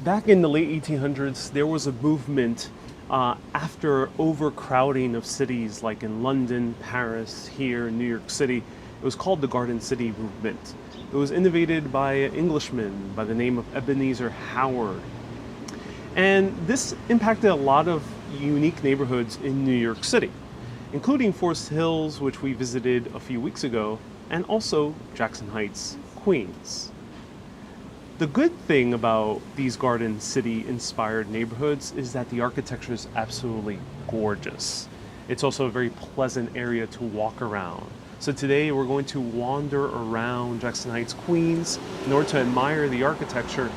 Back in the late 1800s, there was a movement after overcrowding of cities like in London, Paris, here in New York City. It was called the Garden City movement. It was innovated by an Englishman by the name of Ebenezer Howard. And this impacted a lot of unique neighborhoods in New York City, including Forest Hills, which we visited a few weeks ago, and also Jackson Heights, Queens. The good thing about these Garden City inspired neighborhoods is that the architecture is absolutely gorgeous. It's also a very pleasant area to walk around. So today we're going to wander around Jackson Heights, Queens in order to admire the architecture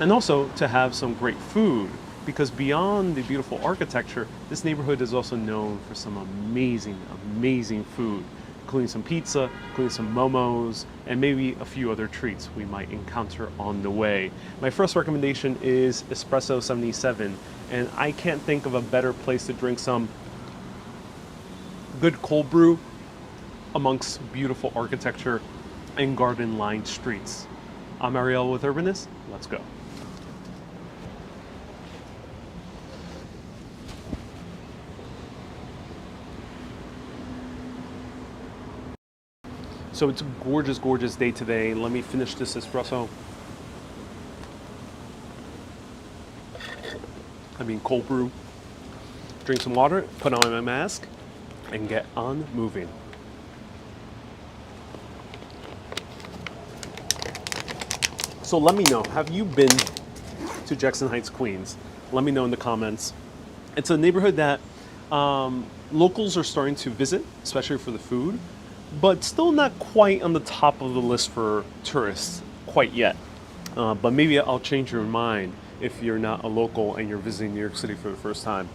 and also to have some great food, because beyond the beautiful architecture, this neighborhood is also known for some amazing, amazing food, including some pizza, including some momos, and maybe a few other treats we might encounter on the way. My first recommendation is Espresso 77, and I can't think of a better place to drink some good cold brew amongst beautiful architecture and garden-lined streets. I'm Ariel with Urbanist. Let's go. So it's a gorgeous, gorgeous day today. Let me finish this espresso. Cold brew. Drink some water, put on my mask, and get on moving. So let me know, have you been to Jackson Heights, Queens? Let me know in the comments. It's a neighborhood that locals are starting to visit, especially for the food, but still not quite on the top of the list for tourists quite yet. But maybe I'll change your mind if you're not a local and you're visiting New York City for the first time.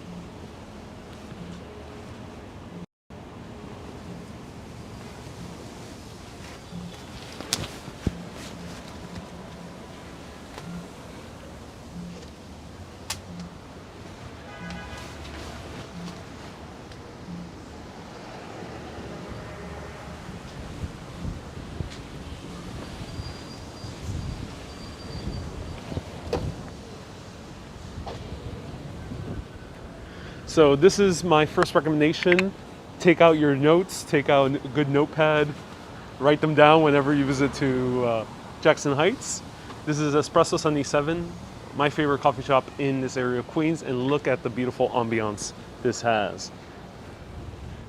So this is my first recommendation. Take out your notes, take out a good notepad, write them down whenever you visit to Jackson Heights. This is Espresso 77, my favorite coffee shop in this area of Queens, and look at the beautiful ambiance this has.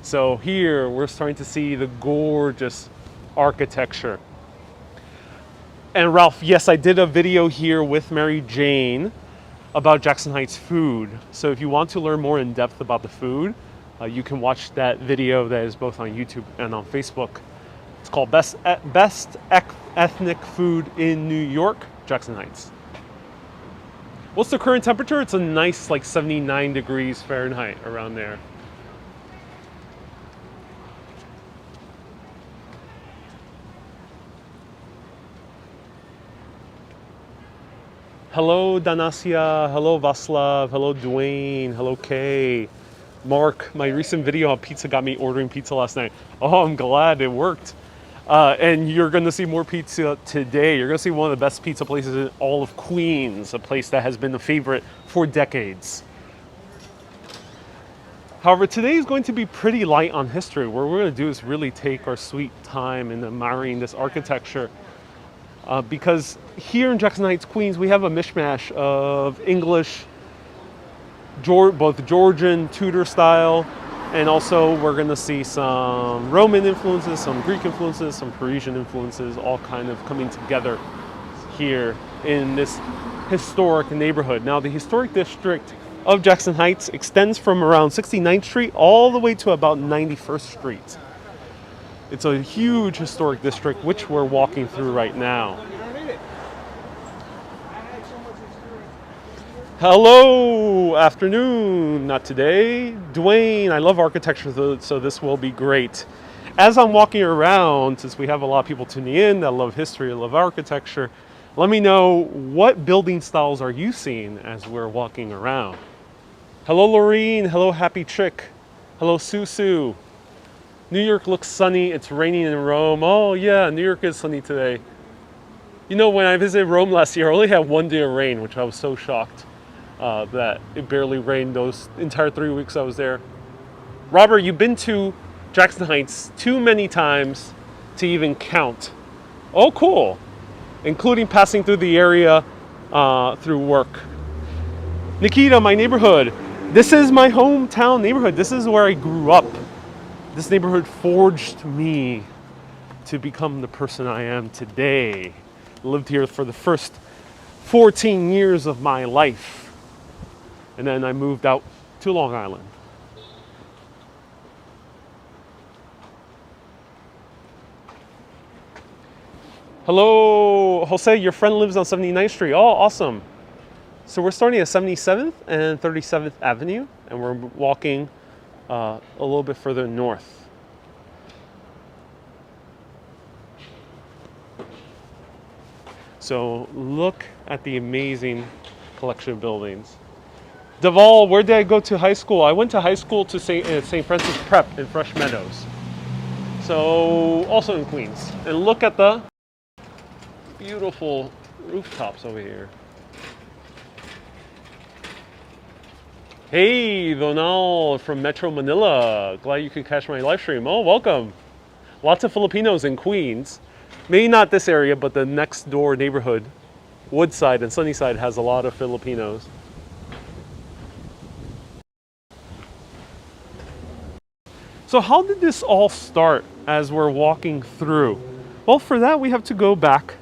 So here we're starting to see the gorgeous architecture. And Ralph, yes, I did a video here with Mary Jane about Jackson Heights food. So if you want to learn more in depth about the food, you can watch that video that is both on YouTube and on Facebook. It's called Best Ethnic Food in New York, Jackson Heights. What's the current temperature? It's a nice like 79 degrees Fahrenheit around there. Hello Danasia, hello Vaslav, hello Dwayne, hello Kay. Mark, my recent video on pizza got me ordering pizza last night. Oh, I'm glad it worked. And you're gonna see more pizza today. You're gonna see one of the best pizza places in all of Queens, a place that has been a favorite for decades. However, today is going to be pretty light on history. What we're gonna do is really take our sweet time in admiring this architecture. Because here in Jackson Heights, Queens, we have a mishmash of English, both Georgian, Tudor style, and also we're going to see some Roman influences, some Greek influences, some Parisian influences, all kind of coming together here in this historic neighborhood. Now, the historic district of Jackson Heights extends from around 69th Street all the way to about 91st Street. It's a huge historic district, which we're walking through right now. Hello, afternoon, not today. Dwayne, I love architecture, so this will be great. As I'm walking around, since we have a lot of people tuning in that love history, love architecture, let me know what building styles are you seeing as we're walking around. Hello, Laureen. Hello, Happy Chick. Hello, Susu. New York looks sunny. It's raining in Rome. Oh yeah, New York is sunny today. You know, when I visited Rome last year, I only had one day of rain, which I was so shocked that it barely rained those entire 3 weeks I was there. Robert, you've been to Jackson Heights too many times to even count. Oh, cool. Including passing through the area through work. Nikita, my neighborhood. This is my hometown neighborhood. This is where I grew up. This neighborhood forged me to become the person I am today. Lived here for the first 14 years of my life. And then I moved out to Long Island. Hello, Jose, your friend lives on 79th Street. Oh, awesome. So we're starting at 77th and 37th Avenue, and we're walking a little bit further north. So look at the amazing collection of buildings. Deval, where did I go to high school? I went to high school to St. Francis Prep in Fresh Meadows. So also in Queens. And look at the beautiful rooftops over here. Hey, Donald from Metro Manila. Glad you could catch my live stream. Oh, welcome. Lots of Filipinos in Queens. Maybe not this area, but the next door neighborhood, Woodside and Sunnyside, has a lot of Filipinos. So how did this all start as we're walking through? Well, for that we have to go back.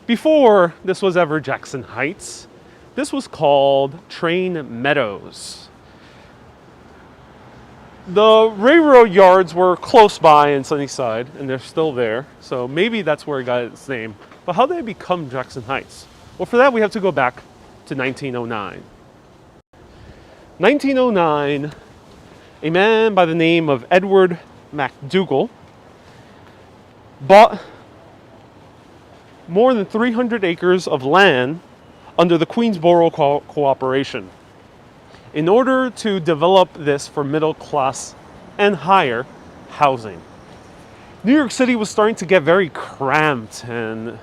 Before this was ever Jackson Heights, this was called Train Meadows. The railroad yards were close by in Sunnyside, and they're still there, so maybe that's where it got its name. But how did it become Jackson Heights? Well, for that we have to go back to 1909. 1909, a man by the name of Edward MacDougall bought more than 300 acres of land under the Queensboro Cooperation in order to develop this for middle class and higher housing. New York City was starting to get very cramped and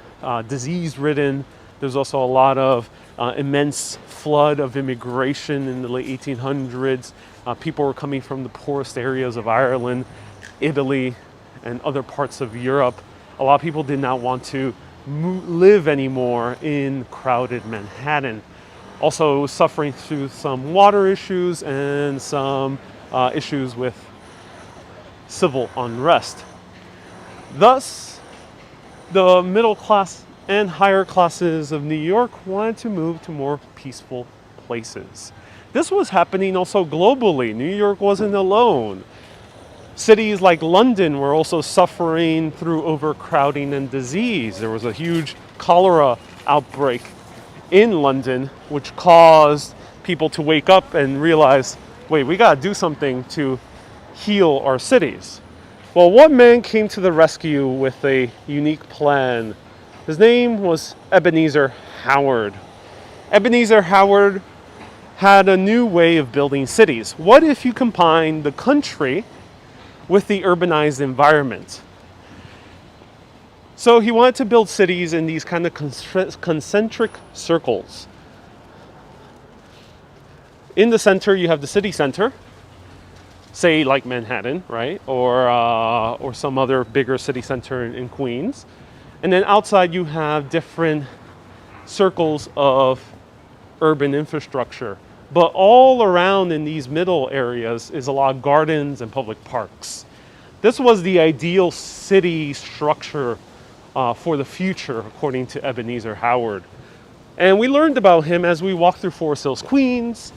disease-ridden. There's also a lot of immense flood of immigration in the late 1800s. People were coming from the poorest areas of Ireland, Italy, and other parts of Europe. A lot of people did not want to live anymore in crowded Manhattan. Also suffering through some water issues and some issues with civil unrest. Thus, the middle class and higher classes of New York wanted to move to more peaceful places. This was happening also globally. New York wasn't alone. Cities like London were also suffering through overcrowding and disease. There was a huge cholera outbreak in London, which caused people to wake up and realize, wait, we gotta do something to heal our cities. Well, one man came to the rescue with a unique plan. His name was Ebenezer Howard. Ebenezer Howard had a new way of building cities. What if you combine the country with the urbanized environment? So he wanted to build cities in these kind of concentric circles. In the center, you have the city center, say like Manhattan, right? Or some other bigger city center in Queens. And then outside you have different circles of urban infrastructure. But all around in these middle areas is a lot of gardens and public parks. This was the ideal city structure for the future, according to Ebenezer Howard. And we learned about him as we walked through Forest Hills, Queens.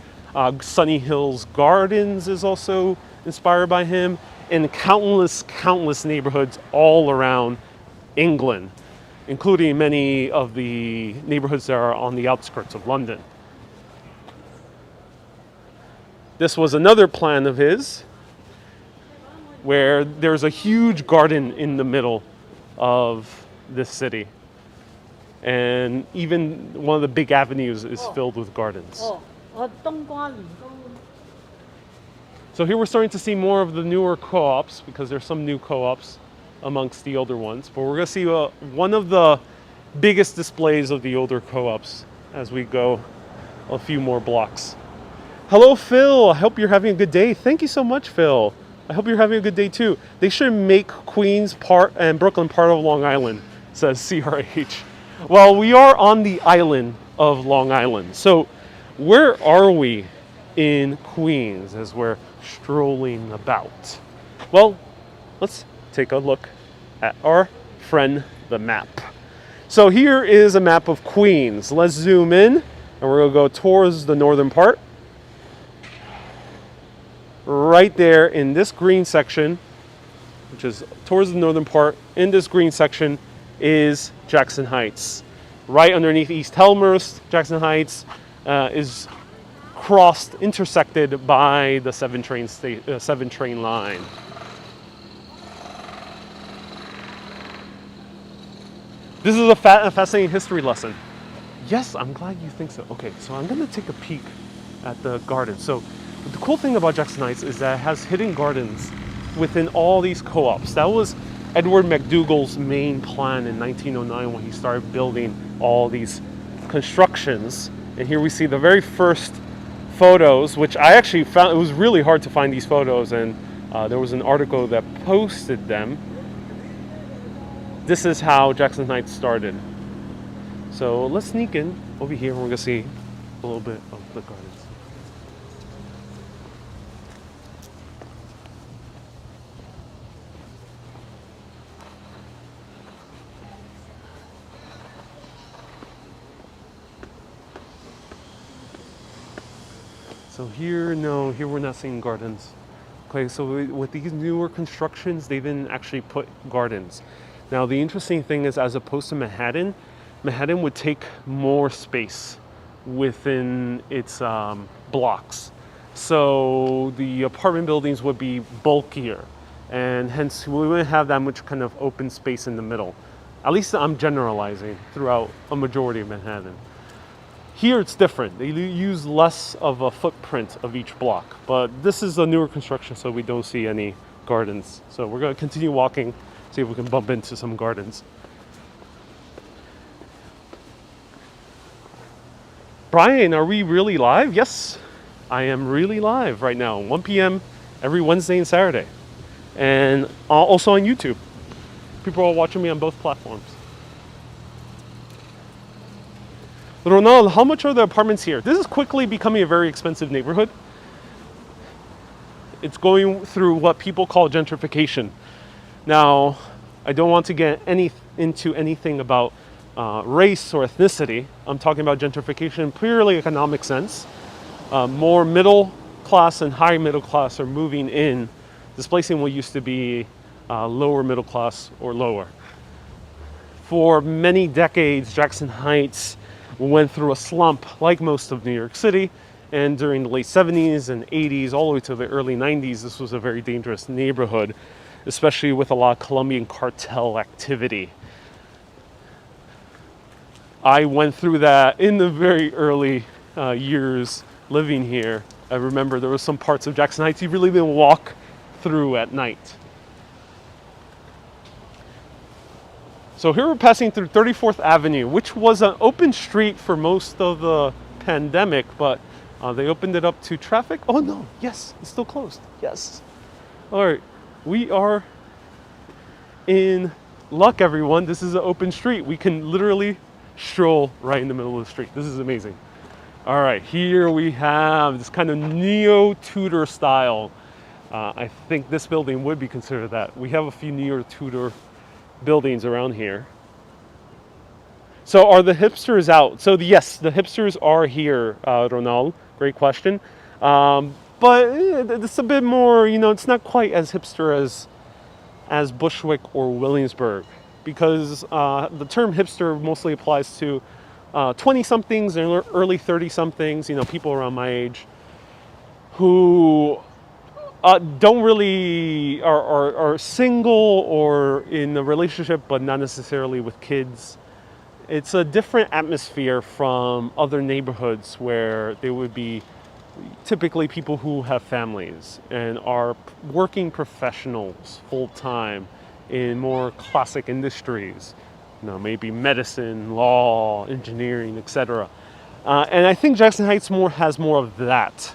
Sunny Hills Gardens is also inspired by him, and countless neighborhoods all around England, including many of the neighborhoods that are on the outskirts of London. This was another plan of his, where there's a huge garden in the middle of this city. And even one of the big avenues is filled with gardens. So here we're starting to see more of the newer co-ops, because there's some new co-ops amongst the older ones. But we're going to see one of the biggest displays of the older co-ops as we go a few more blocks. Hello, Phil. I hope you're having a good day. Thank you so much, Phil. I hope you're having a good day too. They should make Queens part and Brooklyn part of Long Island, says CRH. Well, we are on the island of Long Island. So where are we in Queens as we're strolling about? Well, let's take a look at our friend, the map. So here is a map of Queens. Let's zoom in and we're going to go towards the northern part. Right there in this green section, which is towards the northern part, in this green section is Jackson Heights. Right underneath East Helmhurst, Jackson Heights is intersected by the 7 train line. This is a fascinating history lesson. Yes, I'm glad you think so. Okay, so I'm going to take a peek at the garden. So the cool thing about Jackson Heights is that it has hidden gardens within all these co-ops. That was Edward McDougall's main plan in 1909 when he started building all these constructions. And here we see the very first photos, which I actually found, it was really hard to find these photos, and there was an article that posted them. This is how Jackson Heights started. So let's sneak in over here and we're going to see a little bit of the gardens. So here we're not seeing gardens. Okay, so with these newer constructions, they didn't actually put gardens. Now the interesting thing is, as opposed to Manhattan would take more space within its blocks. So the apartment buildings would be bulkier, and hence we wouldn't have that much kind of open space in the middle. At least I'm generalizing throughout a majority of Manhattan. Here it's different. They use less of a footprint of each block, but this is a newer construction, so we don't see any gardens. So we're going to continue walking, see if we can bump into some gardens. Brian, are we really live? Yes, I am really live right now, 1 p.m. every Wednesday and Saturday. And also on YouTube. People are watching me on both platforms. Ronald, how much are the apartments here? This is quickly becoming a very expensive neighborhood. It's going through what people call gentrification. Now, I don't want to get into anything about race or ethnicity. I'm talking about gentrification in purely economic sense. More middle class and higher middle class are moving in, displacing what used to be lower middle class or lower. For many decades, Jackson Heights went through a slump like most of New York City, and during the late 70s and 80s all the way to the early 90s, this was a very dangerous neighborhood, especially with a lot of Colombian cartel activity. I went through that in the very early years living here. I remember there were some parts of Jackson Heights you really didn't walk through at night. So here we're passing through 34th Avenue, which was an open street for most of the pandemic, but they opened it up to traffic. Oh no, yes, it's still closed, yes. All right, we are in luck, everyone. This is an open street. We can literally stroll right in the middle of the street. This is amazing. All right, here we have this kind of neo-Tudor style. I think this building would be considered that. We have a few neo-Tudor buildings around here. So are the hipsters out? So yes, the hipsters are here, Ronald. Great question. But it's a bit more, it's not quite as hipster as Bushwick or Williamsburg, because the term hipster mostly applies to 20-somethings and early 30-somethings, people around my age, who don't really are single or in a relationship, but not necessarily with kids. It's a different atmosphere from other neighborhoods where there would be typically people who have families and are working professionals full-time in more classic industries. maybe medicine, law, engineering, etc. And I think Jackson Heights has more of that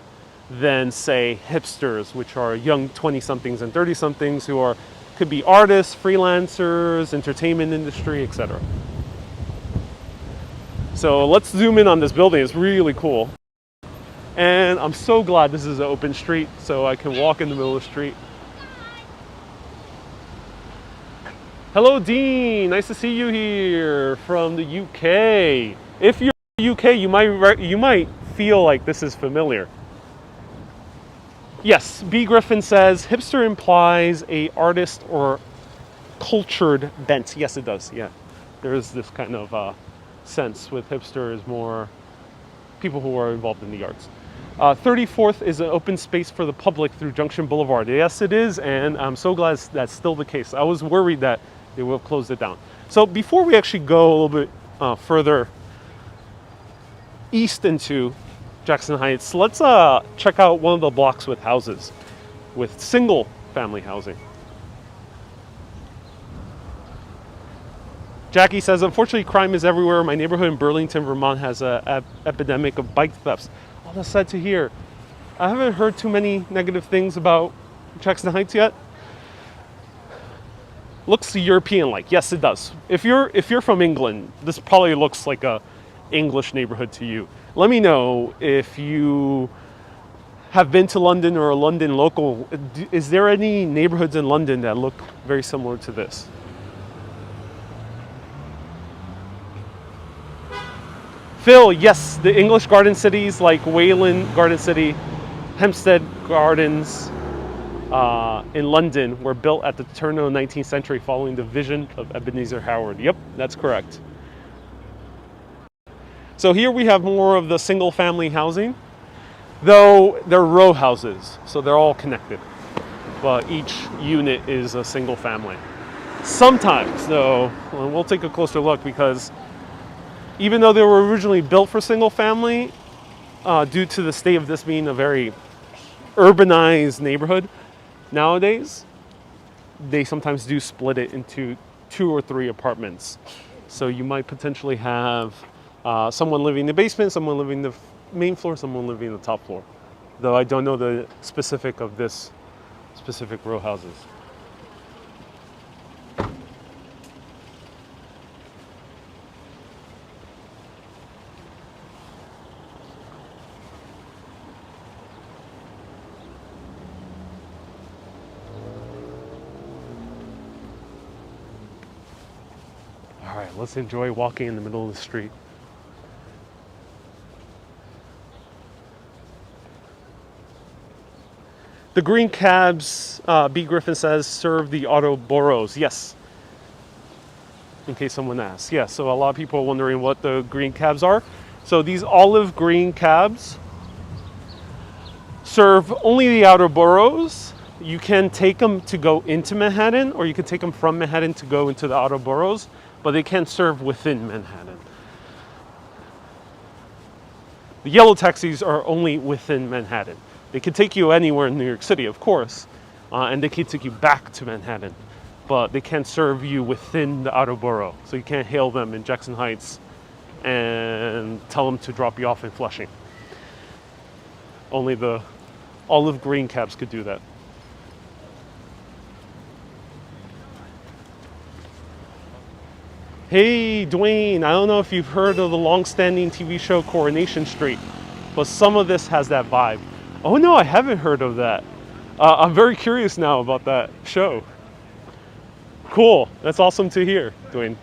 than, say, hipsters, which are young 20-somethings and 30-somethings who could be artists, freelancers, entertainment industry, etc. So let's zoom in on this building. It's really cool. And I'm so glad this is an open street so I can walk in the middle of the street. Hello, Dean. Nice to see you here from the UK. If you're in the UK, you might feel like this is familiar. Yes, B. Griffin says hipster implies a artist or cultured bent. Yes, it does. Yeah, there is this kind of sense with hipster is more people who are involved in the arts. 34th is an open space for the public through Junction Boulevard. Yes, it is, and I'm so glad that's still the case. I was worried that they will have closed it down. So before we actually go a little bit further east into Jackson Heights, let's check out one of the blocks with houses, with single family housing. Jackie says, unfortunately, crime is everywhere. My neighborhood in Burlington, Vermont has an epidemic of bike thefts. Oh, that's sad to hear. I haven't heard too many negative things about Jackson Heights yet. Looks European-like. Yes, it does. If you're from England, this probably looks like a English neighborhood to you. Let me know if you have been to London or a London local. Is there any neighborhoods in London that look very similar to this? Phil, yes, the English garden cities like Wayland Garden City, Hampstead Gardens in London were built at the turn of the 19th century following the vision of Ebenezer Howard. Yep, that's correct. So here we have more of the single family housing, though they're row houses, so they're all connected, but each unit is a single family. Sometimes, though, and we'll take a closer look, because even though they were originally built for single family, due to the state of this being a very urbanized neighborhood nowadays, they sometimes do split it into 2 or 3 apartments. So you might potentially have someone living in the basement, someone living the main floor, someone living in the top floor. Though I don't know the specific of this specific row houses. All right, let's enjoy walking in the middle of the street. The green cabs, B. Griffin says, serve the auto boroughs. Yes, in case someone asks. Yeah, so a lot of people are wondering what the green cabs are. So these olive green cabs serve only the outer boroughs. You can take them to go into Manhattan, or you can take them from Manhattan to go into the outer boroughs, but they can't serve within Manhattan. The yellow taxis are only within Manhattan. They can take you anywhere in New York City, of course, and they can take you back to Manhattan, but they can't serve you within the outer borough. So you can't hail them in Jackson Heights and tell them to drop you off in Flushing. Only the olive green cabs could do that. Hey, Dwayne, I don't know if you've heard of the long-standing TV show Coronation Street, but some of this has that vibe. Oh no, I haven't heard of that. I'm very curious now about that show. Cool, that's awesome to hear, Dwayne.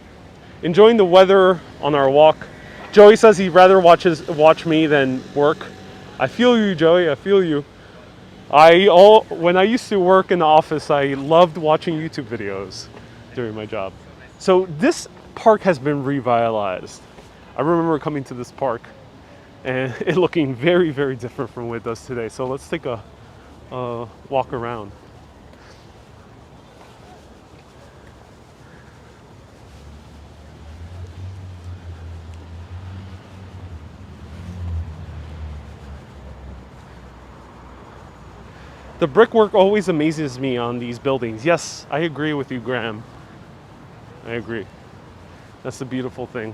Enjoying the weather on our walk. Joey says he'd rather watch me than work. I feel you, Joey, I feel you. When I used to work in the office, I loved watching YouTube videos during my job. So this park has been revitalized. I remember coming to this park and it looking very, very different from what it does today. So let's take a walk around. The brickwork always amazes me on these buildings. Yes, I agree with you, Graham. I agree. That's the beautiful thing.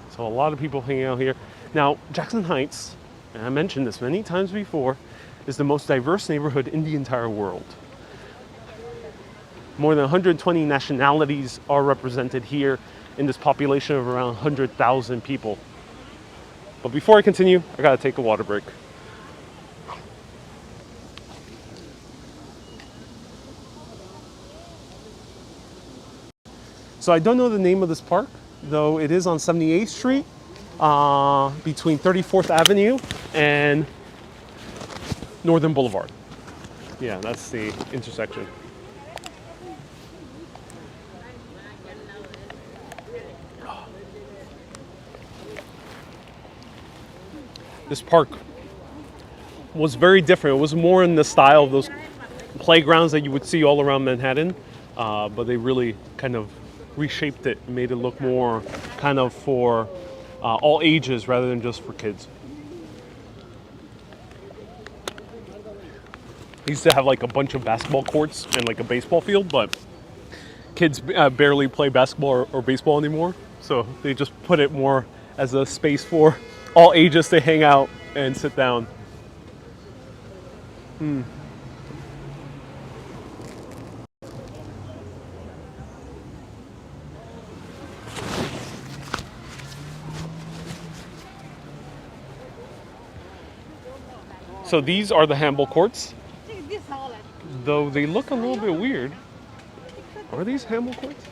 So a lot of people hanging out here. Now, Jackson Heights, and I mentioned this many times before, is the most diverse neighborhood in the entire world. More than 120 nationalities are represented here in this population of around 100,000 people. But before I continue, I gotta take a water break. So I don't know the name of this park, though it is on 78th Street, between 34th Avenue and Northern Boulevard. Yeah, that's the intersection. This park was very different. It was more in the style of those playgrounds that you would see all around Manhattan, but they really kind of reshaped it and made it look more kind of for all ages rather than just for kids. They used to have like a bunch of basketball courts and like a baseball field, but kids barely play basketball or baseball anymore. So they just put it more as a space for all ages to hang out and sit down. So these are the handball courts, though they look a little bit weird. Are these handball courts?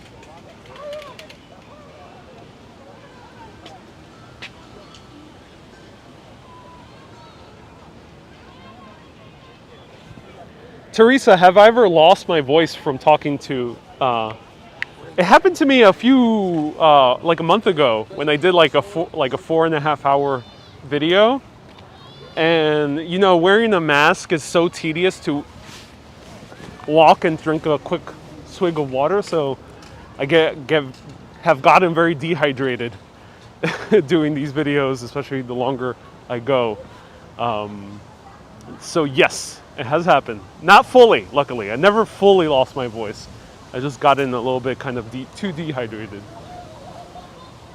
Teresa, have I ever lost my voice from talking to... it happened to me a few, like a month ago, when I did like a 4.5 hour video. And, you know, wearing a mask is so tedious to walk and drink a quick swig of water. So I have gotten very dehydrated doing these videos, especially the longer I go. So yes, it has happened. Not fully, luckily. I never fully lost my voice. I just got in a little bit kind of too dehydrated.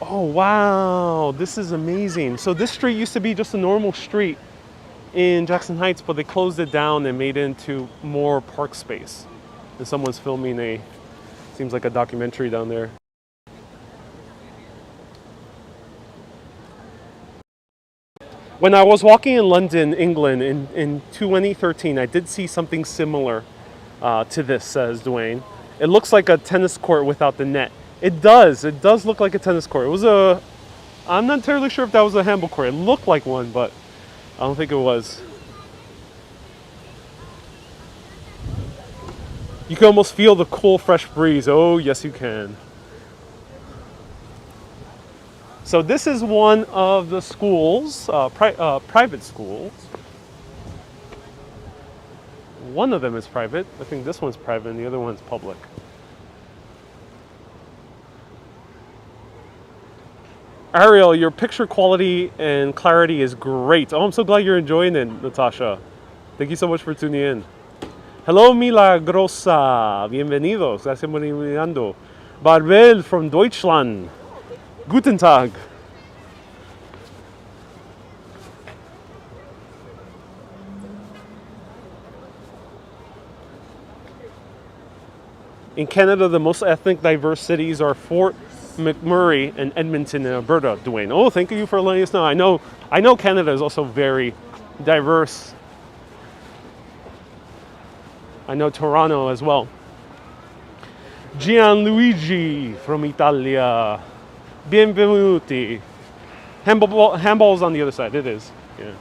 Oh, wow. This is amazing. So this street used to be just a normal street in Jackson Heights, but they closed it down and made it into more park space. And someone's filming seems like a documentary down there. When I was walking in London, England in 2013, I did see something similar to this, says Dwayne. It looks like a tennis court without the net. It does look like a tennis court. I'm not entirely sure if that was a handball court. It looked like one, but I don't think it was. You can almost feel the cool, fresh breeze. Oh, yes, you can. So this is one of the schools, private schools. One of them is private. I think this one's private and the other one's public. Ariel, your picture quality and clarity is great. Oh, I'm so glad you're enjoying it, Natasha. Thank you so much for tuning in. Hello, Milagrosa. Bienvenidos. Gracias por mirando. Barbel from Deutschland. Guten Tag. In Canada, the most ethnic diverse cities are Fort McMurray and Edmonton in Alberta, Dwayne. Oh, thank you for letting us know. I know Canada is also very diverse. I know Toronto as well. Gianluigi from Italia. Benvenuti. Handball's on the other side. It is. Yeah.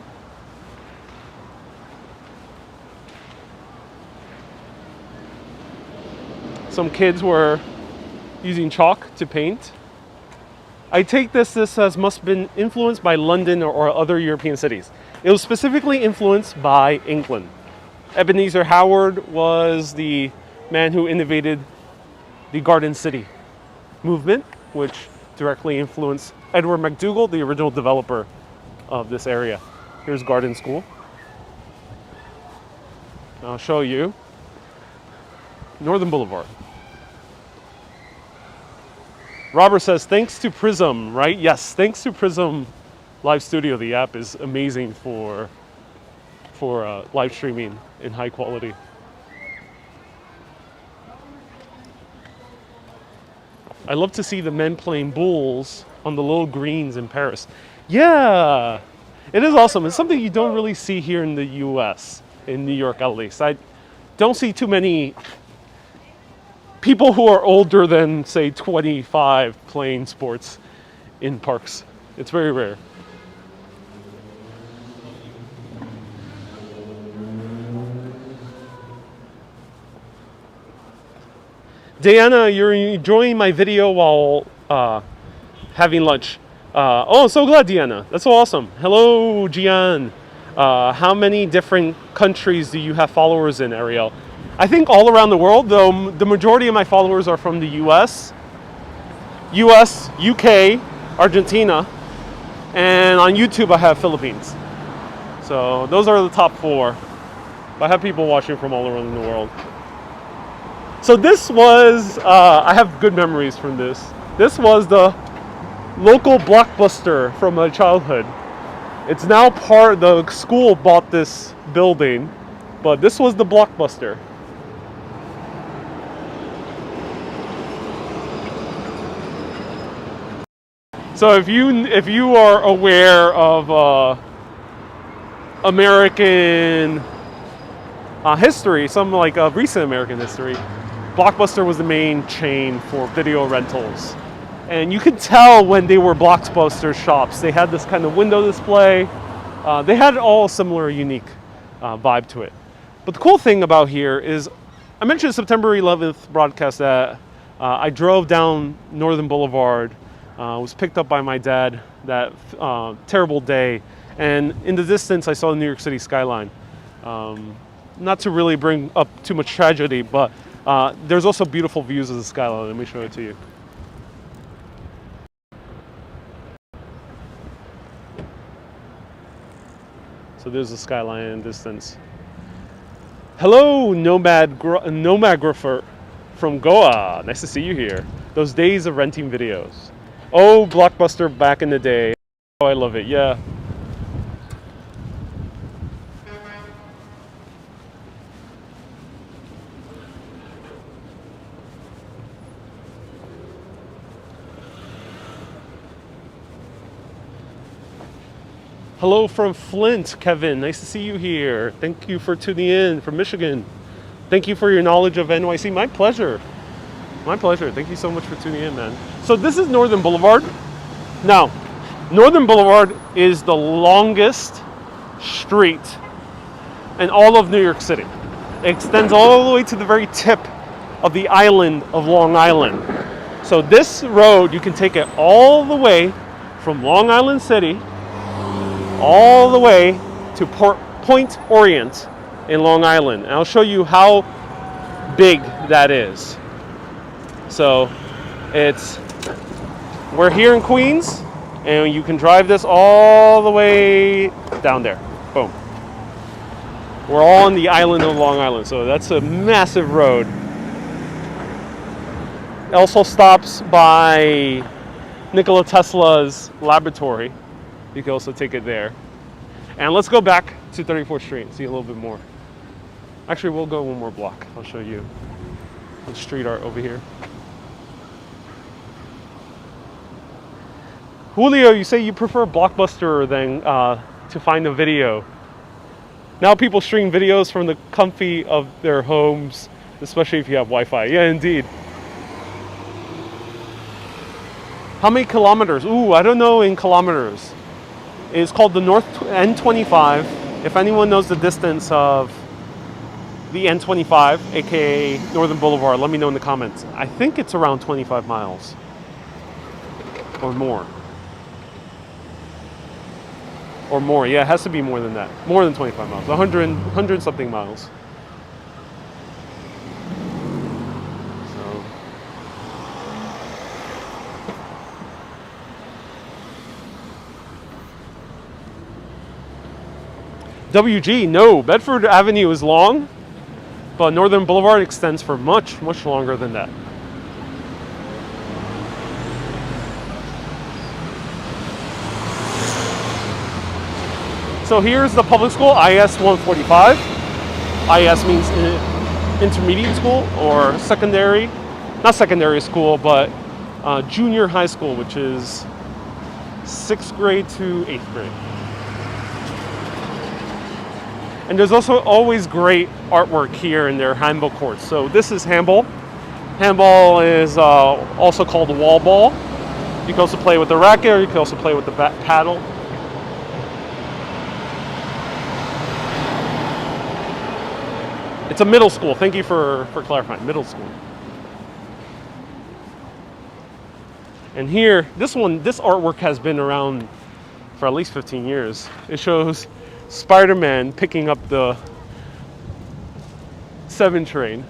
Some kids were using chalk to paint. I take this has must have been influenced by London or other European cities. It was specifically influenced by England. Ebenezer Howard was the man who innovated the Garden City movement, which directly influenced Edward McDougall, the original developer of this area. Here's Garden School. I'll show you Northern Boulevard. Robert says, thanks to Prism, right? Yes, thanks to Prism Live Studio. The app is amazing for live streaming in high quality. I love to see the men playing bowls on the little greens in Paris. Yeah, it is awesome. It's something you don't really see here in the US, in New York at least. I don't see too many people who are older than, say, 25 playing sports in parks. It's very rare. Diana, you're enjoying my video while having lunch. Oh, so glad, Diana. That's so awesome. Hello, Gian. How many different countries do you have followers in, Ariel? I think all around the world, though the majority of my followers are from the US, UK, Argentina, and on YouTube I have Philippines. So those are the top 4. But I have people watching from all around the world. So this was, I have good memories from this. This was the local Blockbuster from my childhood. It's now the school bought this building, but this was the Blockbuster. So if you are aware of American history, some like recent American history, Blockbuster was the main chain for video rentals. And you could tell when they were Blockbuster shops. They had this kind of window display. They had all similar unique vibe to it. But the cool thing about here is, I mentioned September 11th broadcast that I drove down Northern Boulevard, was picked up by my dad that terrible day. And in the distance, I saw the New York City skyline. Not to really bring up too much tragedy, but there's also beautiful views of the skyline. Let me show it to you. So there's the skyline in the distance. Hello, Nomadgrapher from Goa. Nice to see you here. Those days of renting videos. Oh, Blockbuster back in the day. Oh, I love it, yeah. Hello from Flint, Kevin. Nice to see you here. Thank you for tuning in from Michigan. Thank you for your knowledge of NYC. My pleasure. My pleasure. Thank you so much for tuning in, man. So this is Northern Boulevard. Now, Northern Boulevard is the longest street in all of New York City. It extends all the way to the very tip of the island of Long Island. So this road, you can take it all the way from Long Island City all the way to Point Orient in Long Island. And I'll show you how big that is. So we're here in Queens, and you can drive this all the way down there. Boom. We're all on the island of Long Island, so that's a massive road. It also stops by Nikola Tesla's laboratory. You can also take it there. And let's go back to 34th Street and see a little bit more. Actually, we'll go one more block. I'll show you the street art over here. Julio, you say you prefer Blockbuster than to find a video. Now people stream videos from the comfy of their homes, especially if you have Wi-Fi. Yeah, indeed. How many kilometers? Ooh, I don't know in kilometers. It's called the North N25. If anyone knows the distance of the N25, aka Northern Boulevard, let me know in the comments. I think it's around 25 miles or more. Or more, yeah, it has to be more than that. More than 25 miles, 100 something miles. WG, no, Bedford Avenue is long, but Northern Boulevard extends for much, much longer than that. So here's the public school, IS 145. IS means intermediate school or secondary, not secondary school, but junior high school, which is 6th grade to 8th grade. And there's also always great artwork here in their handball courts. So this is handball. Handball is also called wall ball. You can also play with the racket, or you can also play with the paddle. It's a middle school. Thank you for clarifying. Middle school. And here, this artwork has been around for at least 15 years. It shows Spider-Man picking up the 7 train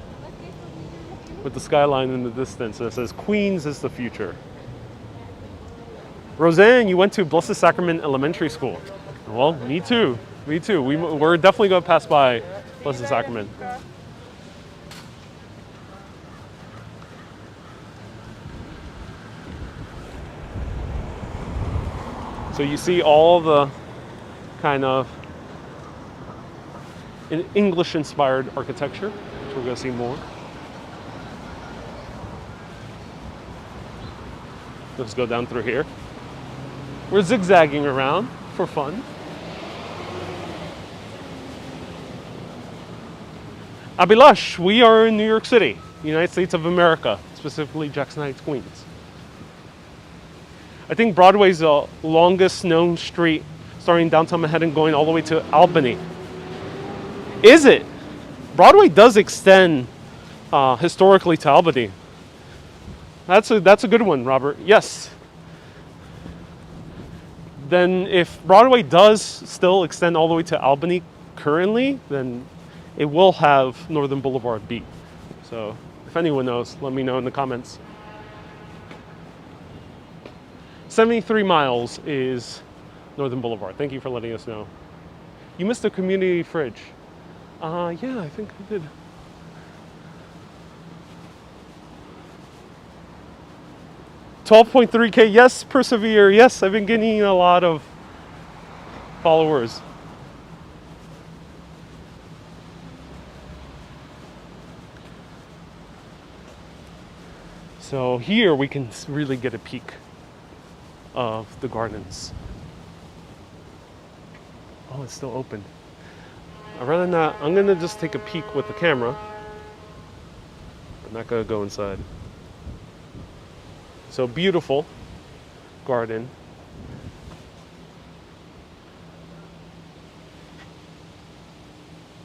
with the skyline in the distance. And it says, Queens is the future. Roseanne, you went to Blessed Sacrament Elementary School. Well, me too. Me too. We're definitely going to pass by Blessed Sacrament. So you see all the kind of English-inspired architecture, which we're going to see more. Let's go down through here. We're zigzagging around for fun. Abhilash, we are in New York City, United States of America, specifically Jackson Heights, Queens. I think Broadway's the longest known street, starting downtown Manhattan, going all the way to Albany. Is it? Broadway does extend historically to Albany. That's a good one, Robert. Yes. Then if Broadway does still extend all the way to Albany currently, then it will have Northern Boulevard beat. So if anyone knows, let me know in the comments. 73 miles is Northern Boulevard. Thank you for letting us know. You missed the community fridge. Yeah, I think I did. $12.3K, yes, persevere. Yes, I've been getting a lot of followers. So here we can really get a peek of the gardens. Oh, it's still open. I'd rather not. I'm gonna just take a peek with the camera. I'm not gonna go inside. So beautiful garden.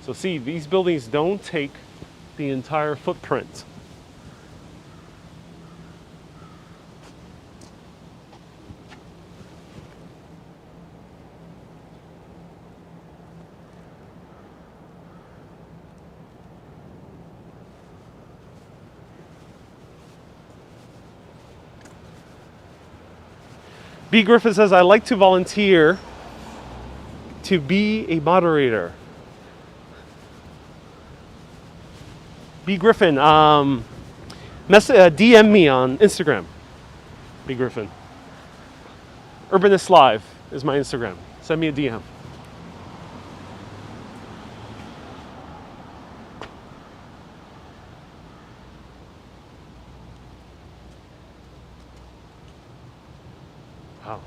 So see, these buildings don't take the entire footprint. B. Griffin says, I like to volunteer to be a moderator. B. Griffin, DM me on Instagram. B. Griffin. Urbanist Live is my Instagram. Send me a DM. Wow.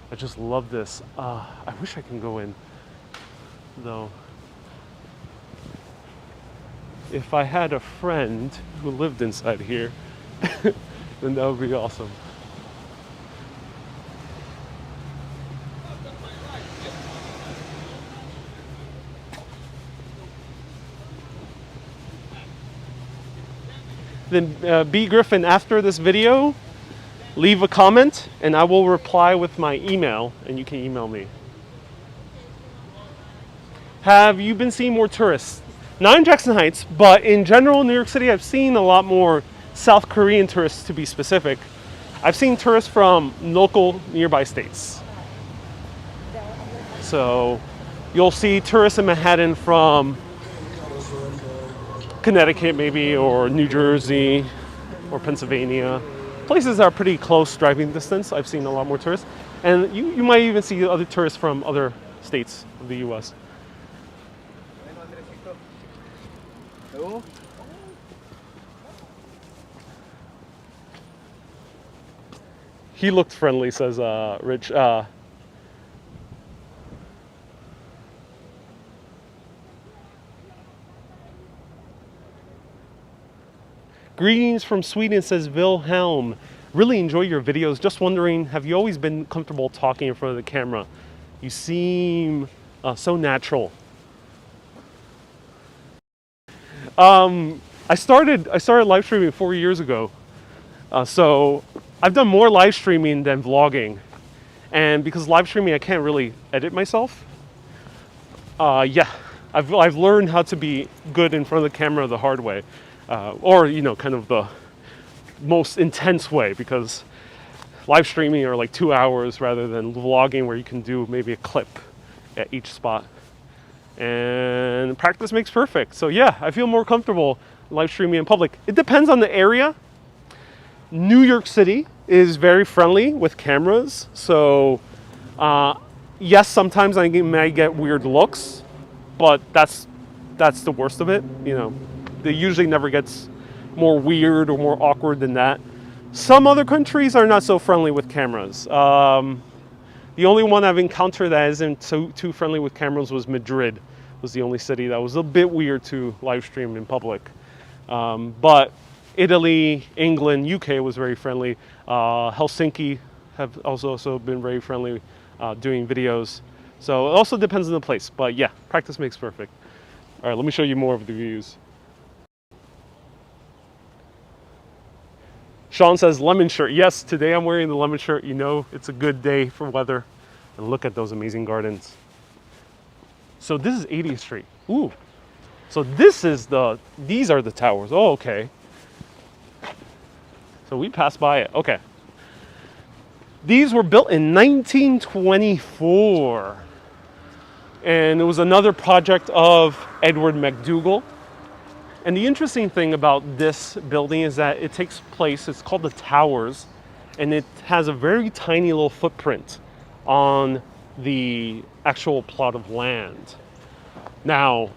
I just love this. I wish I can go in, though. If I had a friend who lived inside here, then that would be awesome. Then B. Griffin, after this video, leave a comment and I will reply with my email and you can email me. Have you been seeing more tourists? Not in Jackson Heights, but in general in New York City, I've seen a lot more South Korean tourists, to be specific. I've seen tourists from local nearby states. So you'll see tourists in Manhattan from Connecticut maybe, or New Jersey, or Pennsylvania. Places that are pretty close driving distance, I've seen a lot more tourists. And you might even see other tourists from other states of the U.S. He looked friendly, says Rich. Greetings from Sweden, says Wilhelm. Really enjoy your videos. Just wondering, have you always been comfortable talking in front of the camera? You seem so natural. I started live streaming 4 years ago. So I've done more live streaming than vlogging. And because live streaming, I can't really edit myself. Yeah, I've learned how to be good in front of the camera the hard way. Or, you know, kind of the most intense way, because live streaming are like 2 hours rather than vlogging where you can do maybe a clip at each spot. And practice makes perfect. So yeah, I feel more comfortable live streaming in public. It depends on the area. New York City is very friendly with cameras. So yes, sometimes I may get weird looks, but that's the worst of it, you know. It usually never gets more weird or more awkward than that. Some other countries are not so friendly with cameras. The only one I've encountered that isn't too friendly with cameras was Madrid. Was the only city that was a bit weird to live stream in public. But Italy, England, UK was very friendly. Helsinki have also been very friendly doing videos. So it also depends on the place. But yeah, practice makes perfect. All right, let me show you more of the views. Sean says lemon shirt. Yes, today I'm wearing the lemon shirt. You know, it's a good day for weather. And look at those amazing gardens. So this is 80th Street. Ooh. So these are the towers. Oh, okay. So we passed by it. Okay. These were built in 1924. And it was another project of Edward McDougall. And the interesting thing about this building is that it takes place, it's called the Towers, and it has a very tiny little footprint on the actual plot of land. Now,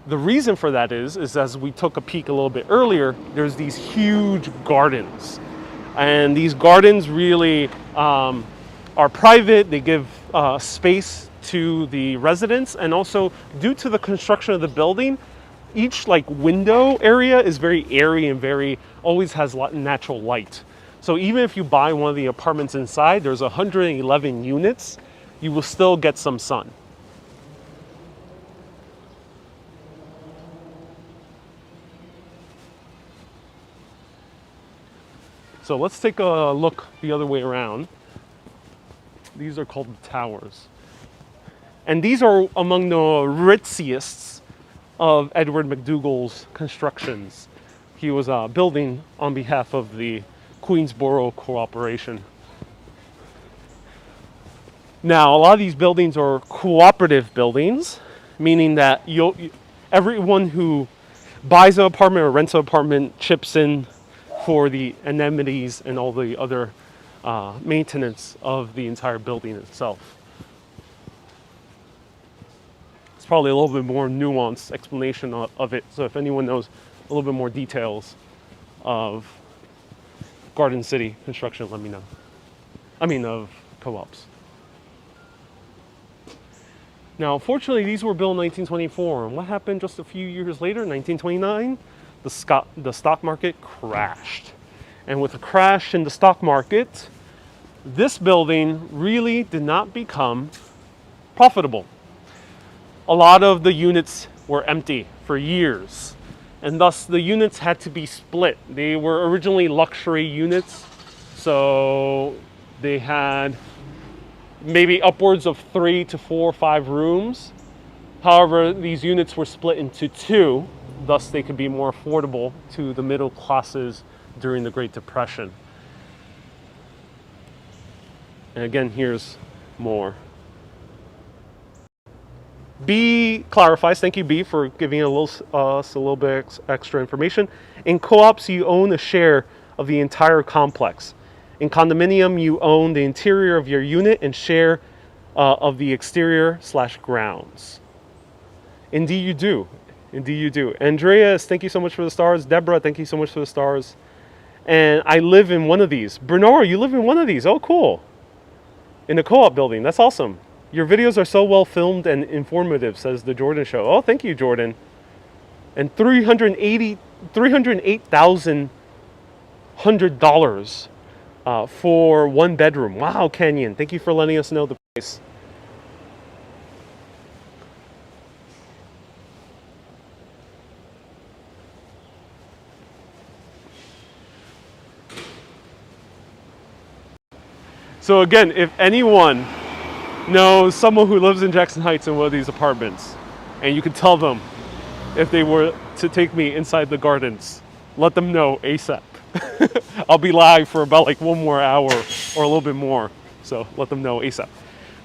the reason for that is as we took a peek a little bit earlier, there's these huge gardens. And these gardens really are private. They give space to the residents, and also due to the construction of the building, each like window area is very airy and always has natural light. So even if you buy one of the apartments inside, there's 111 units, you will still get some sun. So let's take a look the other way around. These are called the Towers. And these are among the ritziest of Edward McDougall's constructions. He was building on behalf of the Queensboro Corporation. Now, a lot of these buildings are cooperative buildings, meaning that everyone who buys an apartment or rents an apartment chips in for the amenities and all the other maintenance of the entire building itself. Probably a little bit more nuanced explanation of it. So if anyone knows a little bit more details of Garden City construction, let me know. I mean, of co-ops. Now, unfortunately, these were built in 1924. And what happened just a few years later, 1929? The stock market crashed. And with the crash in the stock market, this building really did not become profitable. A lot of the units were empty for years, and thus the units had to be split. They were originally luxury units, so they had maybe upwards of 3 to 4 or 5 rooms. However, these units were split into 2, thus they could be more affordable to the middle classes during the Great Depression. And again, here's more. B clarifies, thank you B for giving us a little bit extra information. In co-ops, you own a share of the entire complex. In condominium, you own the interior of your unit and share of the exterior / grounds. Indeed you do. Indeed you do. Andreas, thank you so much for the stars. Deborah, thank you so much for the stars. And I live in one of these. Bernard, you live in one of these. Oh, cool. In the co-op building. That's awesome. Your videos are so well filmed and informative, says the Jordan Show. Oh, thank you, Jordan. And $308,100 for one bedroom. Wow, Kenyon. Thank you for letting us know the price. So again, if anyone knows someone who lives in Jackson Heights in one of these apartments, and you can tell them if they were to take me inside the gardens, let them know ASAP. I'll be live for about like 1 more hour or a little bit more. So let them know ASAP.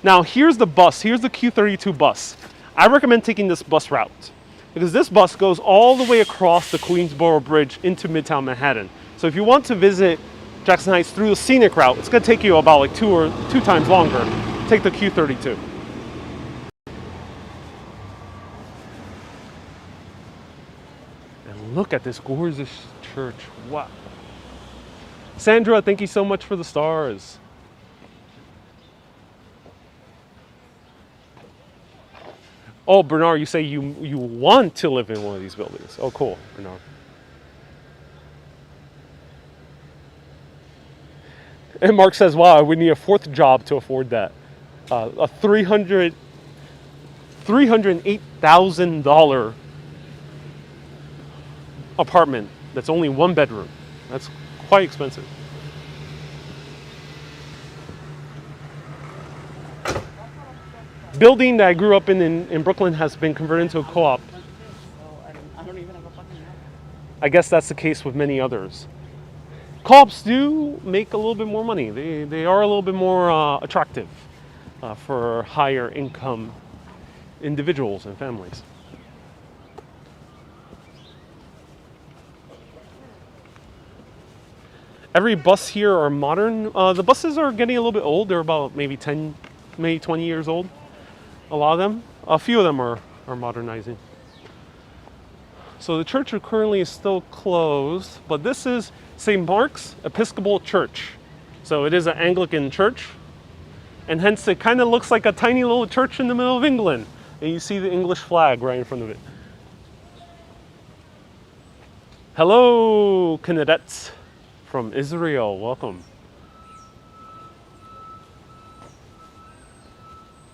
Now here's the bus. Here's the Q32 bus. I recommend taking this bus route because this bus goes all the way across the Queensboro Bridge into Midtown Manhattan. So if you want to visit Jackson Heights through the scenic route, it's going to take you about like two times longer. Take the Q32. And look at this gorgeous church. Wow. Sandra, thank you so much for the stars. Oh, Bernard, you say you want to live in one of these buildings. Oh, cool, Bernard. And Mark says, wow, I would need a 4th job to afford that. A $308,000 apartment that's only 1 bedroom. That's quite expensive. Building that I grew up in Brooklyn has been converted into a co-op. I guess that's the case with many others. Co-ops do make a little bit more money. They are a little bit more attractive for higher income individuals and families. Every bus here are modern. The buses are getting a little bit old. They're about maybe 10, maybe 20 years old. A lot of them. A few of them are modernizing. So the church currently is still closed, but this is St. Mark's Episcopal Church. So it is an Anglican church, and hence it kind of looks like a tiny little church in the middle of England. And you see the English flag right in front of it. Hello, candidates from Israel. Welcome.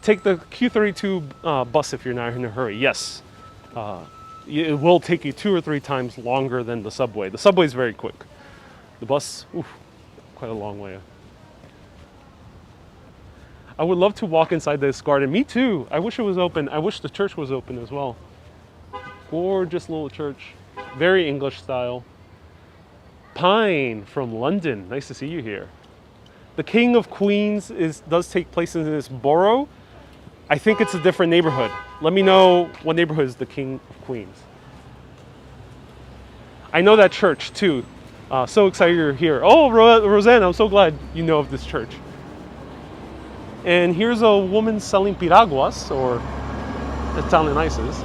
Take the Q32 bus if you're not in a hurry. Yes. It will take you 2 or 3 times longer than the subway. The subway is very quick. The bus, quite a long way. I would love to walk inside this garden. Me too. I wish it was open. I wish the church was open as well. Gorgeous little church. Very English style. Pine from London. Nice to see you here. The King of Queens does take place in this borough. I think it's a different neighborhood. Let me know what neighborhood is the King of Queens. I know that church too. So excited you're here. Oh, Roseanne, I'm so glad you know of this church. And here's a woman selling piraguas, or Italian ices.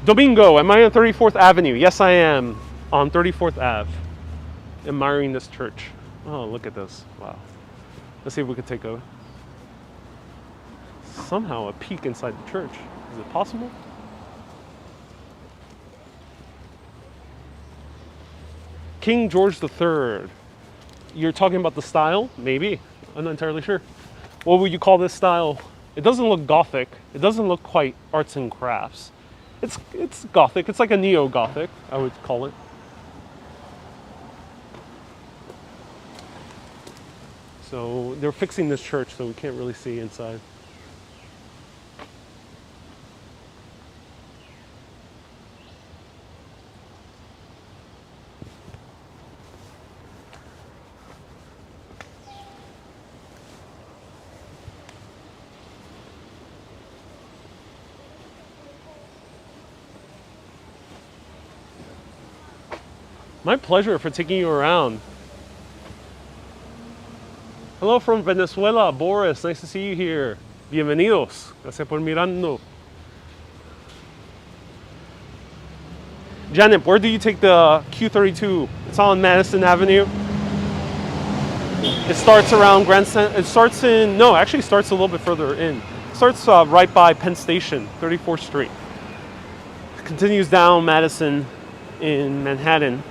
Domingo, am I on 34th Avenue? Yes, I am on 34th Ave. Admiring this church. Oh, look at this. Wow. Let's see if we can take somehow a peek inside the church. Is it possible? King George III. You're talking about the style? Maybe. I'm not entirely sure. What would you call this style? It doesn't look Gothic. It doesn't look quite arts and crafts. It's Gothic. It's like a neo-Gothic, I would call it. So they're fixing this church, so we can't really see inside. My pleasure for taking you around. Hello from Venezuela, Boris. Nice to see you here. Bienvenidos. Gracias por mirando. Janet, where do you take the Q32? It's on Madison Avenue. It starts around Grand Central. It starts in, no, actually starts a little bit further in. It starts right by Penn Station, 34th Street. It continues down Madison in Manhattan,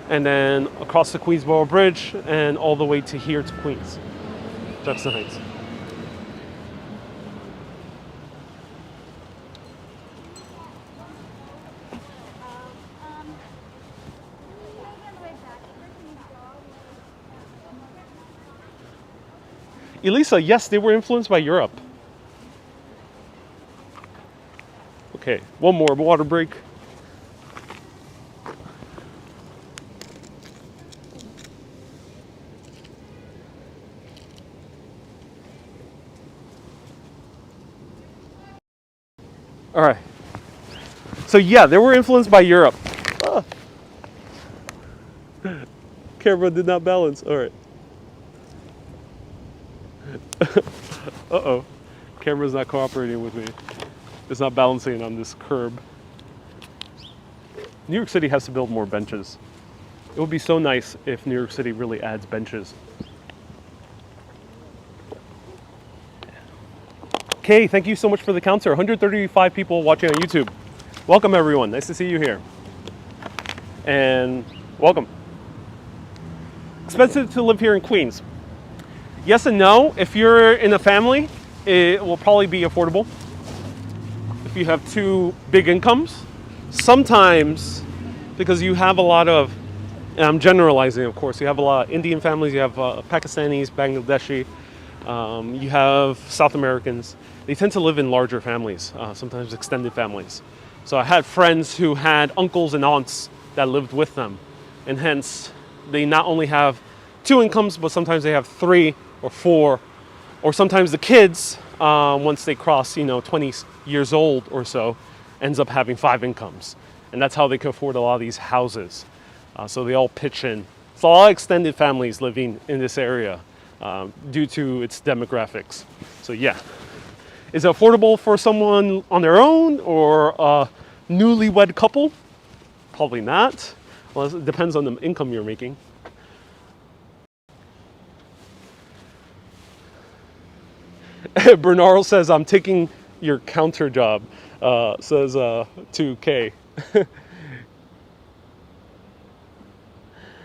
and then across the Queensboro Bridge, and all the way to here to Queens, Jackson Heights. Elisa, yes, they were influenced by Europe. Okay, one more water break. All right. So yeah, they were influenced by Europe. Ah. Camera did not balance. All right. Uh-oh. Camera's not cooperating with me. It's not balancing on this curb. New York City has to build more benches. It would be so nice if New York City really adds benches. Okay, thank you so much for the counter. 135 people watching on YouTube. Welcome everyone. Nice to see you here. And welcome. Expensive to live here in Queens. Yes and no. If you're in a family, it will probably be affordable. If you have two big incomes, sometimes, because you have a lot of, and I'm generalizing of course, you have a lot of Indian families, you have Pakistanis, Bangladeshi, you have South Americans. They tend to live in larger families, sometimes extended families. So I had friends who had uncles and aunts that lived with them, and hence they not only have two incomes, but sometimes they have three or four, or sometimes the kids, once they cross, 20 years old or so, ends up having 5 incomes. And that's how they can afford a lot of these houses. So they all pitch in. It's a lot of extended families living in this area due to its demographics. So yeah. Is it affordable for someone on their own or a newlywed couple? Probably not. Well, it depends on the income you're making. Bernardo says, I'm taking your counter job, says 2K.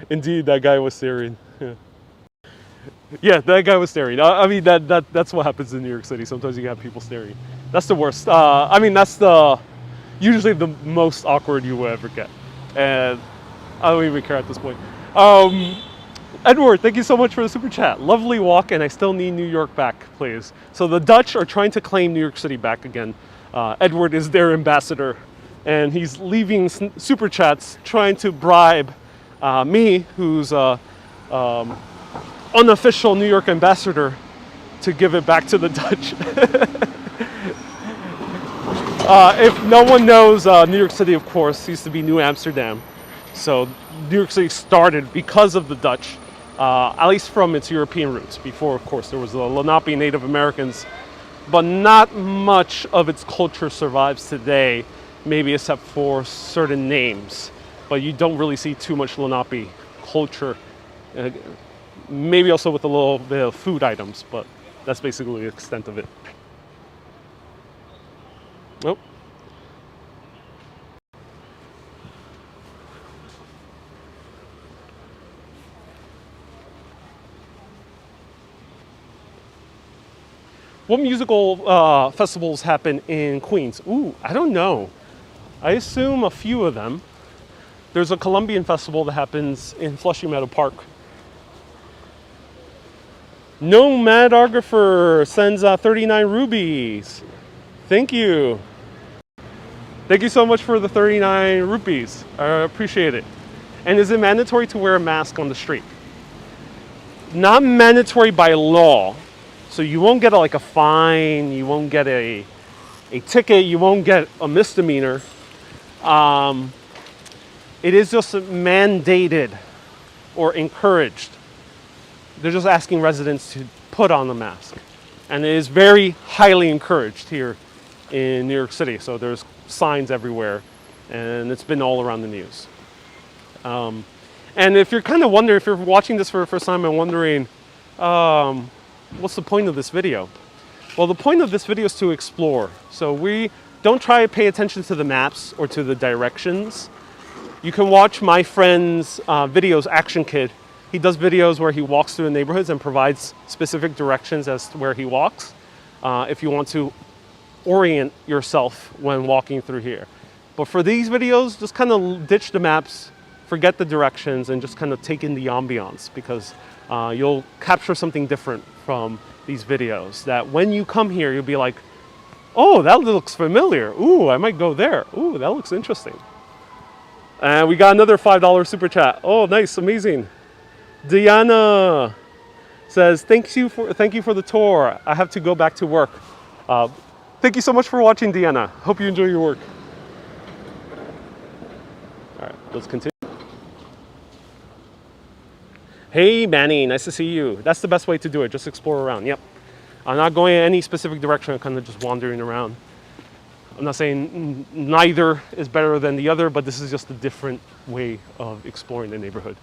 Indeed, that guy was staring. Yeah, that guy was staring. I mean, that's what happens in New York City. Sometimes you have people staring. That's the worst. I mean, that's usually the most awkward you will ever get. And I don't even care at this point. Edward, thank you so much for the super chat. Lovely walk, and I still need New York back, please. So the Dutch are trying to claim New York City back again. Edward is their ambassador, and he's leaving super chats trying to bribe me, who's unofficial New York ambassador, to give it back to the Dutch. If no one knows, New York City, of course, used to be New Amsterdam. So New York City started because of the Dutch. At least from its European roots. Before, of course, there was the Lenape Native Americans, but not much of its culture survives today, maybe except for certain names. But you don't really see too much Lenape culture, maybe also with a little bit of food items, but that's basically the extent of it. Nope. What musical festivals happen in Queens? Ooh, I don't know. I assume a few of them. There's a Colombian festival that happens in Flushing Meadow Park. Nomadographer sends 39 rubies. Thank you. Thank you so much for the 39 rupees. I appreciate it. And is it mandatory to wear a mask on the street? Not mandatory by law. So you won't get a fine, you won't get a ticket, you won't get a misdemeanor. It is just mandated or encouraged. They're just asking residents to put on the mask. And it is very highly encouraged here in New York City. So there's signs everywhere, and it's been all around the news. And if you're kind of wondering, if you're watching this for the first time and wondering, what's the point of this video? Well, the point of this video is to explore. So we don't try to pay attention to the maps or to the directions. You can watch my friend's videos, Action Kid. He does videos where he walks through the neighborhoods and provides specific directions as to where he walks, if you want to orient yourself when walking through here. But for these videos, just kind of ditch the maps, forget the directions, and just kind of take in the ambiance, because you'll capture something different from these videos, that when you come here, you'll be like, oh, that looks familiar. Ooh, I might go there. Ooh, that looks interesting. And we got another $5 super chat. Oh, nice, amazing. Diana says, thank you for the tour. I have to go back to work. Thank you so much for watching, Diana. Hope you enjoy your work. All right, let's continue. Hey, Manny, nice to see you. That's the best way to do it. Just explore around. Yep. I'm not going in any specific direction. I'm kind of just wandering around. I'm not saying neither is better than the other, but this is just a different way of exploring the neighborhood.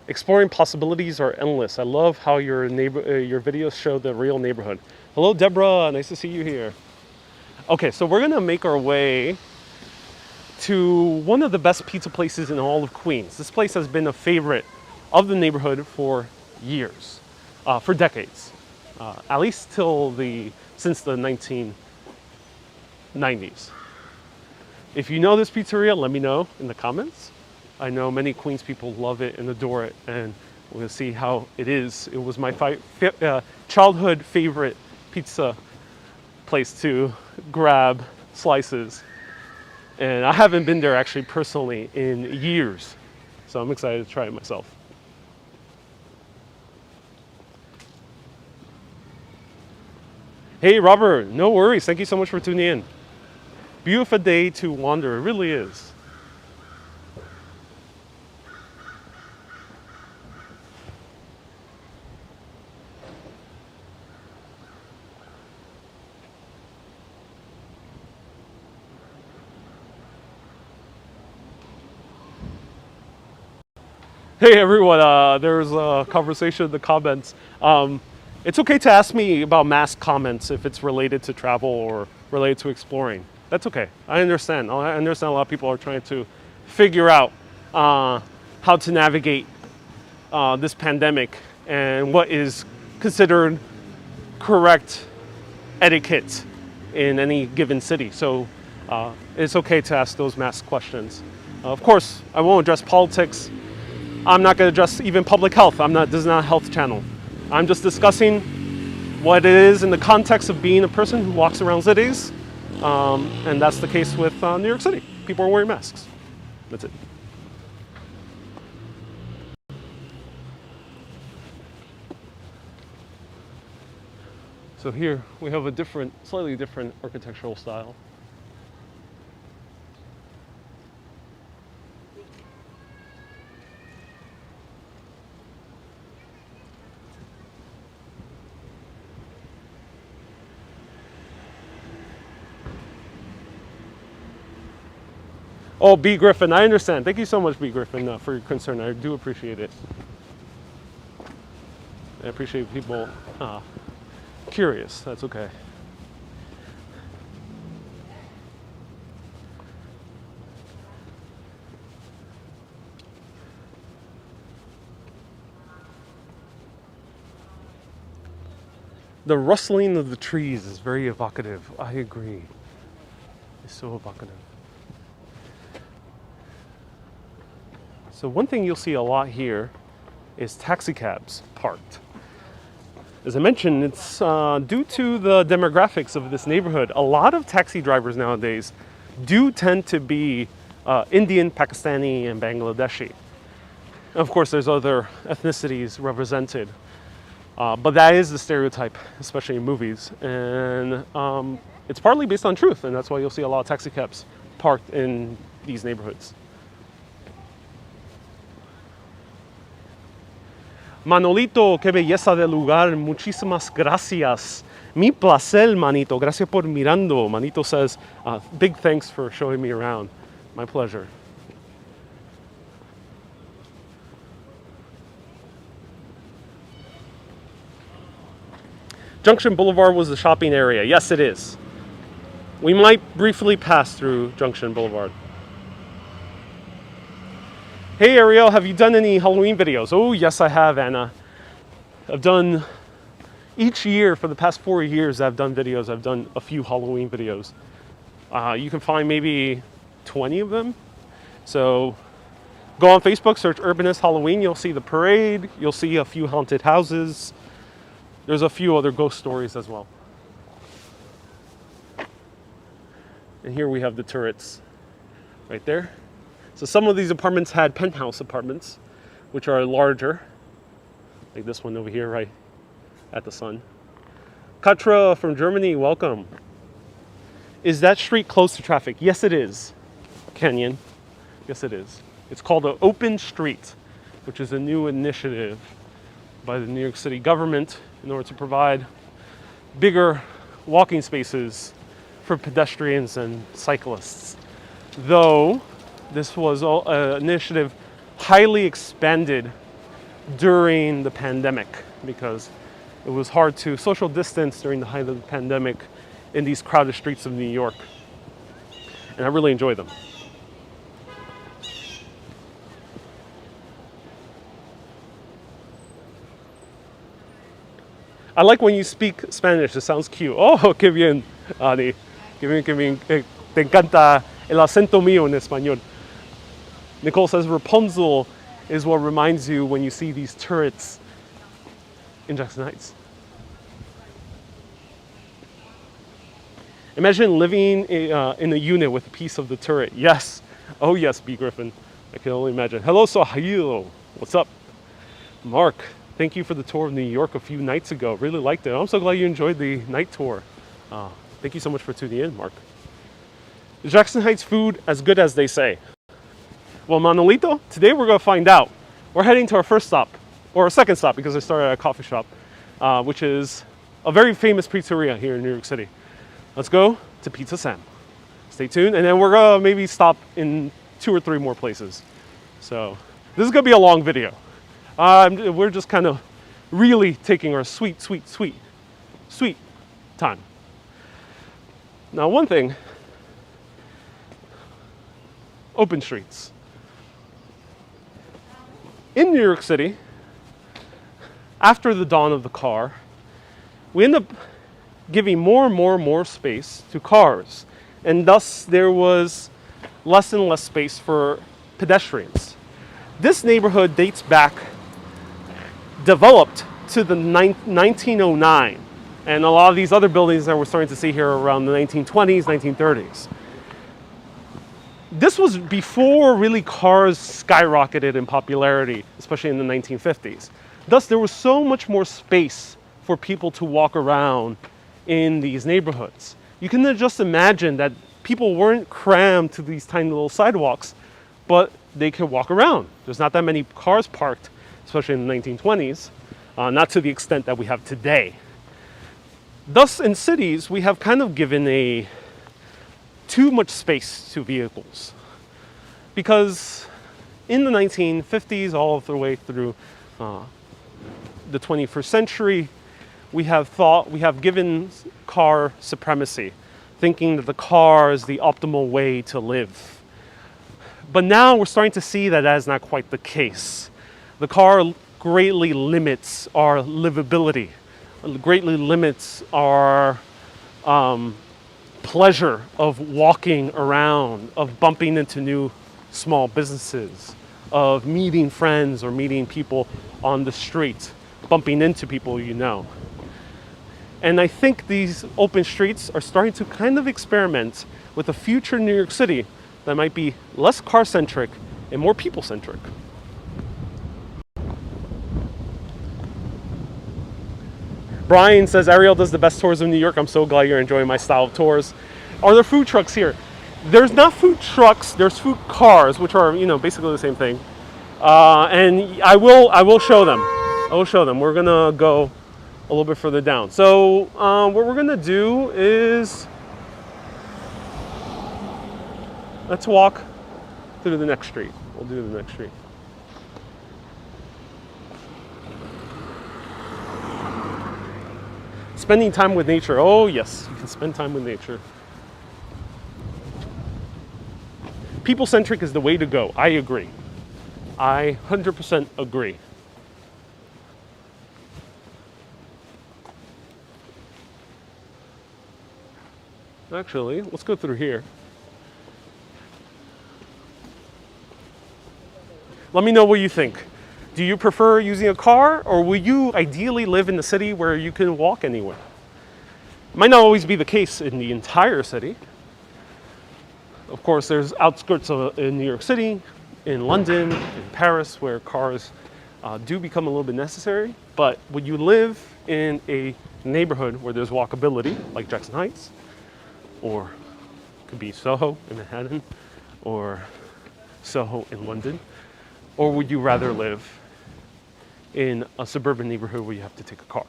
Exploring possibilities are endless. I love how your videos show the real neighborhood. Hello, Deborah. Nice to see you here. Okay, so we're gonna make our way to one of the best pizza places in all of Queens. This place has been a favorite of the neighborhood for years, for decades, at least since the 1990s. If you know this pizzeria, let me know in the comments. I know many Queens people love it and adore it, and we're gonna see how it is. It was my childhood favorite pizza place to grab slices. And I haven't been there actually personally in years, so I'm excited to try it myself. Hey, Robert, no worries. Thank you so much for tuning in. Beautiful day to wander, it really is. Hey everyone, there's a conversation in the comments. It's okay to ask me about mask comments if it's related to travel or related to exploring. That's okay, I understand. I understand a lot of people are trying to figure out how to navigate this pandemic and what is considered correct etiquette in any given city. So it's okay to ask those mask questions. Of course, I won't address politics. I'm not going to address even public health. This is not a health channel. I'm just discussing what it is in the context of being a person who walks around cities. And that's the case with New York City. People are wearing masks. That's it. So here we have a slightly different architectural style. Oh, B. Griffin, I understand. Thank you so much, B. Griffin, for your concern. I do appreciate it. I appreciate people curious. That's okay. The rustling of the trees is very evocative. I agree. It's so evocative. So one thing you'll see a lot here is taxi cabs parked. As I mentioned, it's due to the demographics of this neighborhood. A lot of taxi drivers nowadays do tend to be Indian, Pakistani, and Bangladeshi. Of course, there's other ethnicities represented, but that is the stereotype, especially in movies. And it's partly based on truth, and that's why you'll see a lot of taxi cabs parked in these neighborhoods. Manolito, qué belleza de lugar, muchísimas gracias. Mi placer, manito. Gracias por mirando. Manito says, big thanks for showing me around. My pleasure. Junction Boulevard was the shopping area. Yes, it is. We might briefly pass through Junction Boulevard. Hey Ariel, have you done any Halloween videos? Oh, yes, I have, Anna. I've done, each year for the past 4 years, I've done videos. I've done a few Halloween videos. You can find maybe 20 of them. So go on Facebook, search Urbanist Halloween. You'll see the parade. You'll see a few haunted houses. There's a few other ghost stories as well. And here we have the turrets right there. So some of these apartments had penthouse apartments, which are larger, like this one over here, right at the sun. Katra from Germany, welcome. Is that street closed to traffic? Yes, it is, Kenyon. Yes, it is. It's called an open street, which is a new initiative by the New York City government in order to provide bigger walking spaces for pedestrians and cyclists. Though, this was an initiative highly expanded during the pandemic because it was hard to social distance during the height of the pandemic in these crowded streets of New York. And I really enjoy them. I like when you speak Spanish, it sounds cute. Oh, qué bien, Ani. Qué bien. Te encanta el acento mío en español. Nicole says Rapunzel is what reminds you when you see these turrets in Jackson Heights. Imagine living in a unit with a piece of the turret. Yes. Oh yes, B. Griffin. I can only imagine. Hello, Sahil. What's up? Mark, thank you for the tour of New York a few nights ago. Really liked it. I'm so glad you enjoyed the night tour. Thank you so much for tuning in, Mark. Is Jackson Heights food as good as they say? Well, Manolito, today we're going to find out. We're heading to our first stop, or our second stop because I started at a coffee shop, which is a very famous pizzeria here in New York City. Let's go to Pizza Sam. Stay tuned, and then we're going to maybe stop in 2 or 3 more places. So this is going to be a long video. We're just kind of really taking our sweet time. Now, one thing, open streets. In New York City, after the dawn of the car, we end up giving more and more space to cars. And thus, there was less and less space for pedestrians. This neighborhood dates back, developed to the 1909. And a lot of these other buildings that we're starting to see here are around the 1920s, 1930s. This was before really cars skyrocketed in popularity, especially in the 1950s. Thus, there was so much more space for people to walk around in these neighborhoods. You can just imagine that people weren't crammed to these tiny little sidewalks, but they could walk around. There's not that many cars parked, especially in the 1920s, not to the extent that we have today. Thus, in cities, we have kind of given too much space to vehicles. Because in the 1950s, all the way through the 21st century, we have given car supremacy, thinking that the car is the optimal way to live. But now we're starting to see that is not quite the case. The car greatly limits our livability, greatly limits our pleasure of walking around, of bumping into new small businesses, of meeting friends or meeting people on the street, bumping into people you know. And I think these open streets are starting to kind of experiment with a future New York City that might be less car-centric and more people-centric. Brian says, Ariel does the best tours of New York. I'm so glad you're enjoying my style of tours. Are there food trucks here? There's not food trucks, there's food cars, which are, basically the same thing. And I will show them. I will show them. We're gonna go a little bit further down. So what we're gonna do is, let's walk through the next street. We'll do the next street. Spending time with nature. Oh yes, you can spend time with nature. People-centric is the way to go. I agree. I 100% agree. Actually, let's go through here. Let me know what you think. Do you prefer using a car, or will you ideally live in the city where you can walk anywhere? It might not always be the case in the entire city. Of course, there's outskirts in New York City, in London, in Paris, where cars do become a little bit necessary. But would you live in a neighborhood where there's walkability, like Jackson Heights, or it could be Soho in Manhattan, or Soho in London? Or would you rather live in a suburban neighborhood where you have to take a car?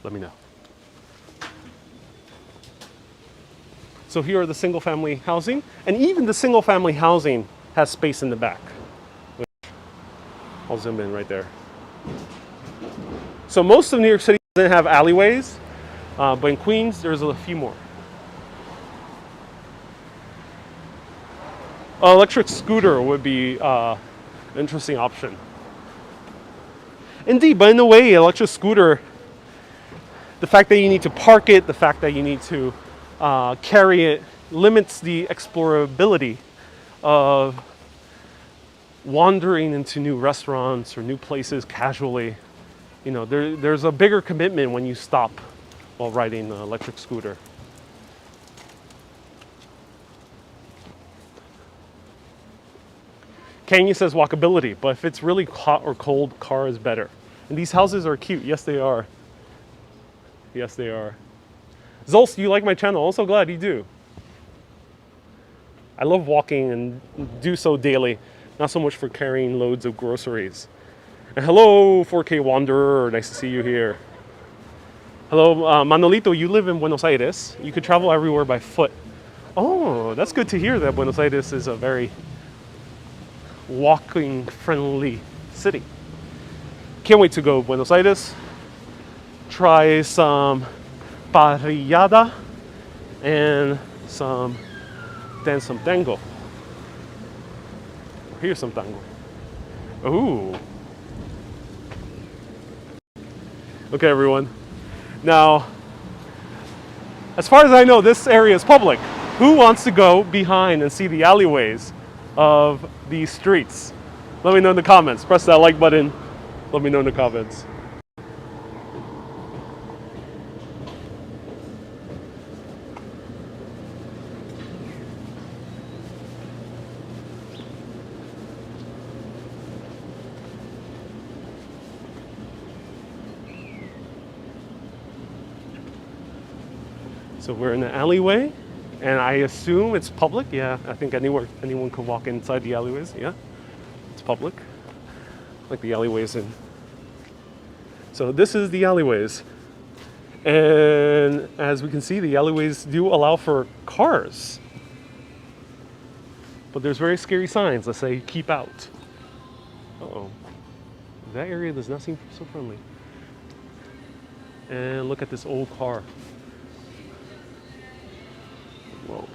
Let me know. So here are the single family housing, and even the single family housing has space in the back. I'll zoom in right there. So most of New York City doesn't have alleyways, but in Queens there's a few more. An electric scooter would be an interesting option. Indeed, but in a way, electric scooter, the fact that you need to park it, the fact that you need to carry it, limits the explorability of wandering into new restaurants or new places casually. There's a bigger commitment when you stop while riding an electric scooter. Kenya says walkability, but if it's really hot or cold, car is better. And these houses are cute. Yes, they are. Yes, they are. Zolz, do you like my channel? I'm so glad you do. I love walking and do so daily, not so much for carrying loads of groceries. And hello, 4K Wanderer, nice to see you here. Hello, Manolito, you live in Buenos Aires. You could travel everywhere by foot. Oh, that's good to hear that Buenos Aires is a very walking friendly city. Can't wait to go to Buenos Aires. Try some parrillada and dance some tango. Here's some tango. Ooh. Okay, everyone. Now, as far as I know, this area is public. Who wants to go behind and see the alleyways of these streets? Let me know in the comments. Press that like button. Let me know in the comments. So we're in an alleyway, and I assume it's public. Yeah, I think anyone can walk inside the alleyways. Yeah, it's public, like the alleyways in. So this is the alleyways, and as we can see, the alleyways do allow for cars, but there's very scary signs that say "keep out." Uh-oh, that area does not seem so friendly. And look at this old car. Whoa.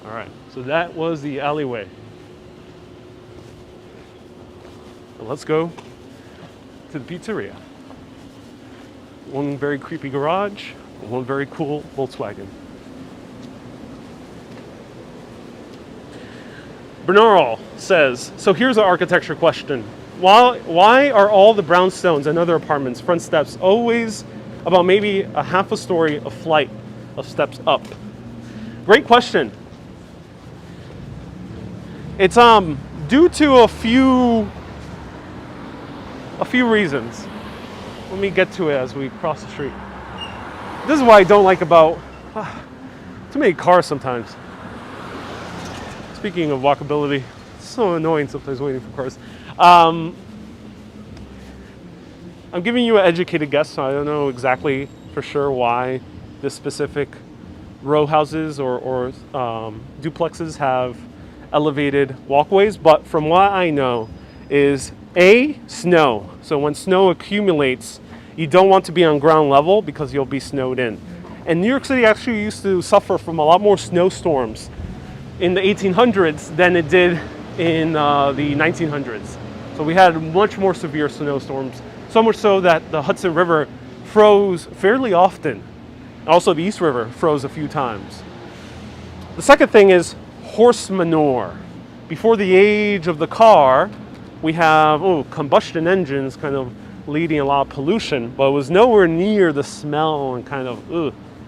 All right, so that was the alleyway. Now let's go to the pizzeria. One very creepy garage, and one very cool Volkswagen. Bernal says, so here's an architecture question. Why are all the brownstones and other apartments front steps always about maybe a half a story of flight of steps up. Great question. It's due to a few reasons. Let me get to it as we cross the street. This is what I don't like about too many cars sometimes. Speaking of walkability, it's so annoying sometimes waiting for cars. I'm giving you an educated guess, so I don't know exactly for sure why this specific row houses or duplexes have elevated walkways, but from what I know is snow. So when snow accumulates, you don't want to be on ground level because you'll be snowed in. And New York City actually used to suffer from a lot more snowstorms in the 1800s than it did in the 1900s. So we had much more severe snowstorms, so much so that the Hudson River froze fairly often. Also the East River froze a few times. The second thing is horse manure. Before the age of the car, we have combustion engines kind of leading a lot of pollution, but it was nowhere near the smell and kind of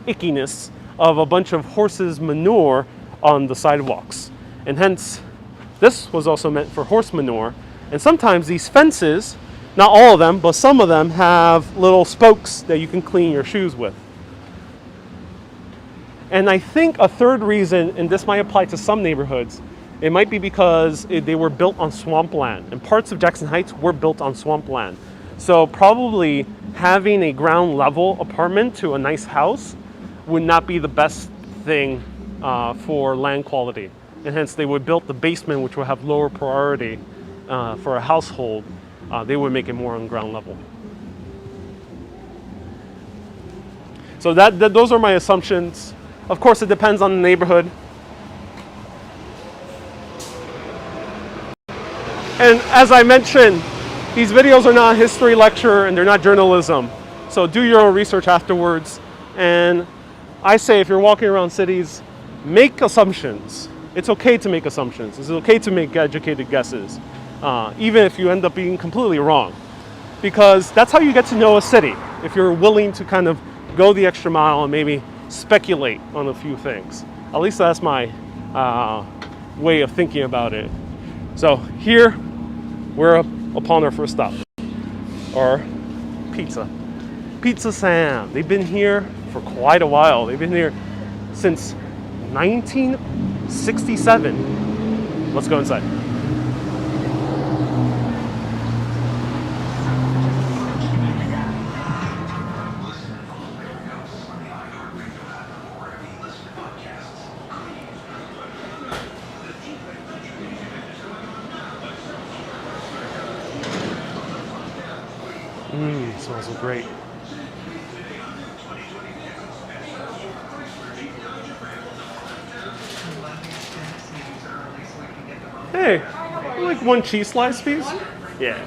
ickiness of a bunch of horses' manure on the sidewalks. And hence, this was also meant for horse manure. And sometimes these fences, not all of them, but some of them have little spokes that you can clean your shoes with. And I think a third reason, and this might apply to some neighborhoods, it might be because they were built on swampland, and parts of Jackson Heights were built on swampland. So probably having a ground level apartment to a nice house would not be the best thing for land quality. And hence they would build the basement, which would have lower priority for a household. They would make it more on ground level. So those are my assumptions. Of course, it depends on the neighborhood. And as I mentioned, these videos are not a history lecture and they're not journalism. So do your own research afterwards. And I say if you're walking around cities, make assumptions. It's okay to make assumptions. It's okay to make educated guesses, even if you end up being completely wrong. Because that's how you get to know a city, if you're willing to kind of go the extra mile and maybe speculate on a few things. At least that's my way of thinking about it. So here, we're upon our first stop, our Pizza Sam. They've been here for quite a while. They've been here since 1967. Let's go inside. Smells so great. Hey, you like one cheese slice, please? Yeah.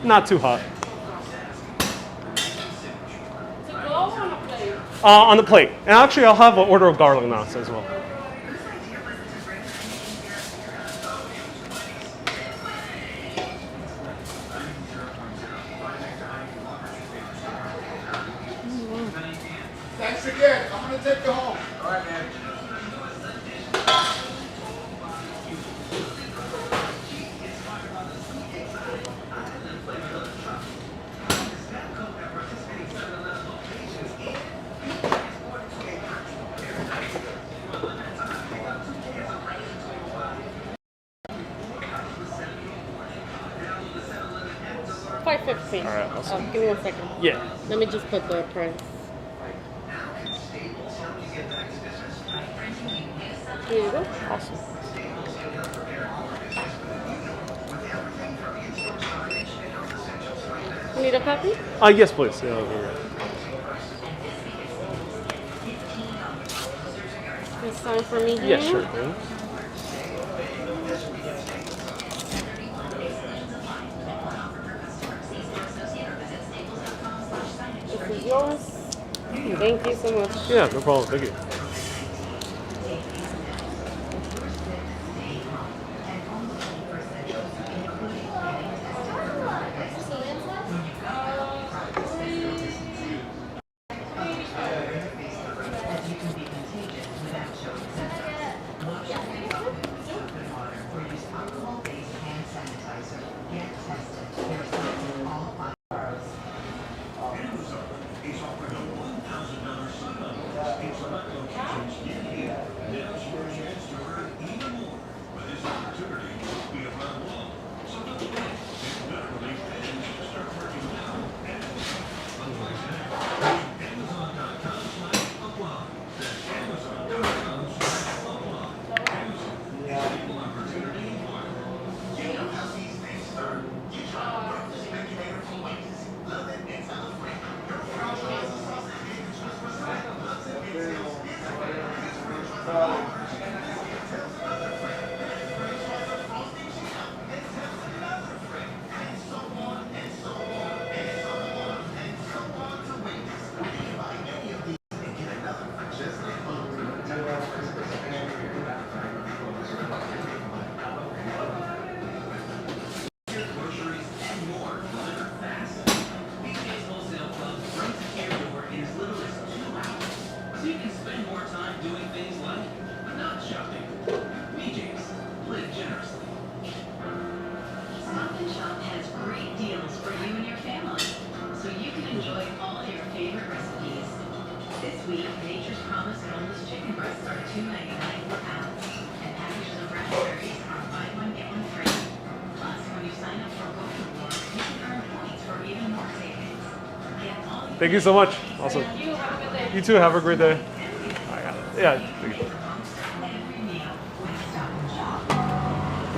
Not too hot. To go on a plate? On the plate. And actually, I'll have an order of garlic knots as well. Thanks again. I'm going to take you home. All right, man. $5.15. All right, awesome. Give me 1 second. Yeah. Let me just put the price. Here you go. Awesome. You need a copy? Yes, please. Yeah, over here. It's time for me here. Yeah, sure thing. This is yours. Thank you so much. Yeah, no problem. Thank you. Thank you so much. Awesome. Thank you. Have a good day. You too. Have a great day. I got it. Yeah. Thank you.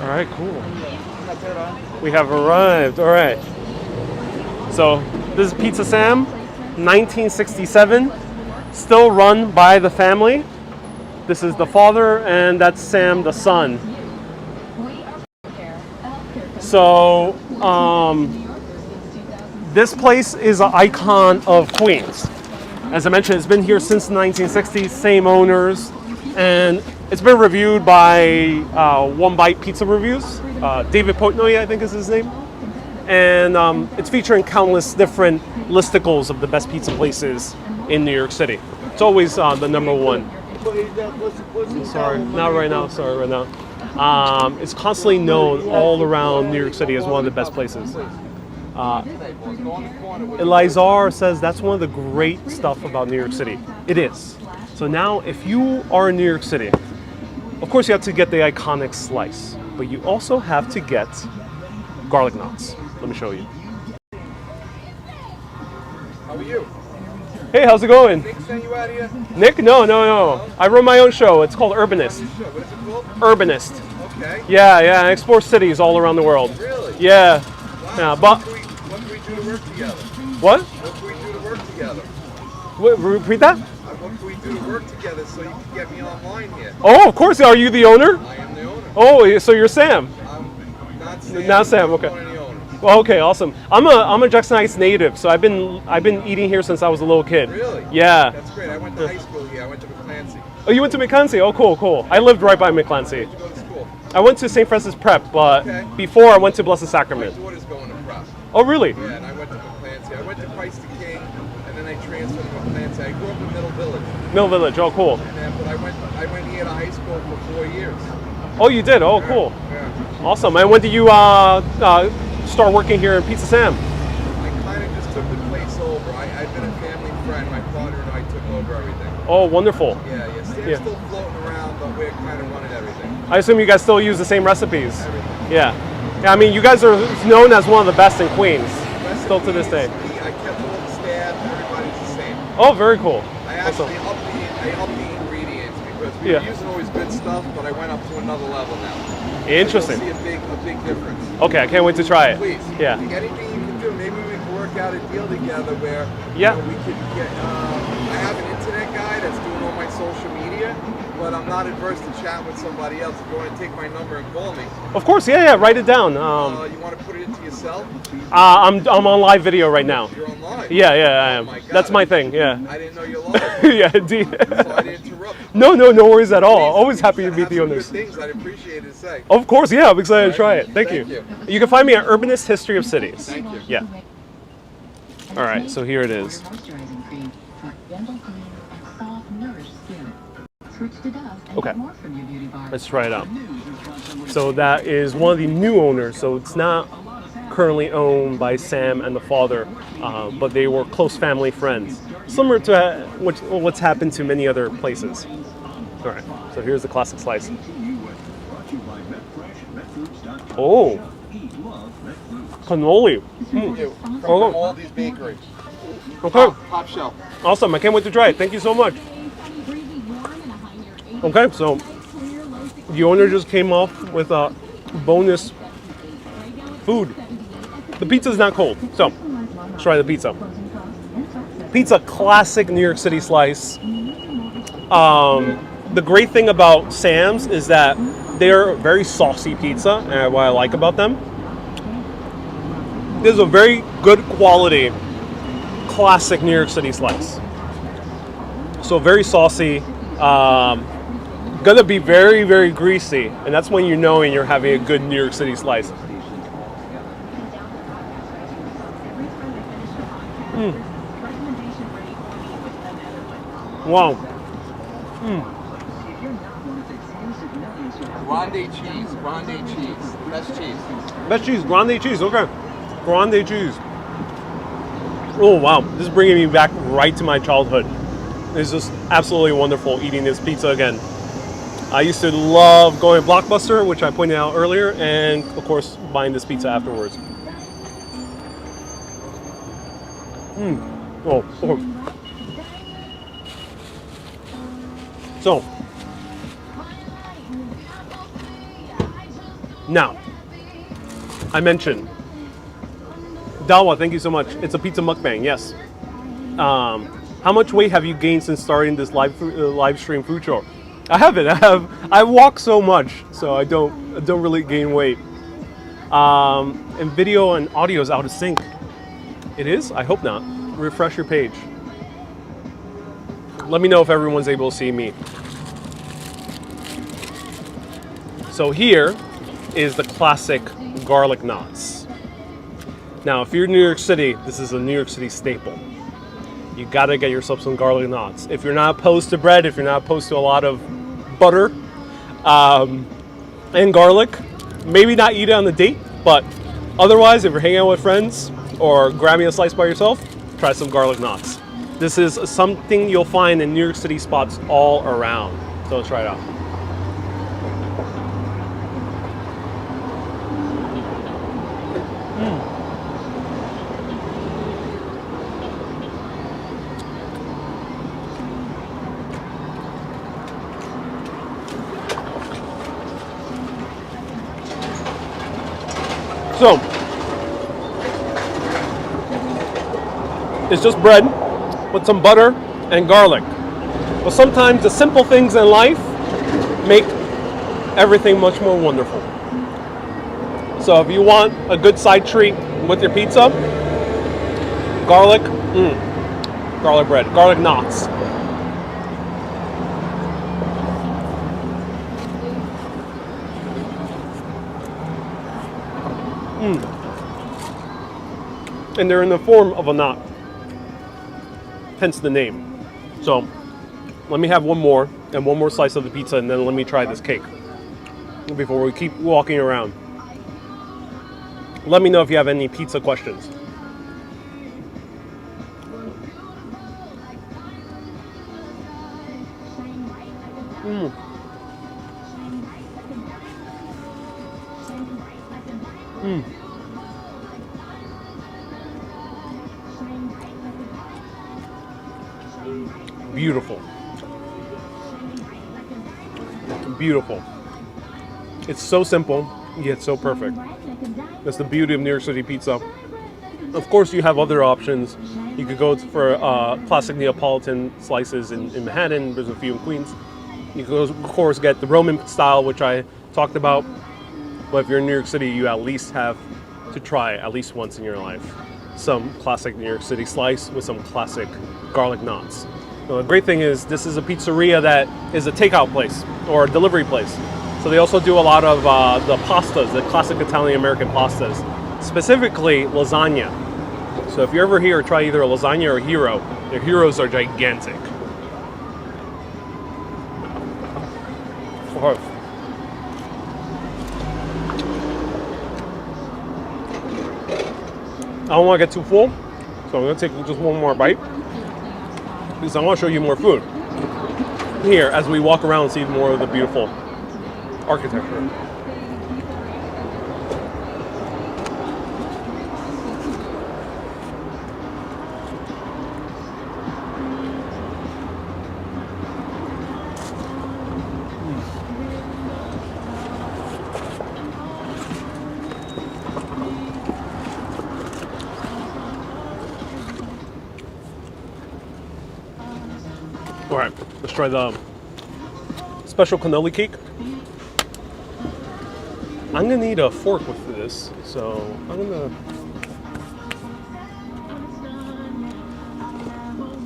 All right. Cool. We have arrived. All right. So this is Pizza Sam, 1967. Still run by the family. This is the father, and that's Sam, the son. So, this place is an icon of Queens. As I mentioned, it's been here since the 1960s, same owners, and it's been reviewed by One Bite Pizza Reviews. David Portnoy, I think is his name. And it's featuring countless different listicles of the best pizza places in New York City. It's always the number one. Sorry, not right now. Sorry, right now. It's constantly known all around New York City as one of the best places. Elizar says that's one of the great stuff about New York City. It is. So now, if you are in New York City, of course you have to get the iconic slice, but you also have to get garlic knots. Let me show you. How are you? Hey, how's it going? Nick sent you out here? Nick? No. I run my own show. It's called Urbanist. What is it called? Urbanist. Okay. Yeah, I explore cities all around the world. Really? Yeah. Wow. Yeah, but What can we do to work together? what? What can we do to work together? Repeat that? What can we do to work together so you can get me online here? Oh, of course. Are you the owner? I am the owner. Oh, so you're Sam. I'm not Sam. Not Sam, okay. I'm one of the owners. Well, okay, awesome. I'm a Jackson Heights native, so I've been eating here since I was a little kid. Really? Yeah. That's great. I went to high school here. I went to McClancy. Oh, you went to McClancy? Oh, cool. I lived right by McClancy. Where'd you go to school? I went to St. Francis Prep, but Okay. before I went to Blessed My Sacrament. daughter's going to prep. Oh, really? Yeah, and I went to McClancy. I went to Christ the King, and then I transferred to McClancy. I grew up in Middle Village. Mill Village. Oh, cool. And then, but I went here to high school for 4 years. Oh, you did? Oh, cool. Yeah. Awesome. And when did you start working here in Pizza Sam? I kind of just took the place over. I've been a family friend. My father and I took over everything. Oh, wonderful. Yeah. Sam's Yeah. still floating around, but we're kind of running everything. I assume you guys still use the same recipes. Everything. Yeah. I mean, you guys are known as one of the best in Queens, still to this day. I kept all the staff. Everybody's the same. Oh, very cool. I actually Awesome. upped the ingredients because we Yeah. were using always good stuff, but I went up to another level now. Interesting. You'll see a big difference. Okay, I can't wait to try it. Please. Yeah. Anything you can do. Maybe we can work out a deal together where Yeah. we could get. I have an internet guy that's doing all my social media, but I'm not adverse to chat with somebody else. If you want to take my number and call me, Of course, yeah, write it down. you want to put it into yourself. I'm on live video right now. You're on live. Yeah, I am. Oh my God. That's my thing. Yeah. I didn't know you're live. Yeah, indeed. So I didn't interrupt. No worries at all. Please, Always if happy you to meet have the some good owners. things I'd appreciate it to say. Of course, yeah, I'm excited to try it. Thank Thank you. you. You can find me at Urbanist History of Cities. Thank you. Yeah. All right, so here it is. Moisturizing cream for gentle clean and soft, nourished skin. Switch to Dove and Okay. get more from your beauty bar. Let's try it out. So that is one of the new owners. So it's not currently owned by Sam and the father, but they were close family friends, similar to what's happened to many other places. All right, so here's the classic slice. Oh, cannoli. From Oh. all these bakeries. Okay, Top shelf. awesome. I can't wait to try it. Thank you so much. Okay, so the owner just came off with a bonus food. The pizza's not cold, so let's try the pizza. Pizza, classic New York City slice. The great thing about Sam's is that they're very saucy pizza, and what I like about them. There's a very good quality, classic New York City slice. So very saucy. Gonna be very, very greasy, and that's when you know you're having a good New York City slice. Wow. Grande cheese. Grande cheese. Best cheese. Best cheese, grande cheese. Okay, grande cheese. Oh wow, this is bringing me back right to my childhood. It's just absolutely wonderful eating this pizza again. I used to love going to Blockbuster, which I pointed out earlier, and of course buying this pizza afterwards. Oh. So, now, I mentioned, Dawa, thank you so much. It's a pizza mukbang, yes. How much weight have you gained since starting this live stream food show? I haven't. I walk so much, so I don't really gain weight. And video and audio is out of sync. It is? I hope not. Refresh your page. Let me know if everyone's able to see me. So here is the classic garlic knots. Now, if you're in New York City, this is a New York City staple. You gotta get yourself some garlic knots. If you're not opposed to bread, if you're not opposed to a lot of butter and garlic, maybe not eat it on the date, but otherwise, if you're hanging out with friends or grabbing a slice by yourself, try some garlic knots. This is something you'll find in New York City spots all around. So let's try it out. So, it's just bread with some butter and garlic. But sometimes the simple things in life make everything much more wonderful. So if you want a good side treat with your pizza, garlic bread, garlic knots. And they're in the form of a knot, hence the name. So let me have one more slice of the pizza, and then let me try this cake before we keep walking around. Let me know if you have any pizza questions. Beautiful. Beautiful. It's so simple, yet so perfect. That's the beauty of New York City pizza. Of course, you have other options. You could go for classic Neapolitan slices in Manhattan. There's a few in Queens. You could, of course, get the Roman style, which I talked about. But if you're in New York City, you at least have to try at least once in your life some classic New York City slice with some classic garlic knots. The great thing is this is a pizzeria that is a takeout place or a delivery place. So they also do a lot of the pastas, the classic Italian-American pastas, specifically lasagna. So if you're ever here, try either a lasagna or a hero. Their heroes are gigantic. Okay. I don't want to get too full, so I'm going to take just one more bite, because I want to show you more food here as we walk around and see more of the beautiful architecture. All right, let's try the special cannoli cake. I'm gonna need a fork with this, so I'm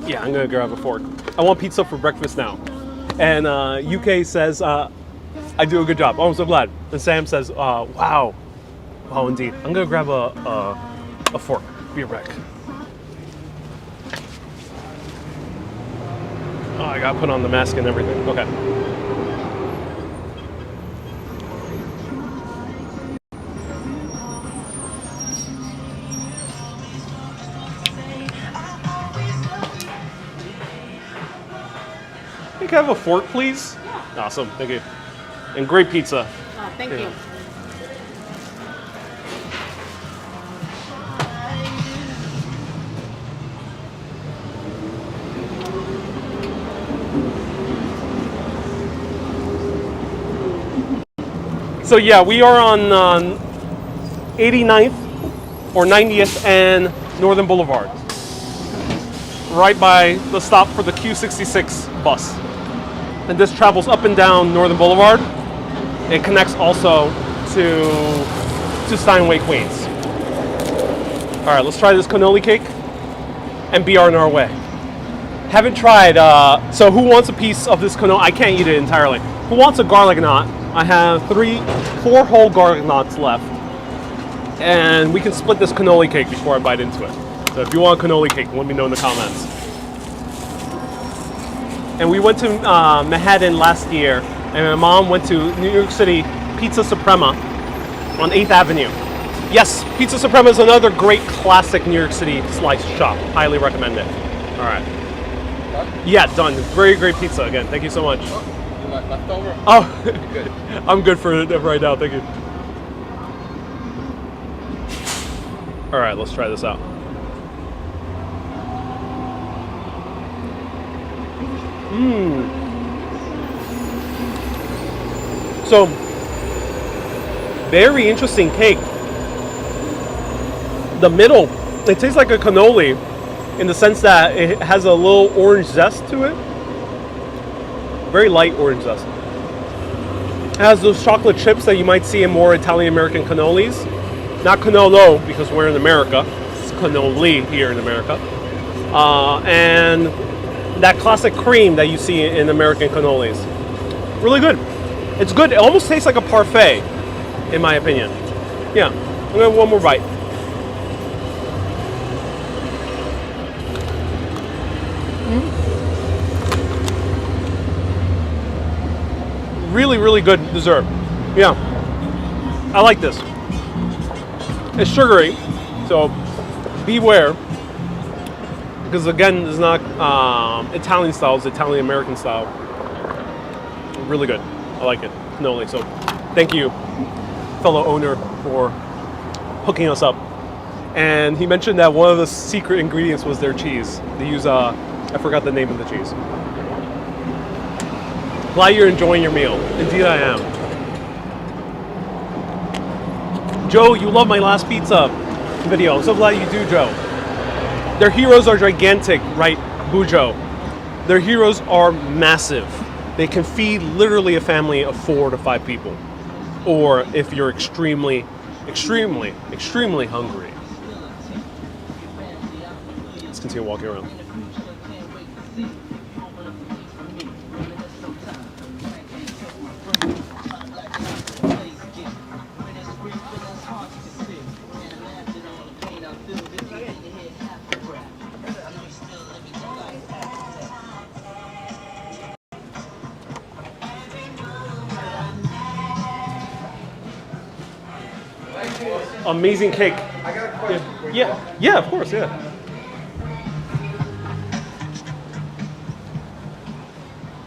gonna grab a fork. I want pizza for breakfast now. And UK says, I do a good job. Oh, I'm so glad. And Sam says, wow. Wow, indeed. I'm gonna grab a fork. Be right back. Oh, I gotta put on the mask and everything. Okay. Can I have a fork, please? Yeah. Awesome, thank you. And great pizza. Oh, thank you. So yeah, we are on 89th or 90th and Northern Boulevard, right by the stop for the Q66 bus. And this travels up and down Northern Boulevard. It connects also to Steinway, Queens. All right, let's try this cannoli cake and be on our way. Haven't tried, so who wants a piece of this cannoli? I can't eat it entirely. Who wants a garlic knot? I have 4 whole garlic knots left. And we can split this cannoli cake before I bite into it. So if you want a cannoli cake, let me know in the comments. And we went to Manhattan last year, and my mom went to New York City Pizza Suprema on 8th Avenue. Yes, Pizza Suprema is another great classic New York City slice shop. Highly recommend it. All right. Done? Yeah, done. Very great pizza again. Thank you so much. Leftover? Oh, Good. I'm good for it right now. Thank you. All right, let's try this out. So, very interesting cake. The middle, it tastes like a cannoli in the sense that it has a little orange zest to it. Very light orange zest. It has those chocolate chips that you might see in more Italian-American cannolis. Not cannolo, because we're in America. It's cannoli here in America. And that classic cream that you see in American cannolis. Really good. It's good. It almost tastes like a parfait, in my opinion. Yeah, I'm gonna have one more bite. Really, really good dessert. Yeah, I like this. It's sugary, so beware. Because again, it's not Italian style, it's Italian-American style. Really good. I like it. Cannoli. So thank you, fellow owner, for hooking us up. And he mentioned that one of the secret ingredients was their cheese. They use, I forgot the name of the cheese. Glad you're enjoying your meal. Indeed I am. Joe, you love my last pizza video. I'm so glad you do, Joe. Their heroes are gigantic, right, Bujo? Their heroes are massive. They can feed literally a family of 4 to 5 people. Or if you're extremely, extremely, extremely hungry. Let's continue walking around. Amazing cake. I got a question for you. Yeah, of course, yeah.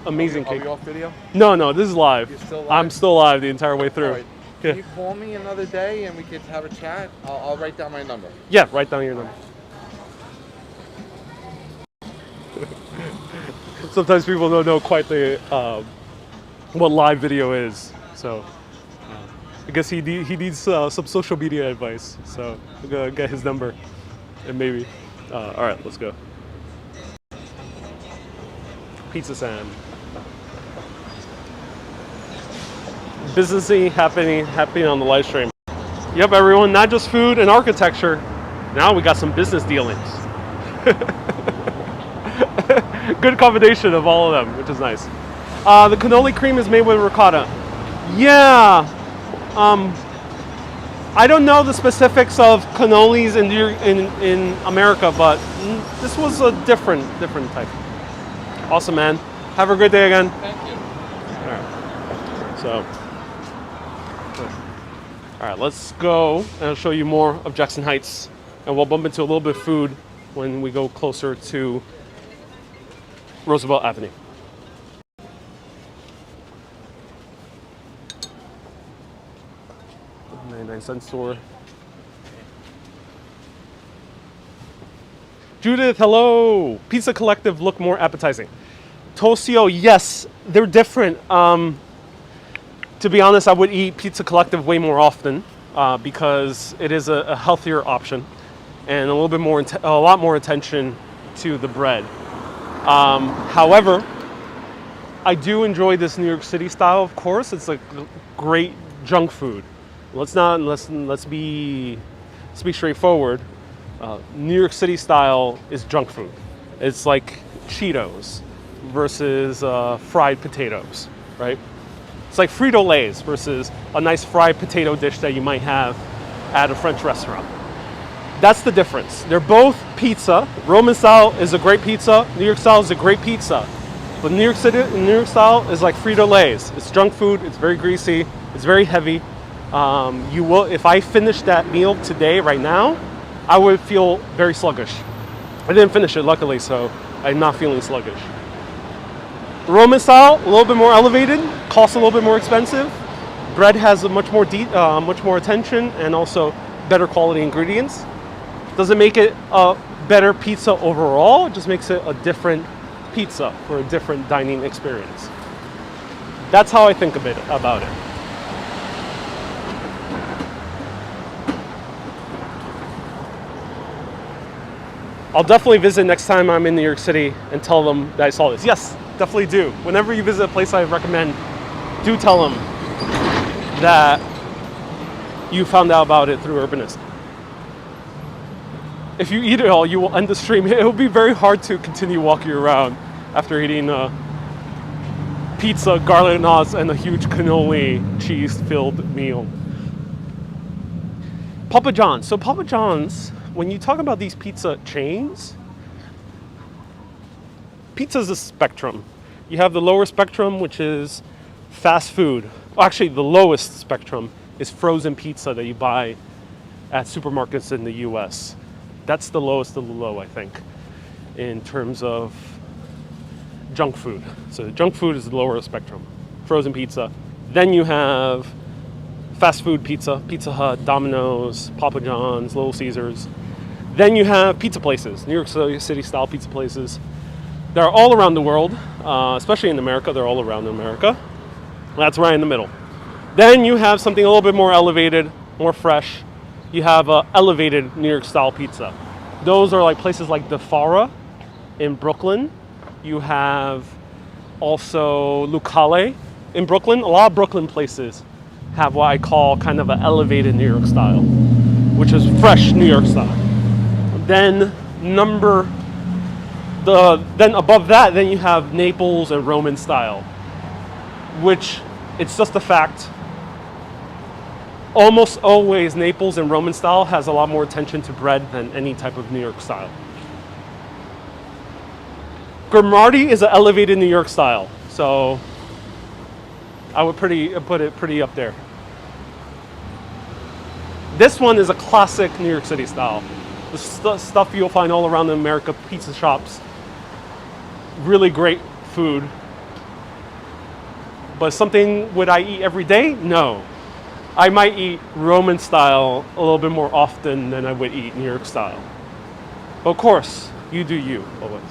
Amazing Are cake. we off video? No, this is live. You're still live? I'm still live the entire way through. All right. Yeah. Can you call me another day and we could have a chat? I'll write down my number. Yeah, write down your number. Sometimes people don't know quite the what live video is, so I guess he needs some social media advice. So I'm gonna get his number, and maybe. All right, let's go. Pizza Sam. Businessy happening on the live stream. Yep, everyone, not just food and architecture. Now we got some business dealings. Good combination of all of them, which is nice. The cannoli cream is made with ricotta. Yeah. I don't know the specifics of cannolis in America, but this was a different type. Awesome, man. Have a good day again. Thank you. All right. So, all right, let's go and I'll show you more of Jackson Heights, and we'll bump into a little bit of food when we go closer to Roosevelt Avenue. 99-cent store. Judith, hello. Pizza Collective look more appetizing. Tosio, yes, they're different. To be honest, I would eat Pizza Collective way more often because it is a healthier option and a little bit more, a lot more attention to the bread. However, I do enjoy this New York City style. Of course, it's like great junk food. Let's be straightforward. New York City style is junk food. It's like Cheetos versus fried potatoes, right? It's like Frito-Lays versus a nice fried potato dish that you might have at a French restaurant. That's the difference. They're both pizza. Roman style is a great pizza. New York style is a great pizza. But New York style is like Frito-Lays. It's junk food. It's very greasy. It's very heavy. If I finish that meal today, right now, I would feel very sluggish. I didn't finish it, luckily, so I'm not feeling sluggish. Roman style, a little bit more elevated, costs a little bit more expensive. Bread has a much more attention and also better quality ingredients. Doesn't make it a better pizza overall, it just makes it a different pizza for a different dining experience. That's how I think about it. I'll definitely visit next time I'm in New York City and tell them that I saw this. Yes, definitely do. Whenever you visit a place I recommend, do tell them that you found out about it through Urbanist. If you eat it all, you will end the stream. It will be very hard to continue walking around after eating pizza, garlic knots, and a huge cannoli cheese-filled meal. Papa John's. So Papa John's, when you talk about these pizza chains, pizza is a spectrum. You have the lower spectrum, which is fast food. Actually, the lowest spectrum is frozen pizza that you buy at supermarkets in the US. That's the lowest of the low, I think, in terms of junk food. So junk food is the lower spectrum, frozen pizza. Then you have fast food pizza, Pizza Hut, Domino's, Papa John's, Little Caesars. Then you have pizza places, New York City style pizza places. They're all around the world, especially in America. They're all around America. That's right in the middle. Then you have something a little bit more elevated, more fresh. You have elevated New York style pizza. Those are like places like the Fara in Brooklyn. You have also Lucale in Brooklyn. A lot of Brooklyn places have what I call kind of an elevated New York style, which is fresh New York style. Then above that, then you have Naples and Roman style, which it's just a fact. Almost always Naples and Roman style has a lot more attention to bread than any type of New York style. Grimaldi is an elevated New York style, so I would put it pretty up there. This one is a classic New York City style. The stuff you'll find all around America, pizza shops, really great food. But something would I eat every day? No. I might eat Roman style a little bit more often than I would eat New York style. But of course, you do you, always.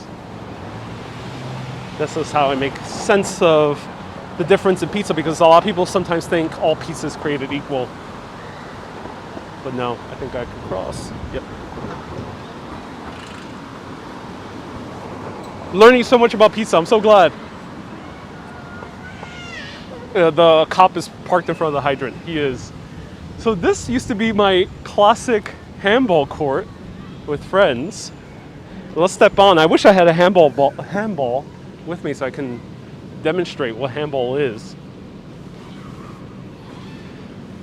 This is how I make sense of the difference in pizza, because a lot of people sometimes think all pizza is created equal. But no, I think I can cross. Yep. Learning so much about pizza, I'm so glad. The cop is parked in front of the hydrant. He is. So this used to be my classic handball court with friends. Let's step on. I wish I had a handball with me so I can demonstrate what handball is.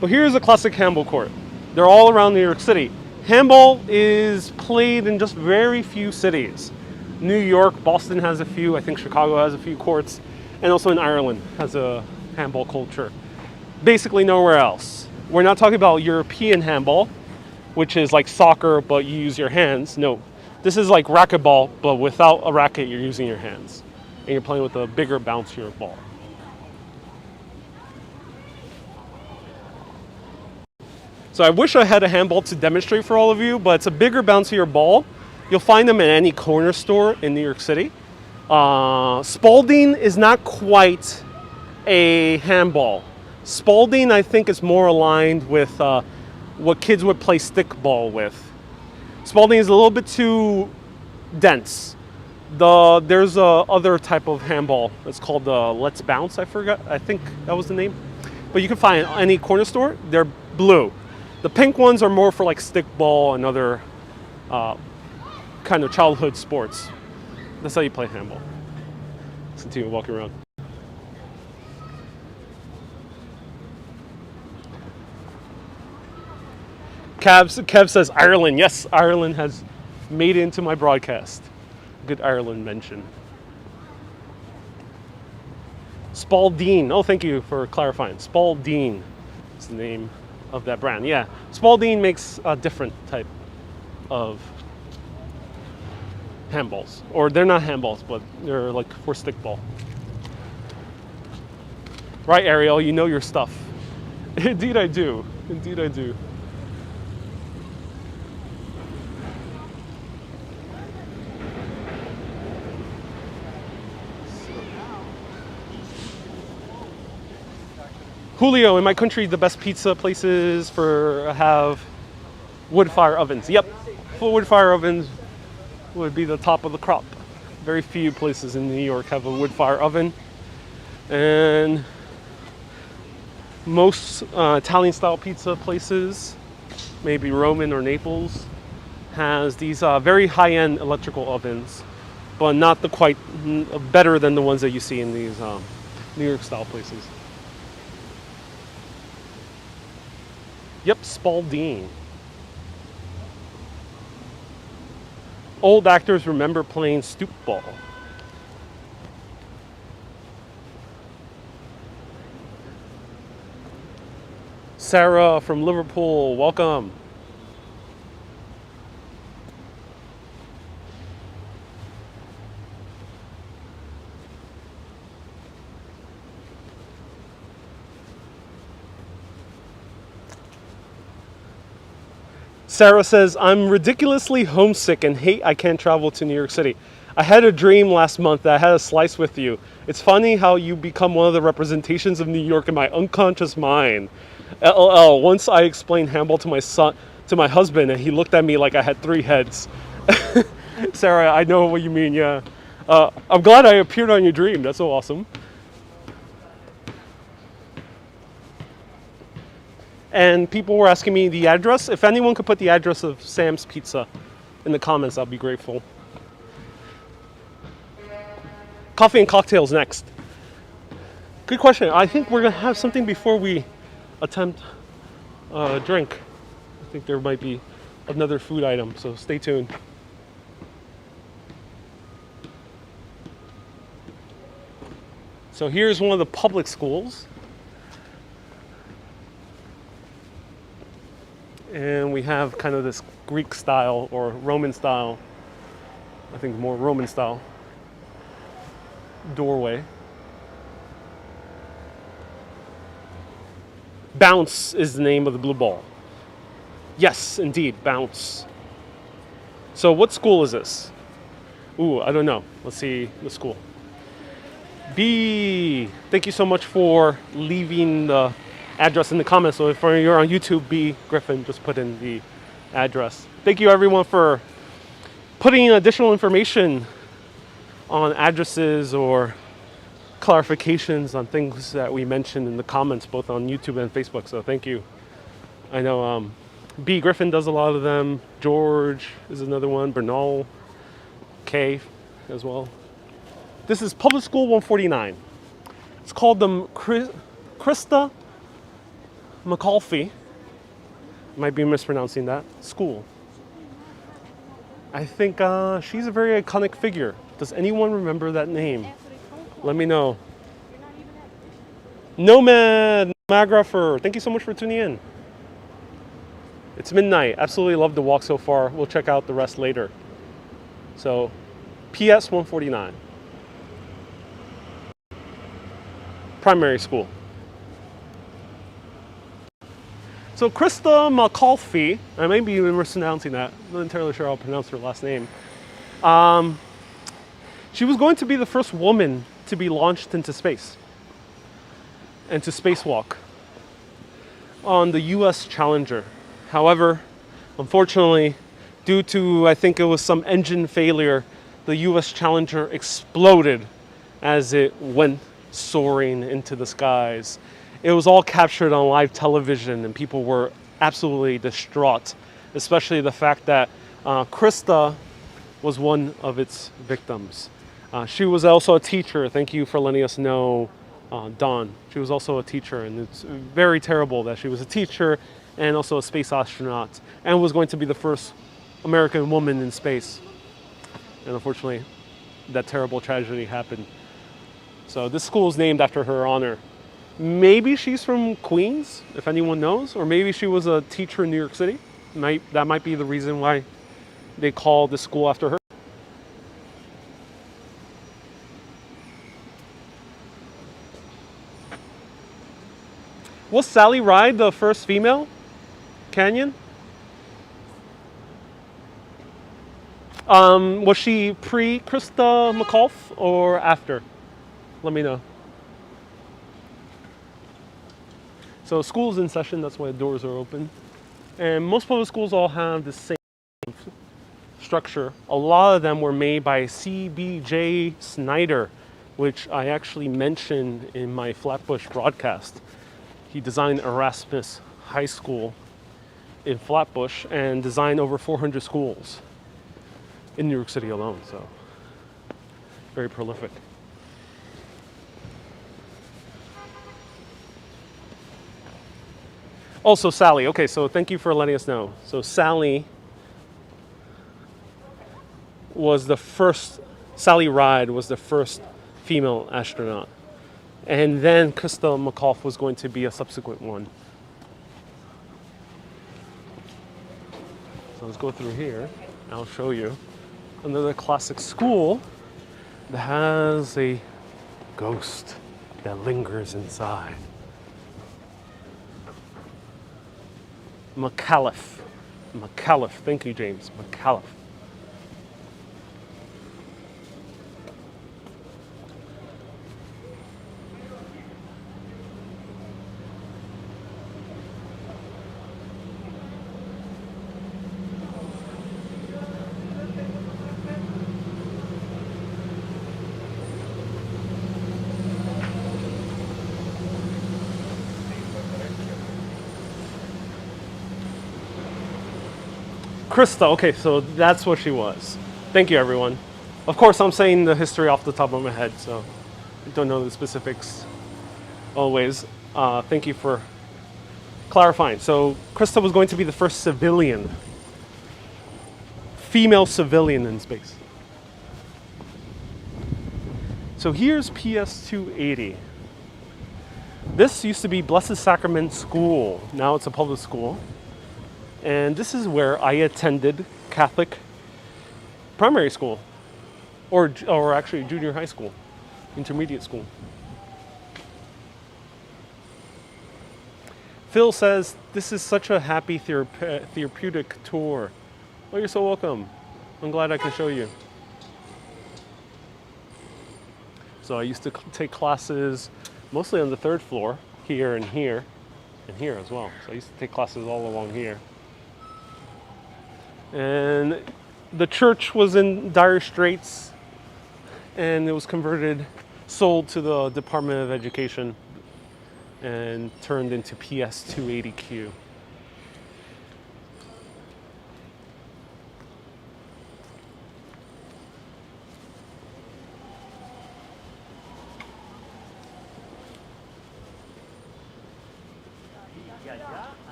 But here's a classic handball court. They're all around New York City. Handball is played in just very few cities. New York, Boston has a few. I think Chicago has a few courts. And also in Ireland has a handball culture. Basically nowhere else. We're not talking about European handball, which is like soccer, but you use your hands. No, this is like racquetball, but without a racket, you're using your hands. And you're playing with a bigger, bouncier ball. So I wish I had a handball to demonstrate for all of you, but it's a bigger, bouncier ball. You'll find them in any corner store in New York City. Spalding is not quite a handball. Spalding, I think, is more aligned with what kids would play stickball with. Spalding is a little bit too dense. There's a other type of handball. It's called Let's Bounce. I think that was the name. But you can find it at any corner store. They're blue. The pink ones are more for like stickball and other kind of childhood sports. That's how you play handball. Let's continue walking around. Kev says Ireland. Yes, Ireland has made it into my broadcast. Good Ireland mention. Spalding. Oh, thank you for clarifying. Spalding is the name of that brand. Yeah, Spalding makes a different type of handballs. Or they're not handballs, but they're like for stickball. Right, Ariel, you know your stuff. Indeed I do. Indeed I do. Julio, in my country, the best pizza places have wood fire ovens. Yep, full wood fire ovens would be the top of the crop. Very few places in New York have a wood fire oven. And most Italian style pizza places, maybe Roman or Naples, has these very high-end electrical ovens, but not the quite better than the ones that you see in these New York style places. Yep, Spalding. Old actors remember playing stoop ball. Sarah from Liverpool, welcome. Sarah says, I'm ridiculously homesick and hate I can't travel to New York City. I had a dream last month that I had a slice with you. It's funny how you become one of the representations of New York in my unconscious mind. LOL, once I explained handball to my husband, and he looked at me like I had 3 heads. Sarah, I know what you mean, yeah. I'm glad I appeared on your dream. That's so awesome. And people were asking me the address. If anyone could put the address of Sam's Pizza in the comments, I'll be grateful. Coffee and cocktails next. Good question. I think we're going to have something before we attempt a drink. I think there might be another food item, so stay tuned. So here's one of the public schools. And we have kind of this Greek style or Roman style, I think more Roman style, doorway. Bounce is the name of the blue ball. Yes, indeed, Bounce. So what school is this? Ooh, I don't know. Let's see the school. B, thank you so much for leaving the address in the comments. So if you're on YouTube, B Griffin, just put in the address. Thank you everyone for putting in additional information on addresses or clarifications on things that we mentioned in the comments, both on YouTube and Facebook. So thank you. I know B Griffin does a lot of them. George is another one. Bernal, K as well. This is Public School 149. It's called the Krista McAuliffe, might be mispronouncing that, school. I think she's a very iconic figure. Does anyone remember that name? Let me know. Nomad Magrapher, thank you so much for tuning in. It's midnight. Absolutely love the walk so far. We'll check out the rest later. So, PS 149. Primary school. So Krista McAuliffe, I may be mispronouncing that. I'm not entirely sure how to pronounce her last name. She was going to be the first woman to be launched into space and to spacewalk. on the U.S. Challenger. However, unfortunately, due to, I think it was some engine failure, the U.S. Challenger exploded as it went soaring into the skies. It was all captured on live television and people were absolutely distraught, especially the fact that Krista was one of its victims. She was also a teacher. Thank you for letting us know, Dawn. She was also a teacher, and it's very terrible that she was a teacher and also a space astronaut and was going to be the first American woman in space. And unfortunately, that terrible tragedy happened. So this school is named after her honor. Maybe she's from Queens, if anyone knows, or maybe she was a teacher in New York City. That might be the reason why they call the school after her. Was Sally Ride the first female canyon? Was she pre-Krista McAuliffe or after? Let me know. So school's in session, that's why the doors are open. And most public schools all have the same structure. A lot of them were made by C.B.J. Snyder, which I actually mentioned in my Flatbush broadcast. He designed Erasmus High School in Flatbush and designed over 400 schools in New York City alone, so very prolific. Also Sally, okay, so thank you for letting us know. So Sally Ride was the first female astronaut. And then Krista McAuliffe was going to be a subsequent one. So let's go through here. I'll show you another classic school that has a ghost that lingers inside. McAuliffe. Thank you, James. McAuliffe. Krista, okay, so that's what she was. Thank you, everyone. Of course, I'm saying the history off the top of my head, so I don't know the specifics always. Thank you for clarifying. So Krista was going to be the first female civilian in space. So here's PS280. This used to be Blessed Sacrament School. Now it's a public school. And this is where I attended Catholic primary school, or actually junior high school, intermediate school. Phil says, this is such a happy therapeutic tour. Oh, you're so welcome. I'm glad I can show you. So I used to take classes mostly on the third floor, here and here, and here as well. So I used to take classes all along here. And the church was in dire straits, and it was sold to the Department of Education and turned into PS280Q.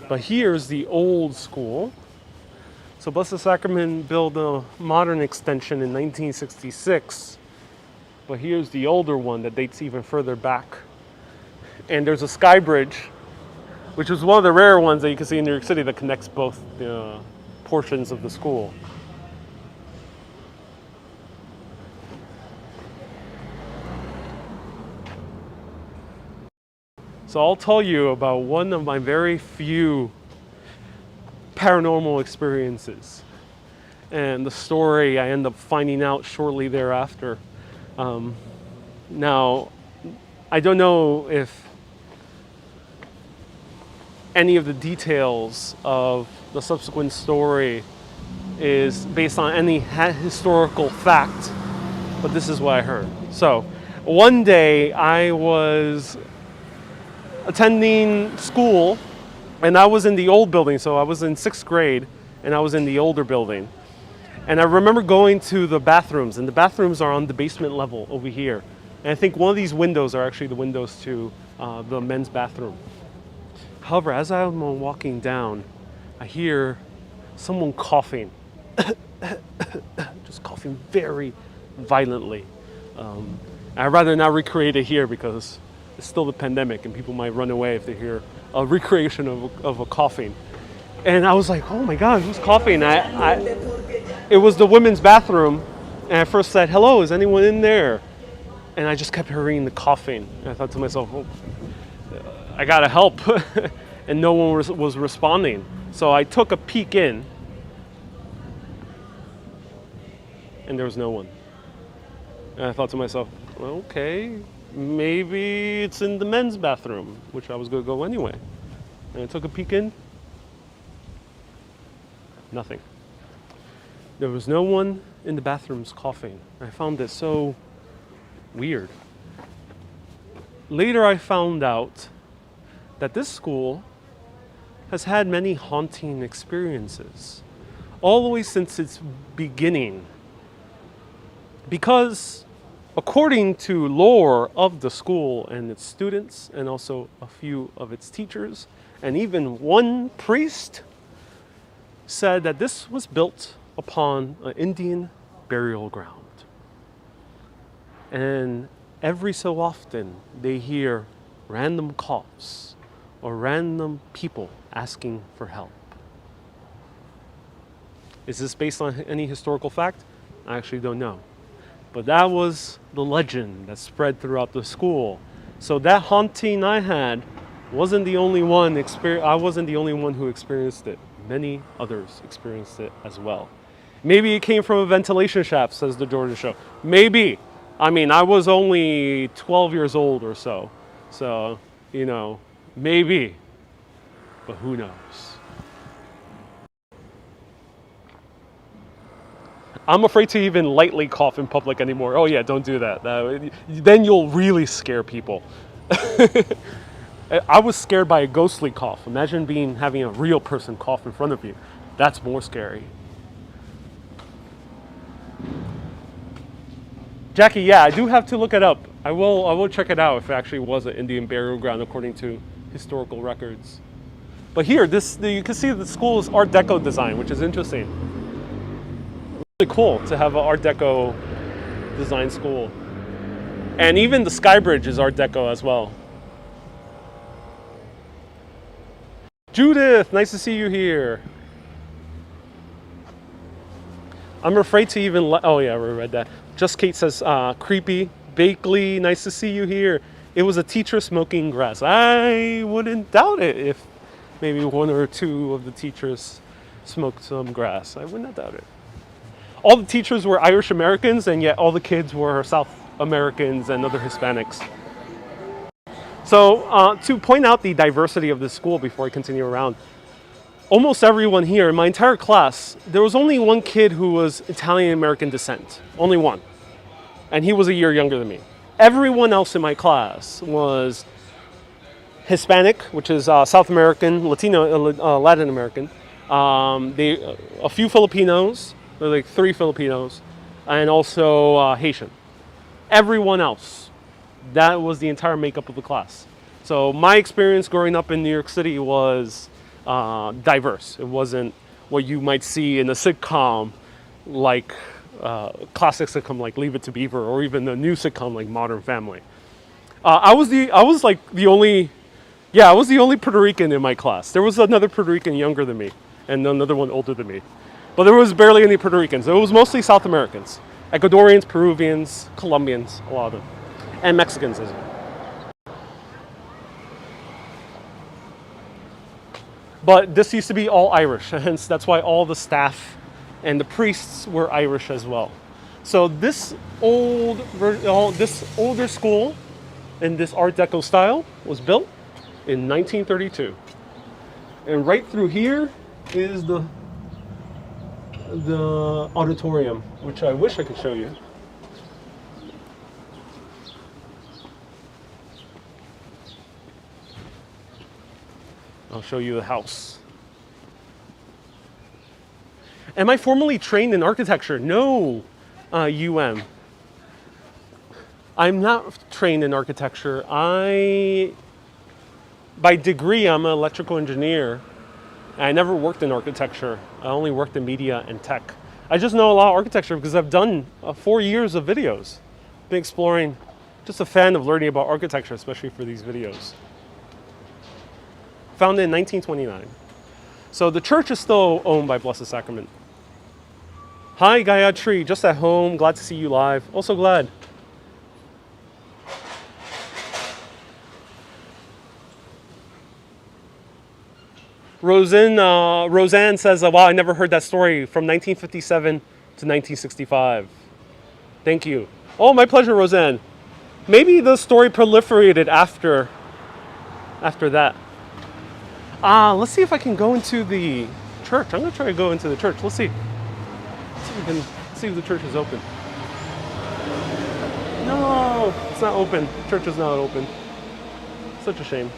But here's the old school. So Blessed Sacrament built a modern extension in 1966. But here's the older one that dates even further back. And there's a sky bridge, which is one of the rare ones that you can see in New York City that connects both the portions of the school. So I'll tell you about one of my very few paranormal experiences. And the story I end up finding out shortly thereafter Now, I don't know if any of the details of the subsequent story is based on any historical fact, but this is what I heard. So, one day I was attending school, and I was in the old building, so I was in 6th grade, and I was in the older building. And I remember going to the bathrooms, and the bathrooms are on the basement level over here. And I think one of these windows are actually the windows to the men's bathroom. However, as I'm walking down, I hear someone coughing, just coughing very violently. I'd rather not recreate it here because it's still the pandemic and people might run away if they hear a recreation of a coughing. And I was like, oh my God, who's coughing? It was the women's bathroom, and I first said, hello, is anyone in there? And I just kept hearing the coughing. And I thought to myself, oh, I gotta help. And no one was responding. So I took a peek in, and there was no one. And I thought to myself, well, okay, maybe it's in the men's bathroom, which I was gonna go anyway. And I took a peek in, nothing. There was no one in the bathrooms coughing. I found it so weird. Later I found out that this school has had many haunting experiences, all the way since its beginning. Because according to lore of the school and its students, and also a few of its teachers, and even one priest said that this was built upon an Indian burial ground. And every so often they hear random coughs or random people asking for help. Is this based on any historical fact? I actually don't know. But that was the legend that spread throughout the school. So that haunting I had wasn't the only one. I wasn't the only one who experienced it. Many others experienced it as well. Maybe it came from a ventilation shaft, says the Georgia Show. Maybe. I mean, I was only 12 years old or so. So, you know, maybe. But who knows? I'm afraid to even lightly cough in public anymore. Oh yeah, don't do that. Then you'll really scare people. I was scared by a ghostly cough. Imagine having a real person cough in front of you. That's more scary. Jackie, yeah, I do have to look it up. I will check it out if it actually was an Indian burial ground according to historical records. But here, you can see the school is Art Deco design, which is interesting. Really cool to have an Art Deco design school. And even the Sky Bridge is Art Deco as well. Judith, nice to see you here. I'm afraid to even oh yeah, we read that. Just Kate says, creepy. Bakley, nice to see you here. It was a teacher smoking grass. I wouldn't doubt it if maybe one or two of the teachers smoked some grass. I would not doubt it. All the teachers were Irish Americans, and yet all the kids were South Americans and other Hispanics. So to point out the diversity of this school before I continue around, almost everyone here, in my entire class, there was only one kid who was Italian-American descent. Only one. And he was a year younger than me. Everyone else in my class was Hispanic, which is South American, Latino, Latin American. A few Filipinos, like 3 Filipinos, and also Haitian. Everyone else, that was the entire makeup of the class. So my experience growing up in New York City was diverse. It wasn't what you might see in a sitcom like classic sitcom like Leave It to Beaver, or even the new sitcom like Modern Family. I was the only Puerto Rican in my class. There was another Puerto Rican younger than me and another one older than me. But there was barely any Puerto Ricans. It was mostly South Americans. Ecuadorians, Peruvians, Colombians, a lot of them. And Mexicans as well. But this used to be all Irish, hence that's why all the staff and the priests were Irish as well. So this this older school in this Art Deco style was built in 1932. And right through here is the auditorium, which I wish I could show you. I'll show you the house. Am I formally trained in architecture? No, UM. I'm not trained in architecture. By degree, I'm an electrical engineer. I never worked in architecture. I only worked in media and tech. I just know a lot of architecture because I've done 4 years of videos. Been exploring, just a fan of learning about architecture, especially for these videos. Founded in 1929. So the church is still owned by Blessed Sacrament. Hi Gayatri, just at home, glad to see you live. Also glad. Roseanne says, wow, I never heard that story from 1957 to 1965. Thank you. Oh, my pleasure, Roseanne. Maybe the story proliferated after that. Let's see if I can go into the church. I'm gonna try to go into the church. Let's see. See if the church is open. No, it's not open. The church is not open. Such a shame.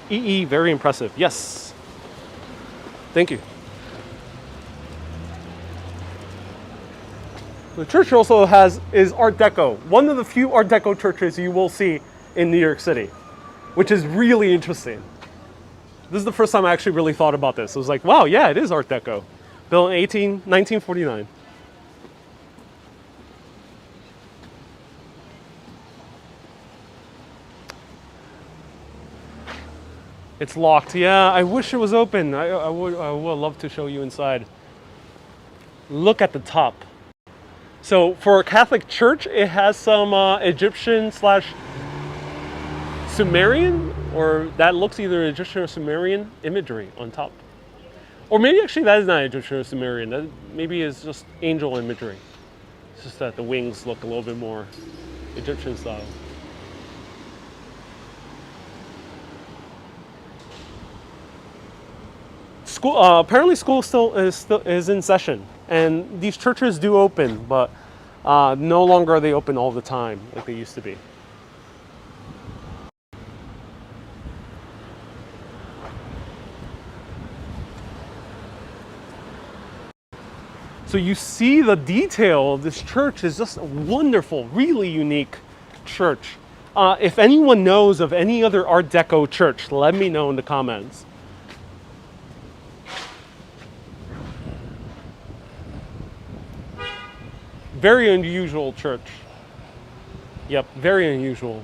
EE, very impressive. Yes. Thank you. The church also is Art Deco. One of the few Art Deco churches you will see in New York City, which is really interesting. This is the first time I actually really thought about this. I was like, wow, yeah, it is Art Deco. Built in 1949. It's locked. Yeah, I wish it was open. I would love to show you inside. Look at the top. So for a Catholic church, it has some Egyptian / Sumerian, or that looks either Egyptian or Sumerian imagery on top. Or maybe actually that is not Egyptian or Sumerian. That maybe is just angel imagery. It's just that the wings look a little bit more Egyptian style. School apparently school still is in session, and these churches do open, but no longer are they open all the time like they used to be. So you see the detail of this church is just a wonderful, really unique church. If anyone knows of any other Art Deco church, let me know in the comments. Very unusual church. Yep, very unusual.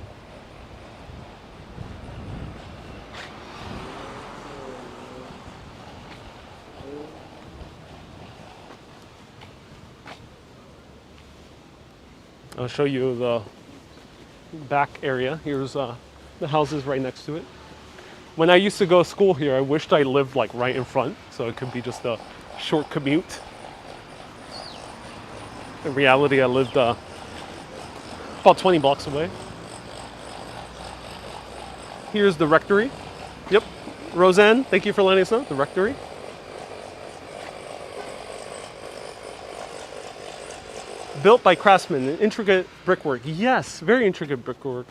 I'll show you the back area. Here's the houses right next to it. When I used to go to school here, I wished I lived like right in front, so it could be just a short commute. In reality, I lived about 20 blocks away. Here's the rectory. Yep, Roseanne, thank you for letting us know, the rectory. Built by craftsmen, intricate brickwork. Yes, very intricate brickwork.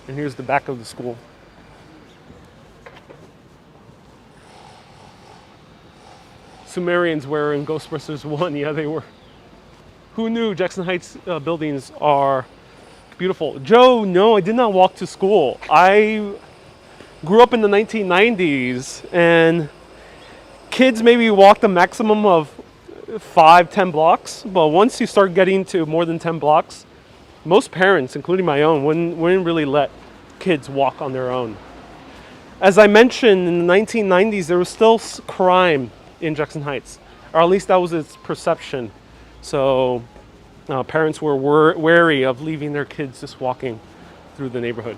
And here's the back of the school. Sumerians were in Ghostbusters 1. Yeah, they were. Who knew Jackson Heights buildings are beautiful? Joe, no, I did not walk to school. I grew up in the 1990s, and kids maybe walked a maximum of 5-10 blocks. But once you start getting to more than 10 blocks, most parents, including my own, wouldn't really let kids walk on their own. As I mentioned, in the 1990s, there was still crime in Jackson Heights, or at least that was its perception. So parents were wary of leaving their kids just walking through the neighborhood.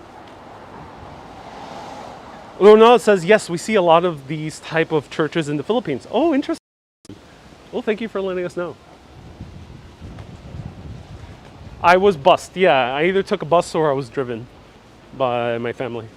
Ronald says, yes, we see a lot of these type of churches in the Philippines. Oh, interesting. Well, thank you for letting us know. I was bused. Yeah, I either took a bus or I was driven by my family.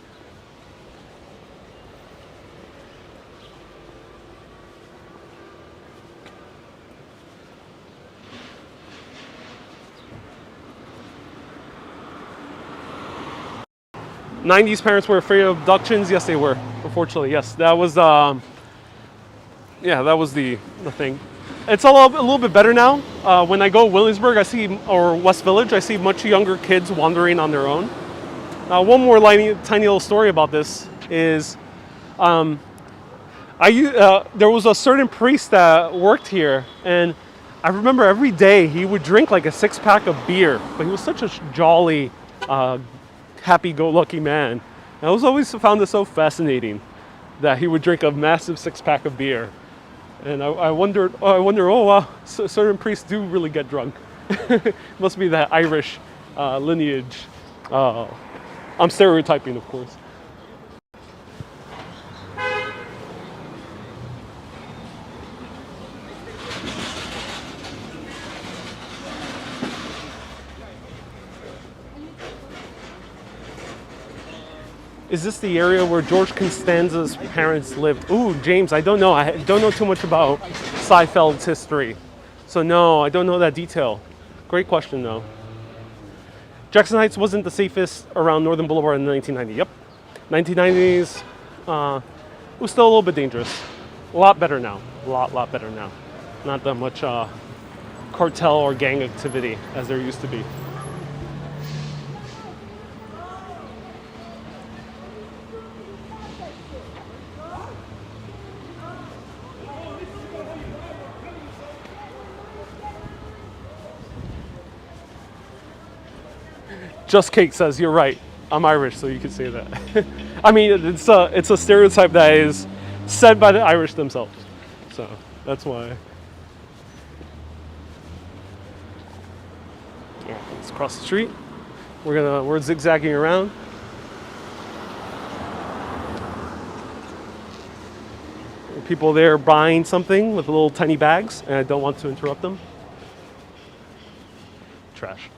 '90s parents were afraid of abductions. Yes, they were. Unfortunately, yes, that was that was the thing. It's a little bit better now. When I go to Williamsburg, or West Village, I see much younger kids wandering on their own. One more tiny little story about this is, there was a certain priest that worked here, and I remember every day he would drink like a 6-pack of beer. But he was such a jolly, happy-go-lucky man. I always found this so fascinating that he would drink a massive 6-pack of beer. And I wonder, oh wow, certain priests do really get drunk. Must be that Irish lineage. I'm stereotyping, of course. Is this the area where George Costanza's parents lived? Ooh, James, I don't know. I don't know too much about Seinfeld's history. So no, I don't know that detail. Great question though. Jackson Heights wasn't the safest around Northern Boulevard in the 1990s. Yep. 1990s, it was still a little bit dangerous. A lot better now. A lot better now. Not that much cartel or gang activity as there used to be. Just Cake says, you're right. I'm Irish, so you can say that. I mean, it's a stereotype that is said by the Irish themselves. So that's why. Yeah, let's cross the street. We're zigzagging around. People there buying something with little tiny bags, and I don't want to interrupt them. Trash.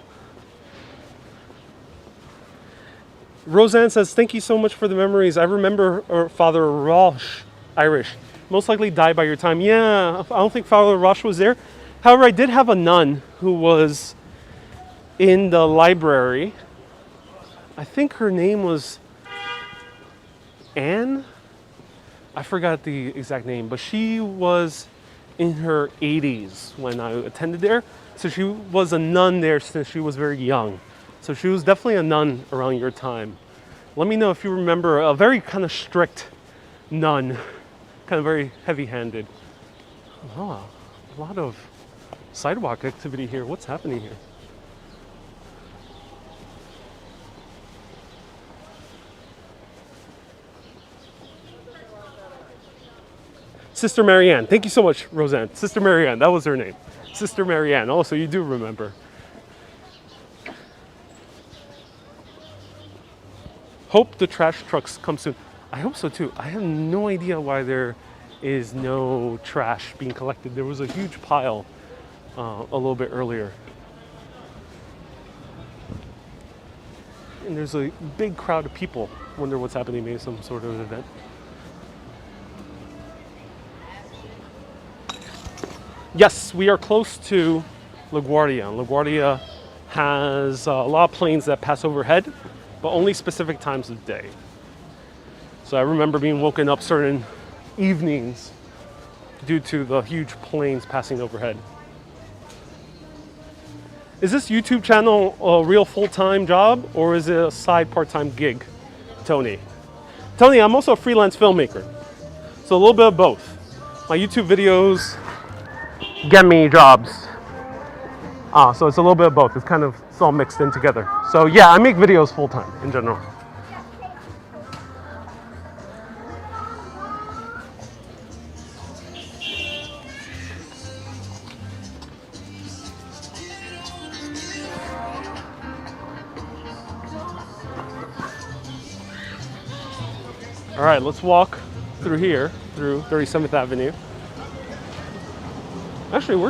Roseanne says, thank you so much for the memories. I remember Father Roche, Irish. Most likely died by your time. Yeah, I don't think Father Roche was there. However, I did have a nun who was in the library. I think her name was Anne. I forgot the exact name, but she was in her 80s when I attended there. So she was a nun there since she was very young. So she was definitely a nun around your time. Let me know if you remember a very kind of strict nun, kind of very heavy-handed. Oh, a lot of sidewalk activity here. What's happening here? Sister Marianne. Thank you so much, Roseanne. Sister Marianne, that was her name. Sister Marianne. Oh, so you do remember. Hope the trash trucks come soon. I hope so too. I have no idea why there is no trash being collected. There was a huge pile a little bit earlier. And there's a big crowd of people. Wonder what's happening, maybe some sort of event. Yes, we are close to LaGuardia. LaGuardia has a lot of planes that pass overhead, but only specific times of day. So I remember being woken up certain evenings due to the huge planes passing overhead. Is this YouTube channel a real full-time job or is it a side part-time gig, Tony? Tony, I'm also a freelance filmmaker. So a little bit of both. My YouTube videos get me jobs. So it's a little bit of both. It's all mixed in together. So yeah, I make videos full-time in general. All right, let's walk through here, through 37th Avenue. Actually,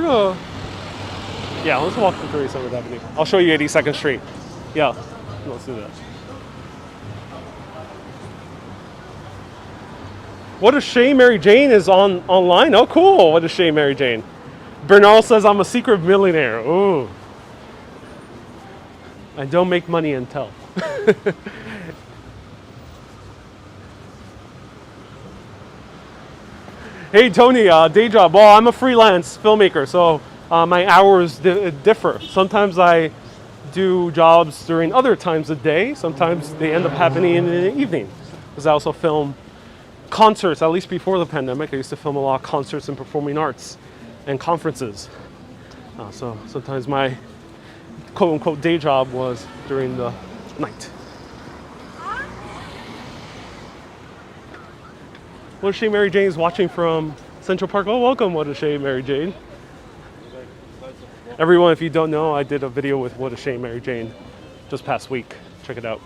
yeah, let's walk through 37th Avenue. I'll show you 82nd Street. Yeah, let's do that. What a shame Mary Jane is online. Oh, cool. What a shame, Mary Jane. Bernal says I'm a secret millionaire. Ooh. I don't make money until. Hey, Tony, day job. Well, I'm a freelance filmmaker, so my hours differ. Sometimes I do jobs during other times of day. Sometimes they end up happening in the evening. Because I also film concerts, at least before the pandemic. I used to film a lot of concerts and performing arts and conferences. So sometimes my quote-unquote day job was during the night. What a shame Mary Jane is watching from Central Park. Oh, welcome, What a Shame Mary Jane. Everyone, if you don't know, I did a video with What a Shame Mary Jane just past week. Check it out.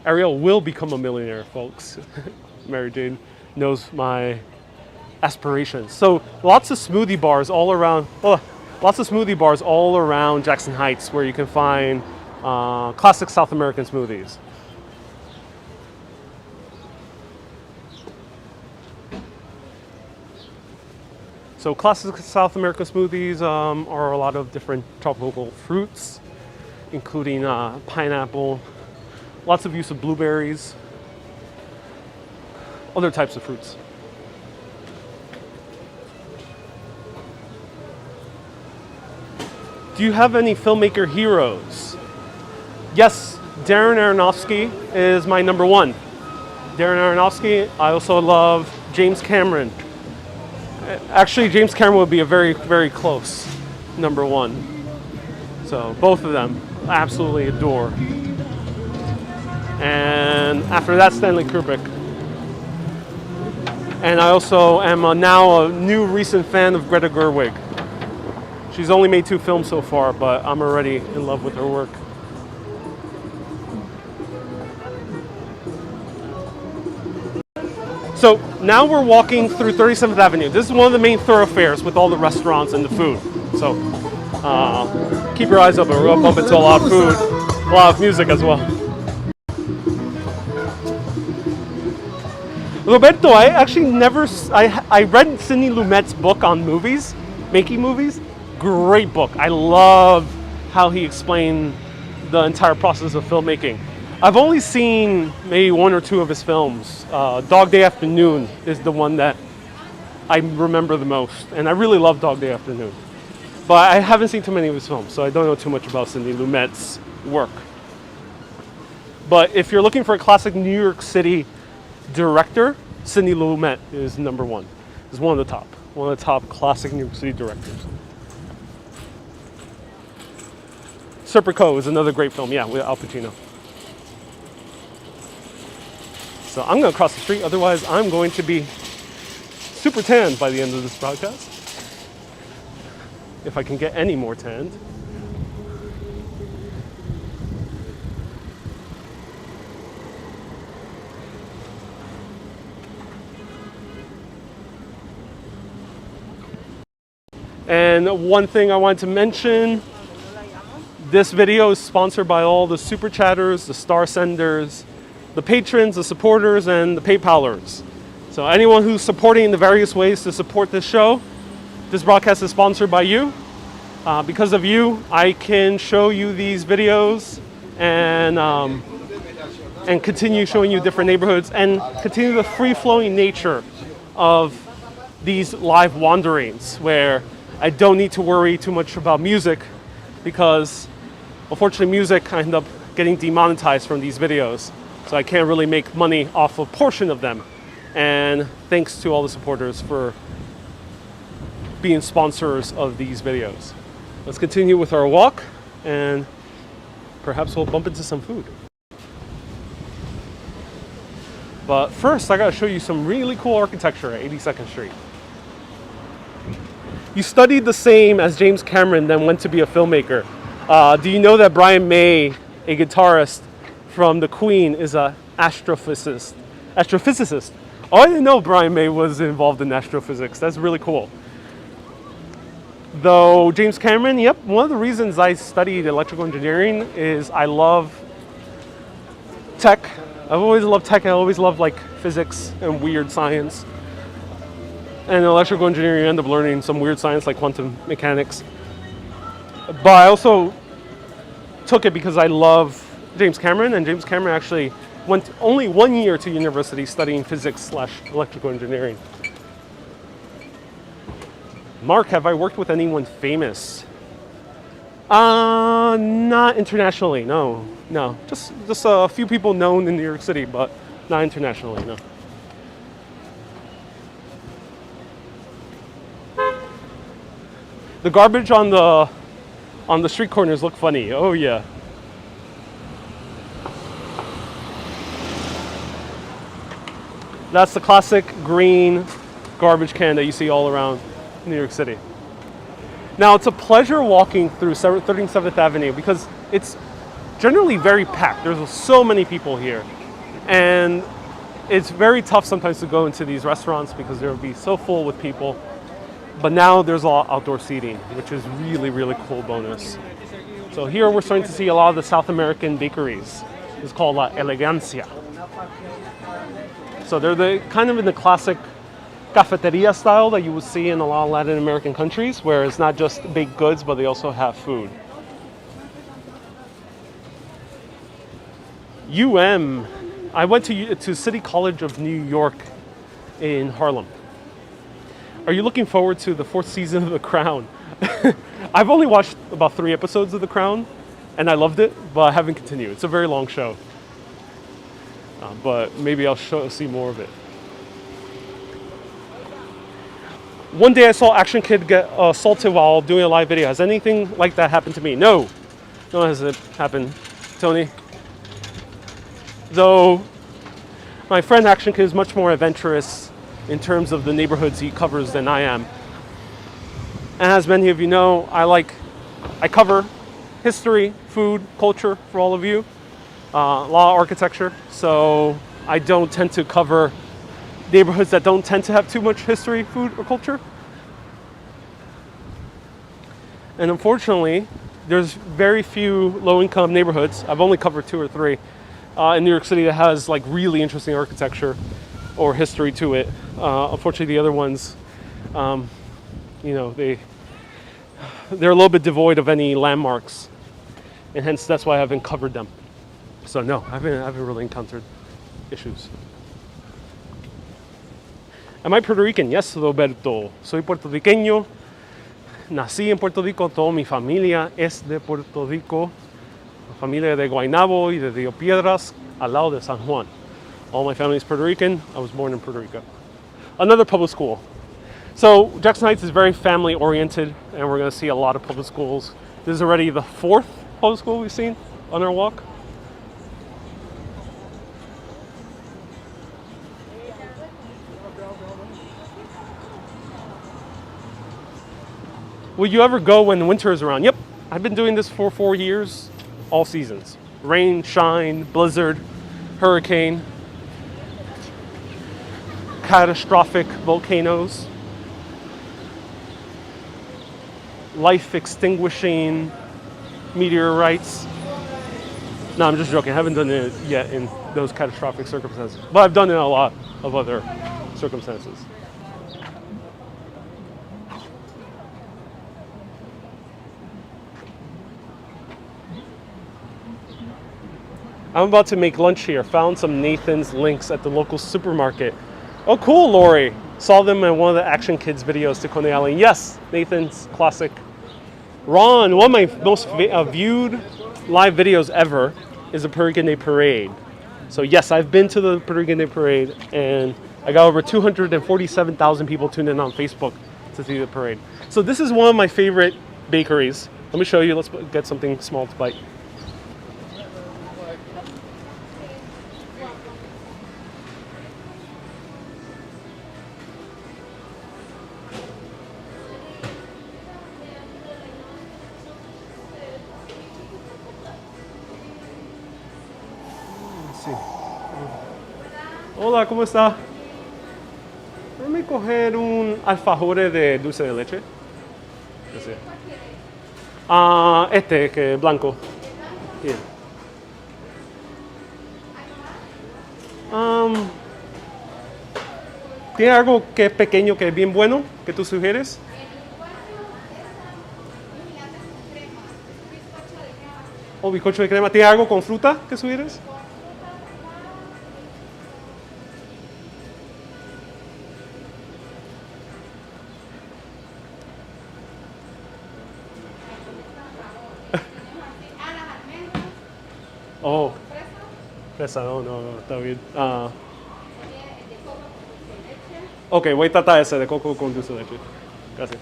Ariel will become a millionaire, folks. Mary Jane knows my aspirations. So lots of smoothie bars all around. Lots of smoothie bars all around Jackson Heights, where you can find classic South American smoothies. So classic South American smoothies are a lot of different tropical fruits, including pineapple, lots of use of blueberries, other types of fruits. Do you have any filmmaker heroes? Yes, Darren Aronofsky is my number one. Darren Aronofsky. I also love James Cameron. Actually, James Cameron would be a very, very close number one. So both of them, I absolutely adore. And after that, Stanley Kubrick. And I also am now a new recent fan of Greta Gerwig. She's only made 2 films so far, but I'm already in love with her work. So now we're walking through 37th Avenue. This is one of the main thoroughfares with all the restaurants and the food. So keep your eyes open. We're going to bump into a lot of food, a lot of music as well. Roberto, I actually I read Sidney Lumet's book on movies, making movies. Great book. I love how he explained the entire process of filmmaking. I've only seen maybe 1 or 2 of his films. Dog Day Afternoon is the one that I remember the most, and I really love Dog Day Afternoon. But I haven't seen too many of his films, so I don't know too much about Sidney Lumet's work. But if you're looking for a classic New York City director, Sidney Lumet is number one. He's one of the top classic New York City directors. Serpico is another great film, yeah, with Al Pacino. So I'm going to cross the street, otherwise I'm going to be super tanned by the end of this broadcast. If I can get any more tanned. And one thing I wanted to mention, this video is sponsored by all the super chatters, the star senders, the patrons, the supporters, and the PayPalers. So anyone who's supporting the various ways to support this show, this broadcast is sponsored by you. Because of you, I can show you these videos and continue showing you different neighborhoods and continue the free-flowing nature of these live wanderings where I don't need to worry too much about music, because unfortunately music I end up getting demonetized from these videos. So I can't really make money off a portion of them. And thanks to all the supporters for being sponsors of these videos. Let's continue with our walk and perhaps we'll bump into some food. But first I gotta show you some really cool architecture at 82nd Street. You studied the same as James Cameron, then went to be a filmmaker. Do you know that Brian May, a guitarist from the Queen, is a astrophysicist. Astrophysicist. Oh, I didn't know Brian May was involved in astrophysics. That's really cool. Though James Cameron, yep, one of the reasons I studied electrical engineering is I love tech. I've always loved tech. I always loved like physics and weird science. And in electrical engineering, you end up learning some weird science like quantum mechanics. But I also took it because I love James Cameron, and James Cameron actually went only 1 year to university studying physics / electrical engineering. Mark, have I worked with anyone famous? Not internationally, no. Just a few people known in New York City, but not internationally, no. The garbage on the street corners look funny. Oh yeah. That's the classic green garbage can that you see all around New York City. Now it's a pleasure walking through 37th Avenue because it's generally very packed. There's so many people here. And it's very tough sometimes to go into these restaurants because they'll be so full with people. But now there's a lot of outdoor seating, which is really, really cool bonus. So here we're starting to see a lot of the South American bakeries. It's called La Elegancia. So they're kind of in the classic cafeteria style that you would see in a lot of Latin American countries, where it's not just baked goods, but they also have food. I went to City College of New York in Harlem. Are you looking forward to the 4th season of The Crown? I've only watched about 3 episodes of The Crown, and I loved it, but I haven't continued. It's a very long show. But maybe I'll see more of it. One day I saw Action Kid get assaulted while doing a live video. Has anything like that happened to me? No. No, has it happened, Tony? Though my friend Action Kid is much more adventurous in terms of the neighborhoods he covers than I am. And as many of you know, I cover history, food, culture for all of you, a lot of architecture. So I don't tend to cover neighborhoods that don't tend to have too much history, food, or culture. And unfortunately, there's very few low-income neighborhoods. I've only covered 2 or 3 in New York City that has like really interesting architecture or history to it. Unfortunately, the other ones, they're a little bit devoid of any landmarks, and hence that's why I haven't covered them. So no, I haven't really encountered issues. Am I Puerto Rican? Yes, Roberto. Soy puertorriqueño. Nací en Puerto Rico. Toda mi familia es de Puerto Rico. La familia de Guaynabo y de Rio Piedras, al lado de San Juan. All my family is Puerto Rican. I was born in Puerto Rico. Another public school. So Jackson Heights is very family oriented, and we're going to see a lot of public schools. This is already the 4th public school we've seen on our walk. Will you ever go when winter is around? Yep, I've been doing this for 4 years, all seasons. Rain, shine, blizzard, hurricane, catastrophic volcanoes, life extinguishing meteorites. No, I'm just joking. I haven't done it yet in those catastrophic circumstances, but I've done it in a lot of other circumstances. I'm about to make lunch here. Found some Nathan's links at the local supermarket. Oh, cool, Lori. Saw them in one of the Action Kids videos to Coney Island. Yes, Nathan's classic. Ron, one of my most viewed live videos ever is the Puerto Rican Day Parade. So yes, I've been to the Puerto Rican Day Parade, and I got over 247,000 people tuned in on Facebook to see the parade. So this is one of my favorite bakeries. Let me show you. Let's get something small to bite. Hola, ¿cómo está? Déjame coger un alfajore de dulce de leche. Gracias. Este, que es blanco. Bien. ¿Tiene algo que es pequeño, que es bien bueno, que tú sugieres? ¿O bizcocho de crema? ¿Tiene algo con fruta que sugieres? Oh, fresa, no, está bien. Ok, voy a tratar ese de coco con dulce de leche. Gracias.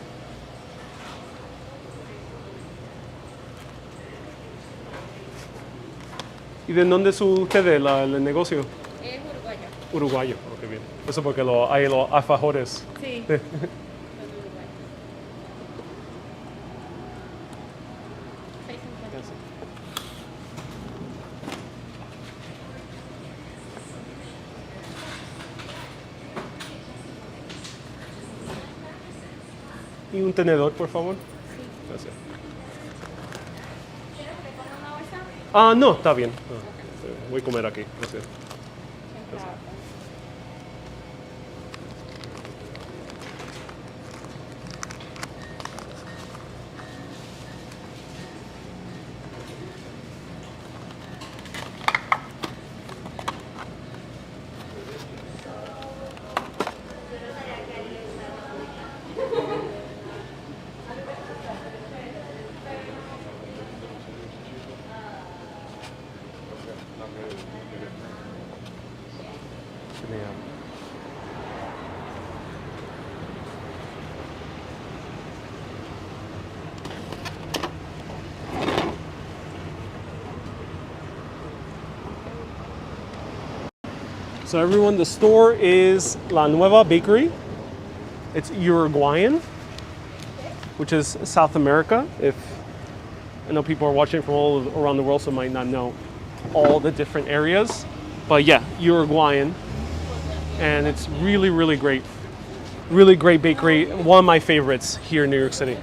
¿Y de dónde es usted el negocio? Es uruguayo. Uruguayo, ok, bien. Eso porque hay los alfajores. Sí. Y un tenedor, por favor. Gracias. No, está bien. Voy a comer aquí. Gracias. Genial. So everyone, the store is La Nueva Bakery. It's Uruguayan, which is South America. If I know people are watching from all around the world, so might not know all the different areas. But yeah, Uruguayan. And it's really, really great. Really great bakery. One of my favorites here in New York City.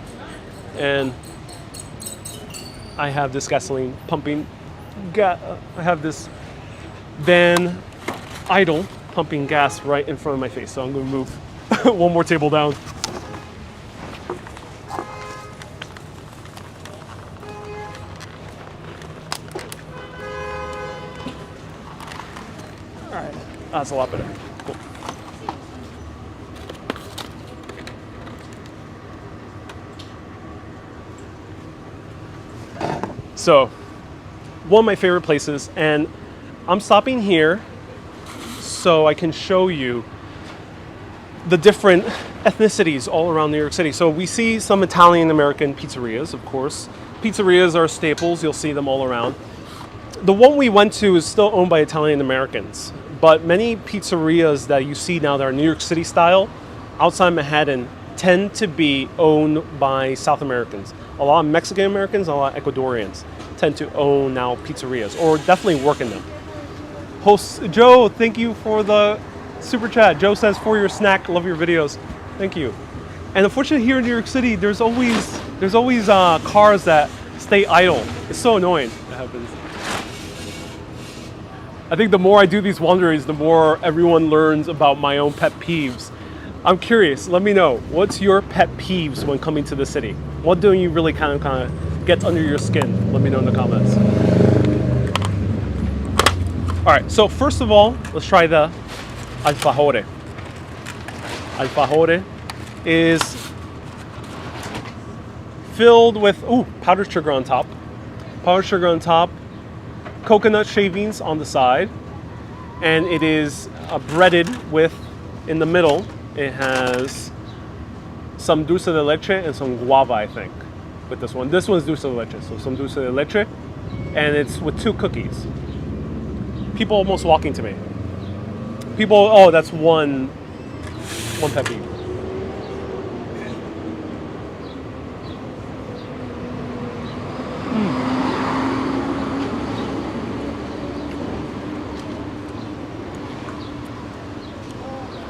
And I have this gasoline pumping. I have this van idle pumping gas right in front of my face. So I'm going to move one more table down. All right, that's a lot better. Cool. So, one of my favorite places, and I'm stopping here so I can show you the different ethnicities all around New York City. So we see some Italian-American pizzerias, of course. Pizzerias are staples, you'll see them all around. The one we went to is still owned by Italian-Americans, but many pizzerias that you see now that are New York City style, outside Manhattan, tend to be owned by South Americans. A lot of Mexican-Americans, a lot of Ecuadorians tend to own now pizzerias, or definitely work in them. Host Joe, thank you for the super chat. Joe says, for your snack, love your videos. Thank you. And unfortunately here in New York City, there's always cars that stay idle. It's so annoying. That happens. I think the more I do these wanderings, the more everyone learns about my own pet peeves. I'm curious, let me know, what's your pet peeves when coming to the city? What do you really kind of get under your skin? Let me know in the comments. All right, so first of all, let's try the alfajore. Alfajore is filled with powdered sugar on top. Powdered sugar on top, coconut shavings on the side, and it is breaded with, in the middle, it has some dulce de leche and some guava, I think, with this one. This one's dulce de leche, so some dulce de leche, and it's with 2 cookies. People almost walking to me. People, that's one pet peeve.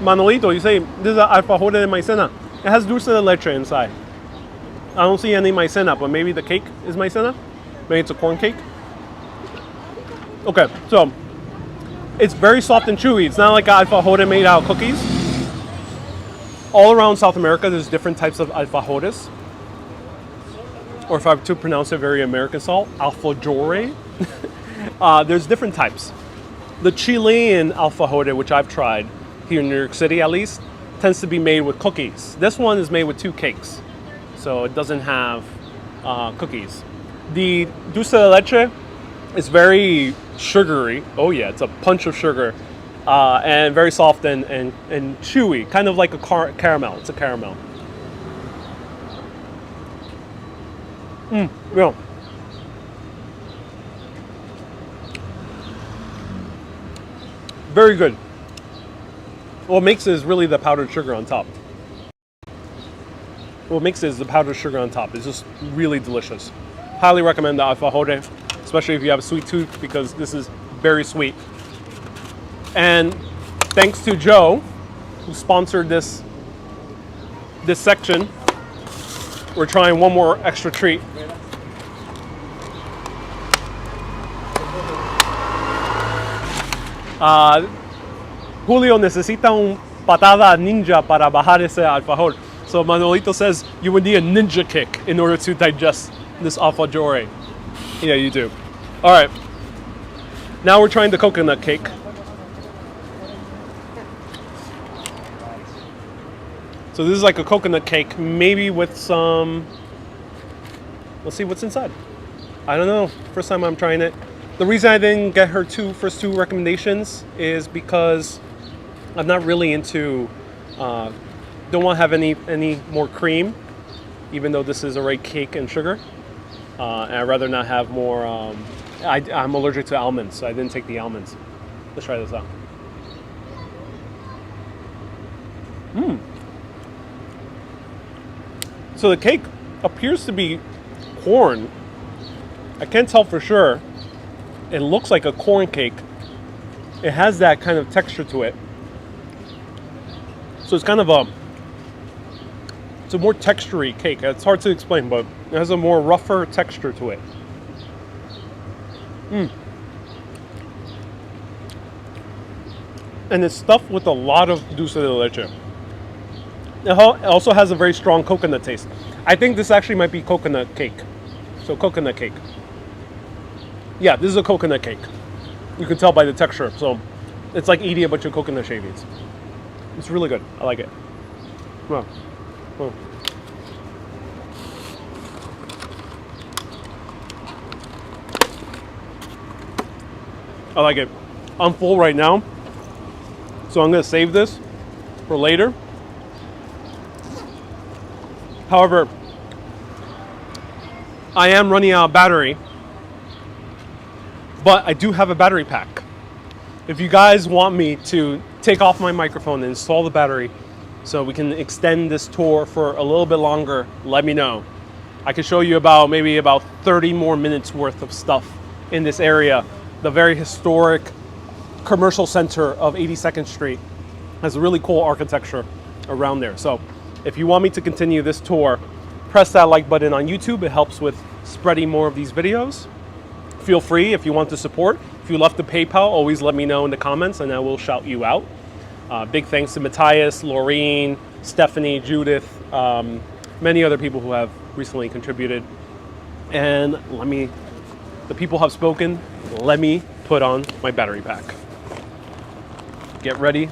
Manolito, you say this is an alfajor de maicena. It has dulce de leche inside. I don't see any maicena, but maybe the cake is maicena. Maybe it's a corn cake. Okay, so it's very soft and chewy. It's not like an alfajor made out of cookies. All around South America, there's different types of alfajores. Or if I were to pronounce it very American style, alfajore. There's different types. The Chilean alfajore, which I've tried here in New York City at least, tends to be made with cookies. This one is made with 2 cakes, so it doesn't have cookies. The dulce de leche is very sugary. Oh yeah, it's a punch of sugar, and very soft and chewy, kind of like a caramel. It's a caramel. Yeah. Very good. What makes it is really the powdered sugar on top. What makes it is the powdered sugar on top. It's just really delicious. Highly recommend the alfajore, especially if you have a sweet tooth, because this is very sweet. And thanks to Joe, who sponsored this section, we're trying one more extra treat. Julio necesita un patada ninja para bajar ese alfajor. So Manolito says you would need a ninja kick in order to digest this alfajore. Yeah, you do. All right. Now we're trying the coconut cake. So this is like a coconut cake, maybe with some... Let's see what's inside. I don't know. First time I'm trying it. The reason I didn't get her first two recommendations is because I'm not really into, don't want to have any more cream, even though this is already cake and sugar. And I'd rather not have more, I'm allergic to almonds, so I didn't take the almonds. Let's try this out. So the cake appears to be corn. I can't tell for sure. It looks like a corn cake. It has that kind of texture to it. So it's kind of it's a more textury cake. It's hard to explain, but it has a more rougher texture to it. And it's stuffed with a lot of dulce de leche. It also has a very strong coconut taste. I think this actually might be coconut cake. So coconut cake. Yeah, this is a coconut cake. You can tell by the texture. So it's like eating a bunch of coconut shavings. It's really good. I like it. Wow. Wow. I like it. I'm full right now, so I'm going to save this for later. However, I am running out of battery, but I do have a battery pack. If you guys want me to take off my microphone and install the battery so we can extend this tour for a little bit longer, let me know. I can show you maybe about 30 more minutes worth of stuff in this area. The very historic commercial center of 82nd Street has a really cool architecture around there. So if you want me to continue this tour, press that like button on YouTube. It helps with spreading more of these videos. Feel free if you want to support. If you left the PayPal, always let me know in the comments and I will shout you out. Big thanks to Matthias, Laureen, Stephanie, Judith, many other people who have recently contributed. And the people have spoken. Let me put on my battery pack. Get ready.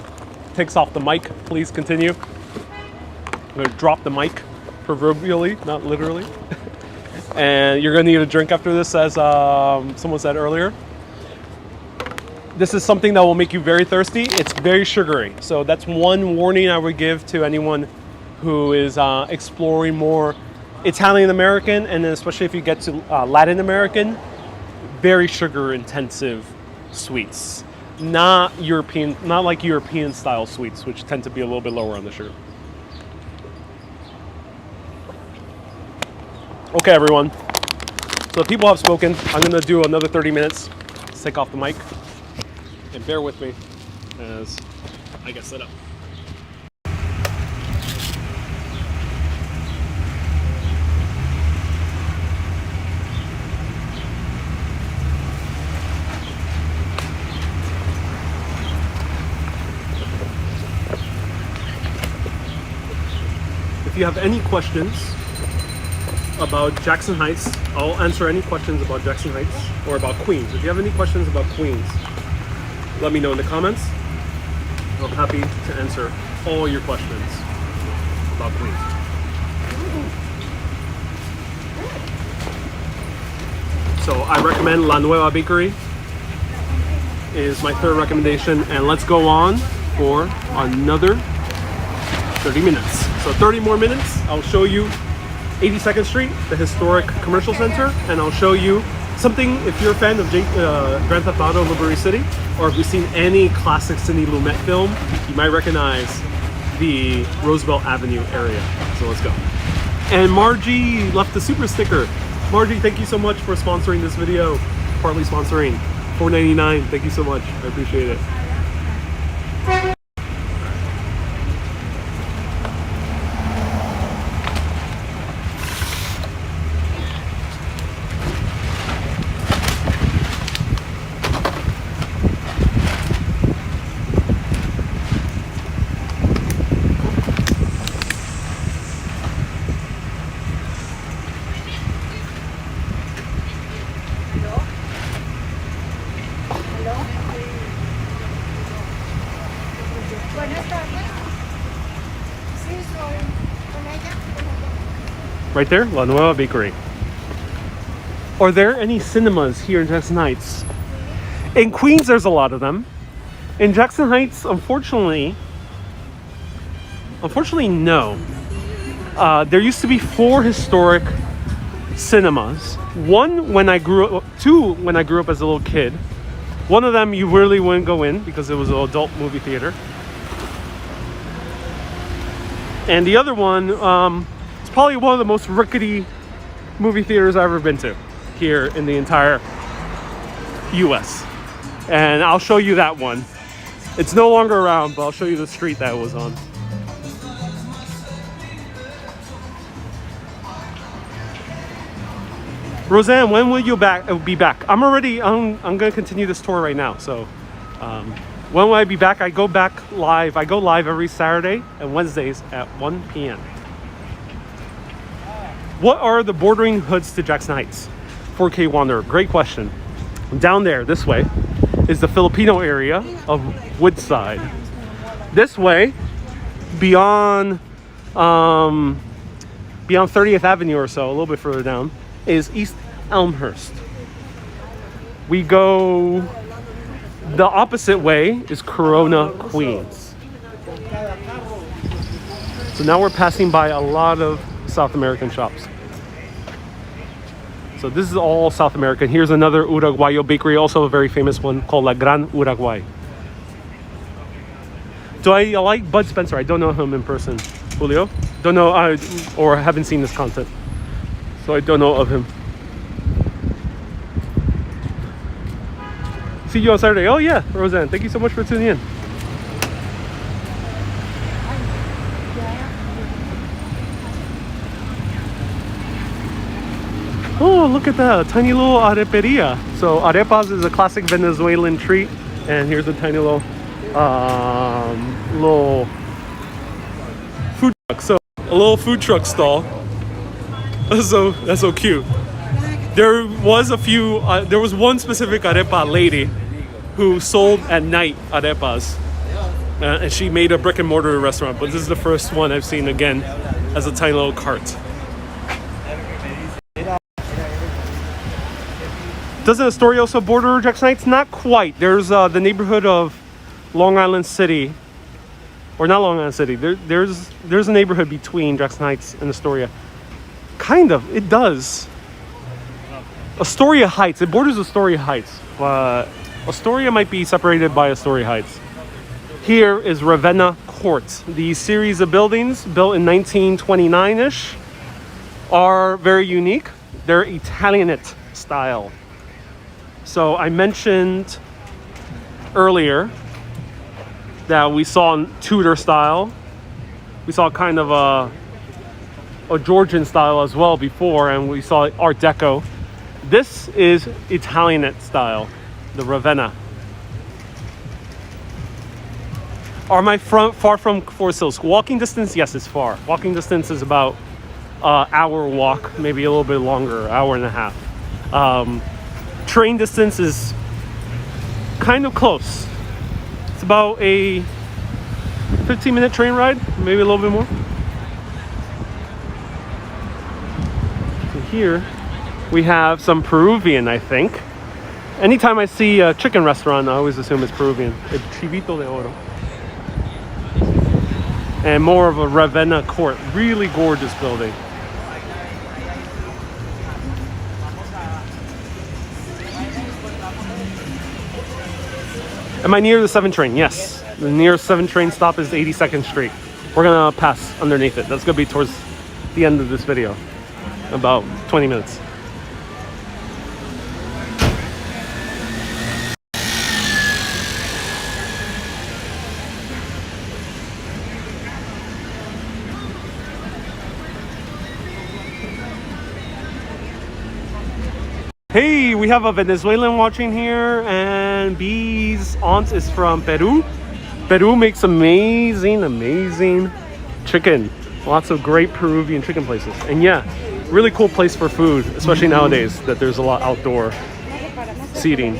Takes off the mic. Please continue. I'm going to drop the mic, proverbially, not literally. And you're going to need a drink after this, as someone said earlier. This is something that will make you very thirsty. It's very sugary. So that's one warning I would give to anyone who is exploring more Italian American, and then especially if you get to Latin American, very sugar intensive sweets. Not like European style sweets, which tend to be a little bit lower on the sugar. Okay, everyone. So people have spoken. I'm going to do another 30 minutes. Let's take off the mic. And bear with me as I get set up. you have any questions about Jackson Heights, I'll answer any questions about Jackson Heights or about Queens. If you have any questions about Queens, let me know in the comments. I'm happy to answer all your questions about Queens. So I recommend La Nueva Bakery is my third recommendation, and let's go on for another 30 minutes. So 30 more minutes, I'll show you 82nd Street, the historic commercial center, and I'll show you something, if you're a fan of Grand Theft Auto Liberty City, or if you've seen any classic Sidney Lumet film, you might recognize the Roosevelt Avenue area. So let's go. And Margie left the super sticker. Margie, thank you so much for sponsoring this video, partly sponsoring. $4.99, thank you so much, I appreciate it. Right there, La Nueva Bakery. Are there any cinemas here in Jackson Heights? In Queens, there's a lot of them. In Jackson Heights, unfortunately, no. There used to be 4 historic cinemas. One when I grew up, 2 when I grew up as a little kid. One of them you really wouldn't go in because it was an adult movie theater. And the other one, it's probably one of the most rickety movie theaters I've ever been to here in the entire US. And I'll show you that one. It's no longer around, but I'll show you the street that it was on. Roseanne, when will you be back? I'm gonna continue this tour right now. So when will I be back? I go back live. I go live every Saturday and Wednesdays at 1 p.m. What are the bordering hoods to Jackson Heights? 4K Wanderer, great question. Down there, this way, is the Filipino area of Woodside. This way, beyond 30th Avenue or so, a little bit further down, is East Elmhurst. We go the opposite way is Corona, Queens. So now we're passing by a lot of South American shops. So this is all South American. Here's another Uruguayo bakery, also a very famous one called La Gran Uruguay. Do I like Bud Spencer? I don't know him in person. Julio? Don't know, or haven't seen this content. So I don't know of him. See you on Saturday. Oh yeah, Roseanne, thank you so much for tuning in. Oh, look at that, tiny little areperia. So arepas is a classic Venezuelan treat, and here's a tiny little food truck. So a little food truck stall. That's so cute. There was one specific arepa lady who sold at night arepas, and she made a brick and mortar restaurant. But this is the first one I've seen again as a tiny little cart. Doesn't Astoria also border Jackson Heights? Not quite. There's the neighborhood of Long Island City, or not Long Island City. There's a neighborhood between Jackson Heights and Astoria. Kind of, it does. Astoria Heights, it borders Astoria Heights, but Astoria might be separated by Astoria Heights. Here is Ravenna Court. The series of buildings built in 1929-ish are very unique. They're Italianate style. So I mentioned earlier that we saw Tudor style. We saw kind of a Georgian style as well before, and we saw Art Deco. This is Italianate style, the Ravenna. Are my front far from Forest Hills? Walking distance? Yes, it's far. Walking distance is about hour walk, maybe a little bit longer, hour and a half. Train distance is kind of close. It's about a 15-minute train ride, maybe a little bit more. So here we have some Peruvian, I think. Anytime I see a chicken restaurant, I always assume it's Peruvian. El Chivito de Oro. And more of a Ravenna court. Really gorgeous building. Am I near the 7 train? Yes. The nearest 7 train stop is 82nd Street. We're gonna pass underneath it. That's gonna be towards the end of this video. About 20 minutes. Hey, we have a Venezuelan watching here, and B's aunt is from Peru. Peru makes amazing chicken. Lots of great Peruvian chicken places. And yeah, really cool place for food, especially nowadays that there's a lot outdoor seating.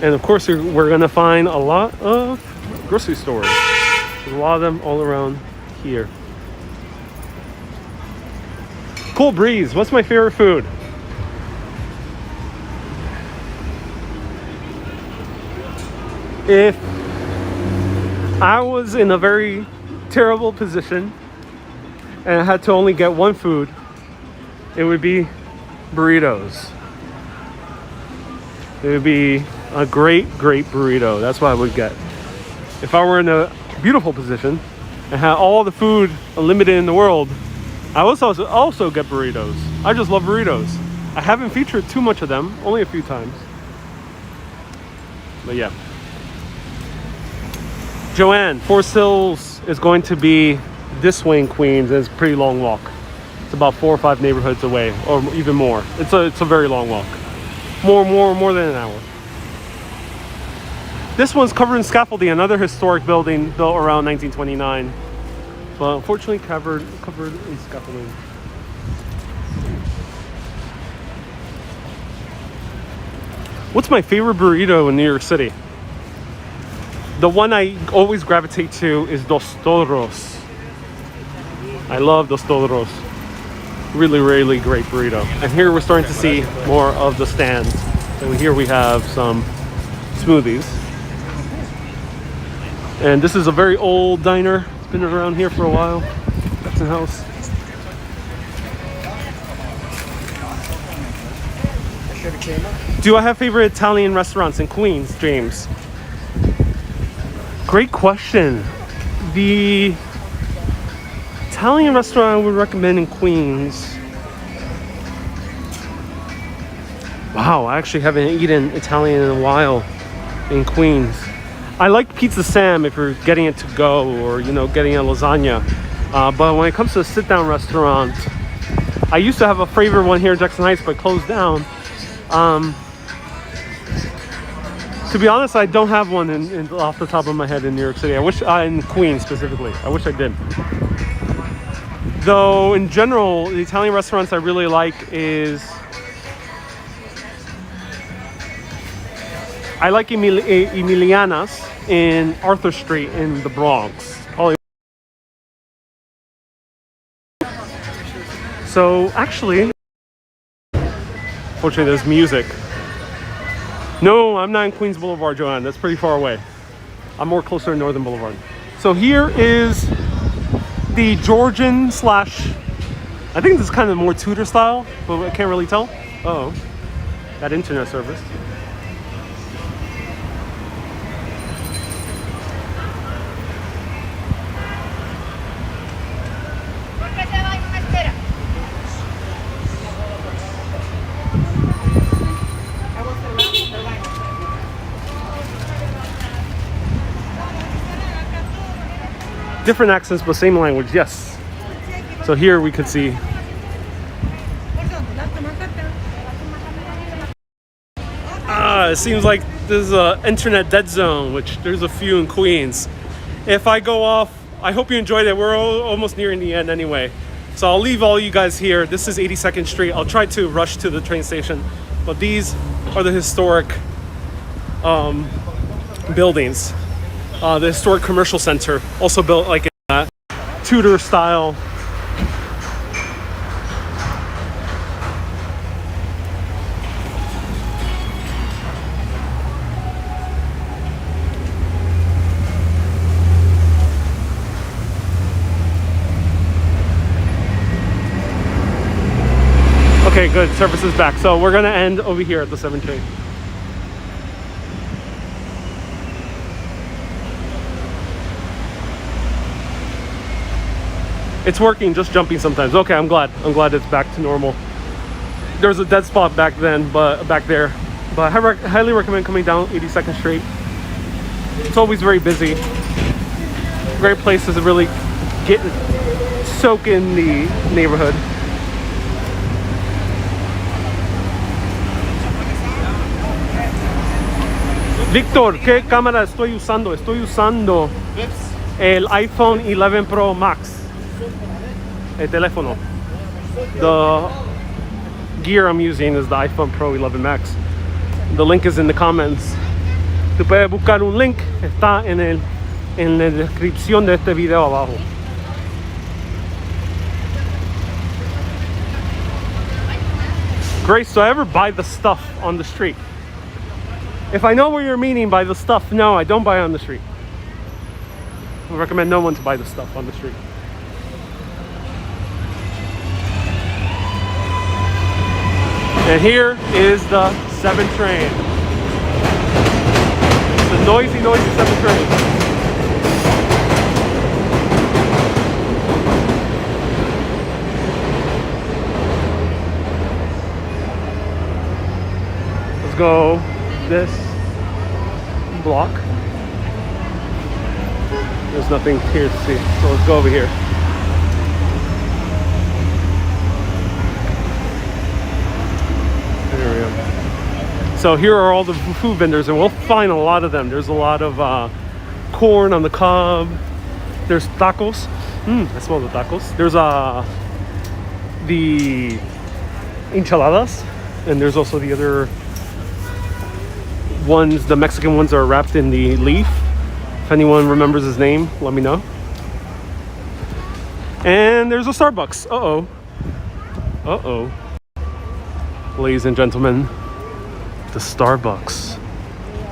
And of course, we're gonna find a lot of grocery stores. There's a lot of them all around here. Cool breeze. What's my favorite food? If I was in a very terrible position and I had to only get one food, it would be burritos. It would be a great burrito. That's what I would get. If I were in a beautiful position and had all the food unlimited in the world, I would also get burritos. I just love burritos. I haven't featured too much of them, only a few times. But yeah. Joanne, Forest Hills is going to be this way in Queens, and it's a pretty long walk. It's about 4 or 5 neighborhoods away, or even more. It's a very long walk. More than an hour. This one's covered in scaffolding, another historic building built around 1929, but unfortunately covered in scaffolding. What's my favorite burrito in New York City? The one I always gravitate to is Dos Toros. I love Dos Toros. Really great burrito. And here we're starting to see more of the stands. So here we have some smoothies. And this is a very old diner. It's been around here for a while. Jackson House. Do I have favorite Italian restaurants in Queens, James? Great question. The Italian restaurant I would recommend in Queens. Wow, I actually haven't eaten Italian in a while in Queens. I like Pizza Sam if you're getting it to go, or getting a lasagna. But when it comes to a sit-down restaurant, I used to have a favorite one here in Jackson Heights, but closed down. To be honest, I don't have one off the top of my head in New York City. I wish in Queens specifically. I wish I did. Though in general, the Italian restaurants I really like is I like Emiliana's in Arthur Street in the Bronx. Probably. So actually, fortunately, there's music. No, I'm not in Queens Boulevard, Joanne. That's pretty far away. I'm more closer to Northern Boulevard. So here is the Georgian / I think this is kind of more Tudor style, but I can't really tell. Uh-oh, that internet service. Different accents, but same language, yes. So here we could see it seems like this is an internet dead zone, which there's a few in Queens. If I go off, I hope you enjoyed it. We're almost nearing the end anyway. So I'll leave all you guys here. This is 82nd Street. I'll try to rush to the train station. But these are the historic buildings. The historic commercial center, also built like in that Tudor style. Okay, good. Service is back. So we're gonna end over here at the 7 train. It's working, just jumping sometimes. Okay, I'm glad it's back to normal. There was a dead spot back then, but back there. But I highly recommend coming down 82nd Street. It's always very busy. Great place to really soak in the neighborhood. Víctor, ¿qué cámara estoy usando? Estoy usando el iPhone 11 Pro Max. El teléfono. The gear I'm using is the iPhone Pro 11 Max. The link is in the comments. Tú puedes buscar un link, está en la descripción de este video abajo. Grace, do I ever buy the stuff on the street? If I know what you're meaning by the stuff, no, I don't buy on the street. I recommend no one to buy the stuff on the street. And here is the 7 train. The noisy 7 train. Let's go this block. There's nothing here to see, so let's go over here. There we go. So here are all the food vendors, and we'll find a lot of them. There's a lot of corn on the cob. There's tacos. I smell the tacos. There's the enchiladas, and there's also the other ones. The Mexican ones are wrapped in the leaf. If anyone remembers his name, let me know. And there's a Starbucks. Uh-oh. Ladies and gentlemen, the Starbucks.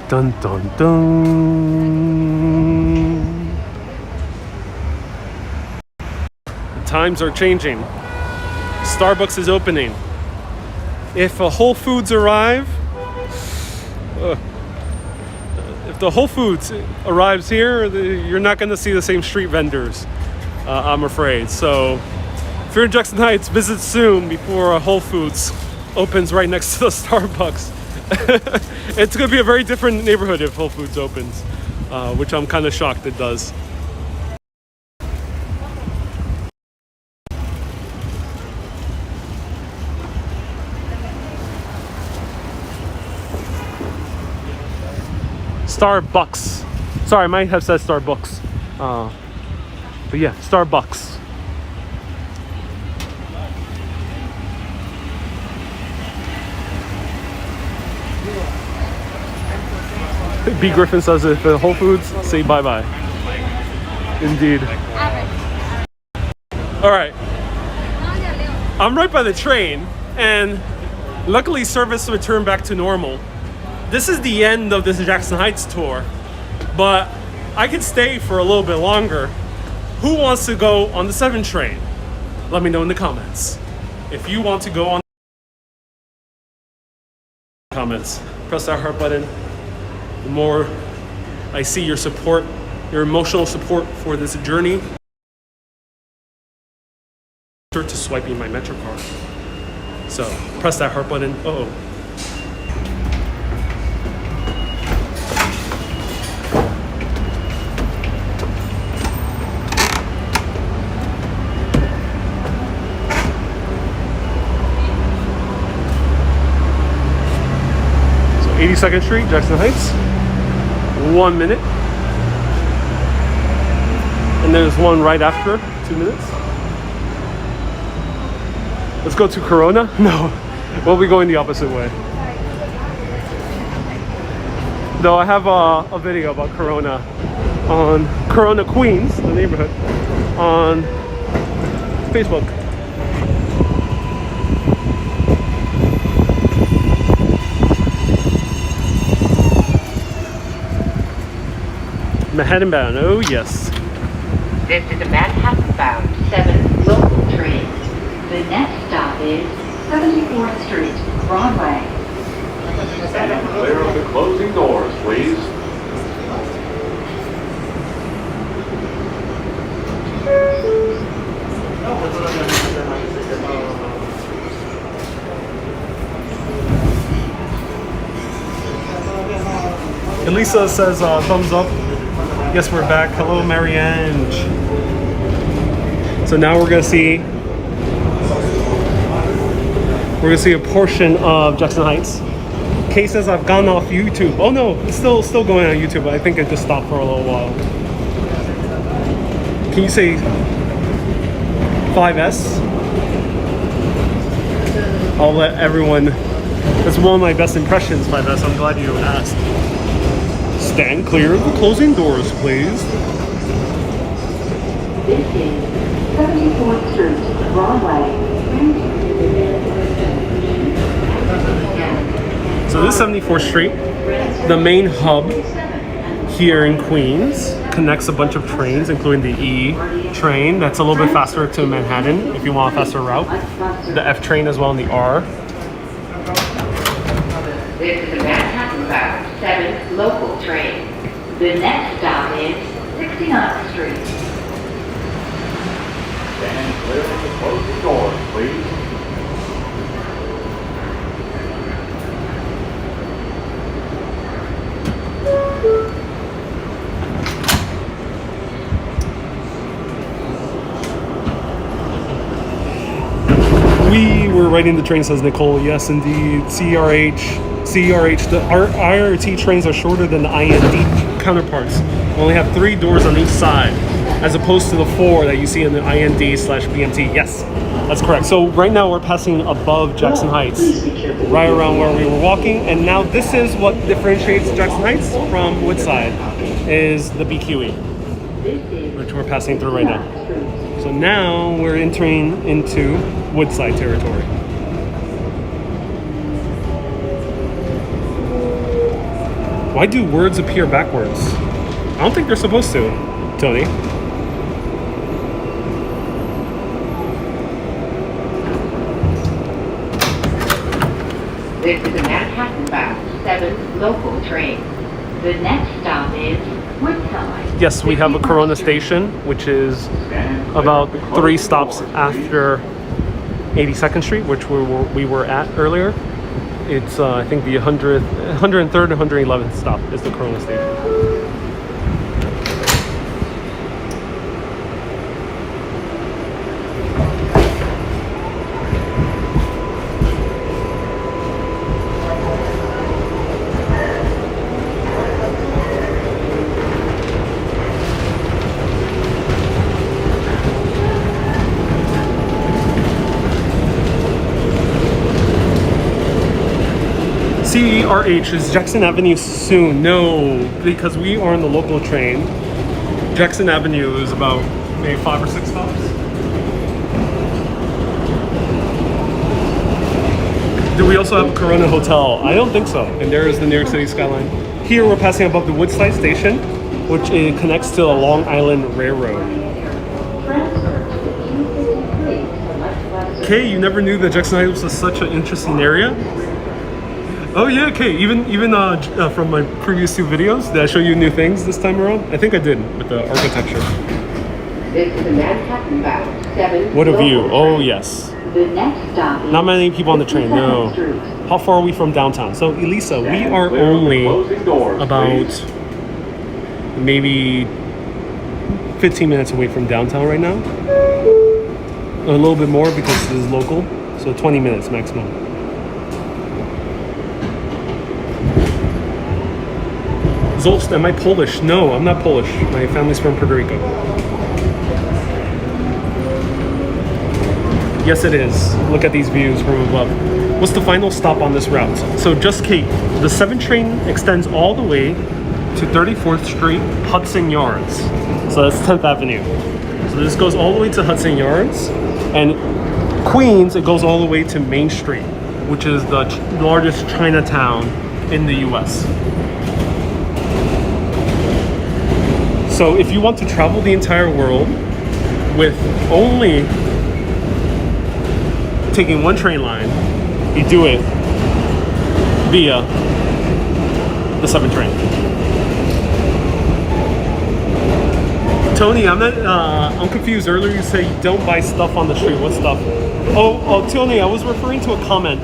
Dun dun dun. The times are changing. Starbucks is opening. If a Whole Foods arrive, if the Whole Foods arrives here, you're not going to see the same street vendors, I'm afraid. So if you're in Jackson Heights, visit soon before a Whole Foods opens right next to the Starbucks. It's going to be a very different neighborhood if Whole Foods opens, which I'm kind of shocked it does. Starbucks. Sorry, I might have said Starbucks. But yeah, Starbucks. B. Griffin says if Whole Foods, say bye-bye. Indeed. Alright. I'm right by the train, and luckily service returned back to normal. This is the end of this Jackson Heights tour, but I could stay for a little bit longer. Who wants to go on the 7 train? Let me know in the comments. If you want to go on comments, press that heart button. The more I see your support, your emotional support for this journey, start to swiping my Metro card. So press that heart button. Uh-oh. 82nd Street, Jackson Heights. 1 minute. And there's one right after, 2 minutes. Let's go to Corona. No, we'll be going the opposite way. Though I have a video about Corona on Corona, Queens, the neighborhood, on Facebook. Manhattan bound, oh yes. This is a Manhattan-bound 7 local train. The next stop is 74th Street, Broadway. Clear of the closing doors, please. Elisa says thumbs up. Yes, we're back. Hello, Marianne. So now we're gonna see a portion of Jackson Heights. Kay says I've gone off YouTube. Oh no, it's still going on YouTube, but I think it just stopped for a little while. Can you say 5S? I'll let everyone. That's one of my best impressions, 5S. I'm glad you asked. Stand clear of the closing doors, please. This is 74th Street, Broadway. So this is 74th Street, the main hub here in Queens. Connects a bunch of trains, including the E train. That's a little bit faster to Manhattan if you want a faster route. The F train as well, and the R. This is a Manhattan-bound 7 local train. The next stop is 69th Street. Stand clear of the closing doors, please. We were riding the train, says Nicole. Yes, indeed. CRH. The IRT trains are shorter than the IND counterparts. We only have 3 doors on each side, as opposed to the 4 that you see in the IND/BMT. Yes, that's correct. So right now we're passing above Jackson Heights, right around where we were walking. And now this is what differentiates Jackson Heights from Woodside, is the BQE, which we're passing through right now. So now we're entering into Woodside territory. Why do words appear backwards? I don't think they're supposed to, Tony. This is a Manhattan-bound 7 local train. The next stop is Woodside. Yes, we have a Corona station, which is about 3 stops after 82nd Street, which we were at earlier. It's, I think, the 103rd and 111th stop is the Corona station. CERH, is Jackson Avenue soon? No, because we are on the local train. Jackson Avenue is about maybe 5 or 6 stops. Do we also have a Corona Hotel? I don't think so. And there is the New York City Skyline. Here we're passing above the Woodside Station, which connects to the Long Island Railroad. Okay, you never knew that Jackson Heights was such an interesting area? Oh yeah, okay. Even from my previous 2 videos, did I show you new things this time around? I think I did with the architecture. This is a Manhattan-bound 7 What a view! local Oh train. yes. The next stop is Not many people on the train. No. 62nd Street. How far are we from downtown? So Elisa, we are only Closing doors, about please. maybe 15 minutes away from downtown right now. A little bit more because this is local. So 20 minutes maximum. Zolst, am I Polish? No, I'm not Polish. My family's from Puerto Rico. Yes, it is. Look at these views from above. What's the final stop on this route? So just Kate, the 7 train extends all the way to 34th Street, Hudson Yards. So that's 10th Avenue. So this goes all the way to Hudson Yards. And Queens, it goes all the way to Main Street, which is the largest Chinatown in the US. So if you want to travel the entire world with only taking one train line, you do it via the 7 train. Tony, I'm confused. Earlier you said you don't buy stuff on the street. What stuff? Oh, Tony, I was referring to a comment.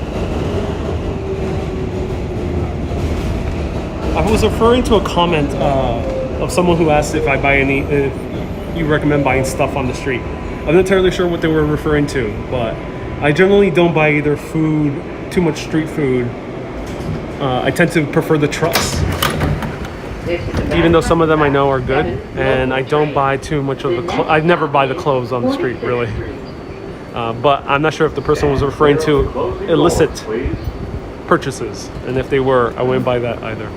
I was referring to a comment of someone who asked if if you recommend buying stuff on the street. I'm not entirely sure what they were referring to, but I generally don't buy either food, too much street food. I tend to prefer the trucks, even though some of them I know are good, and I don't buy too much of the I never buy the clothes on the street, really. But I'm not sure if the person was referring to illicit purchases, and if they were, I wouldn't buy that either.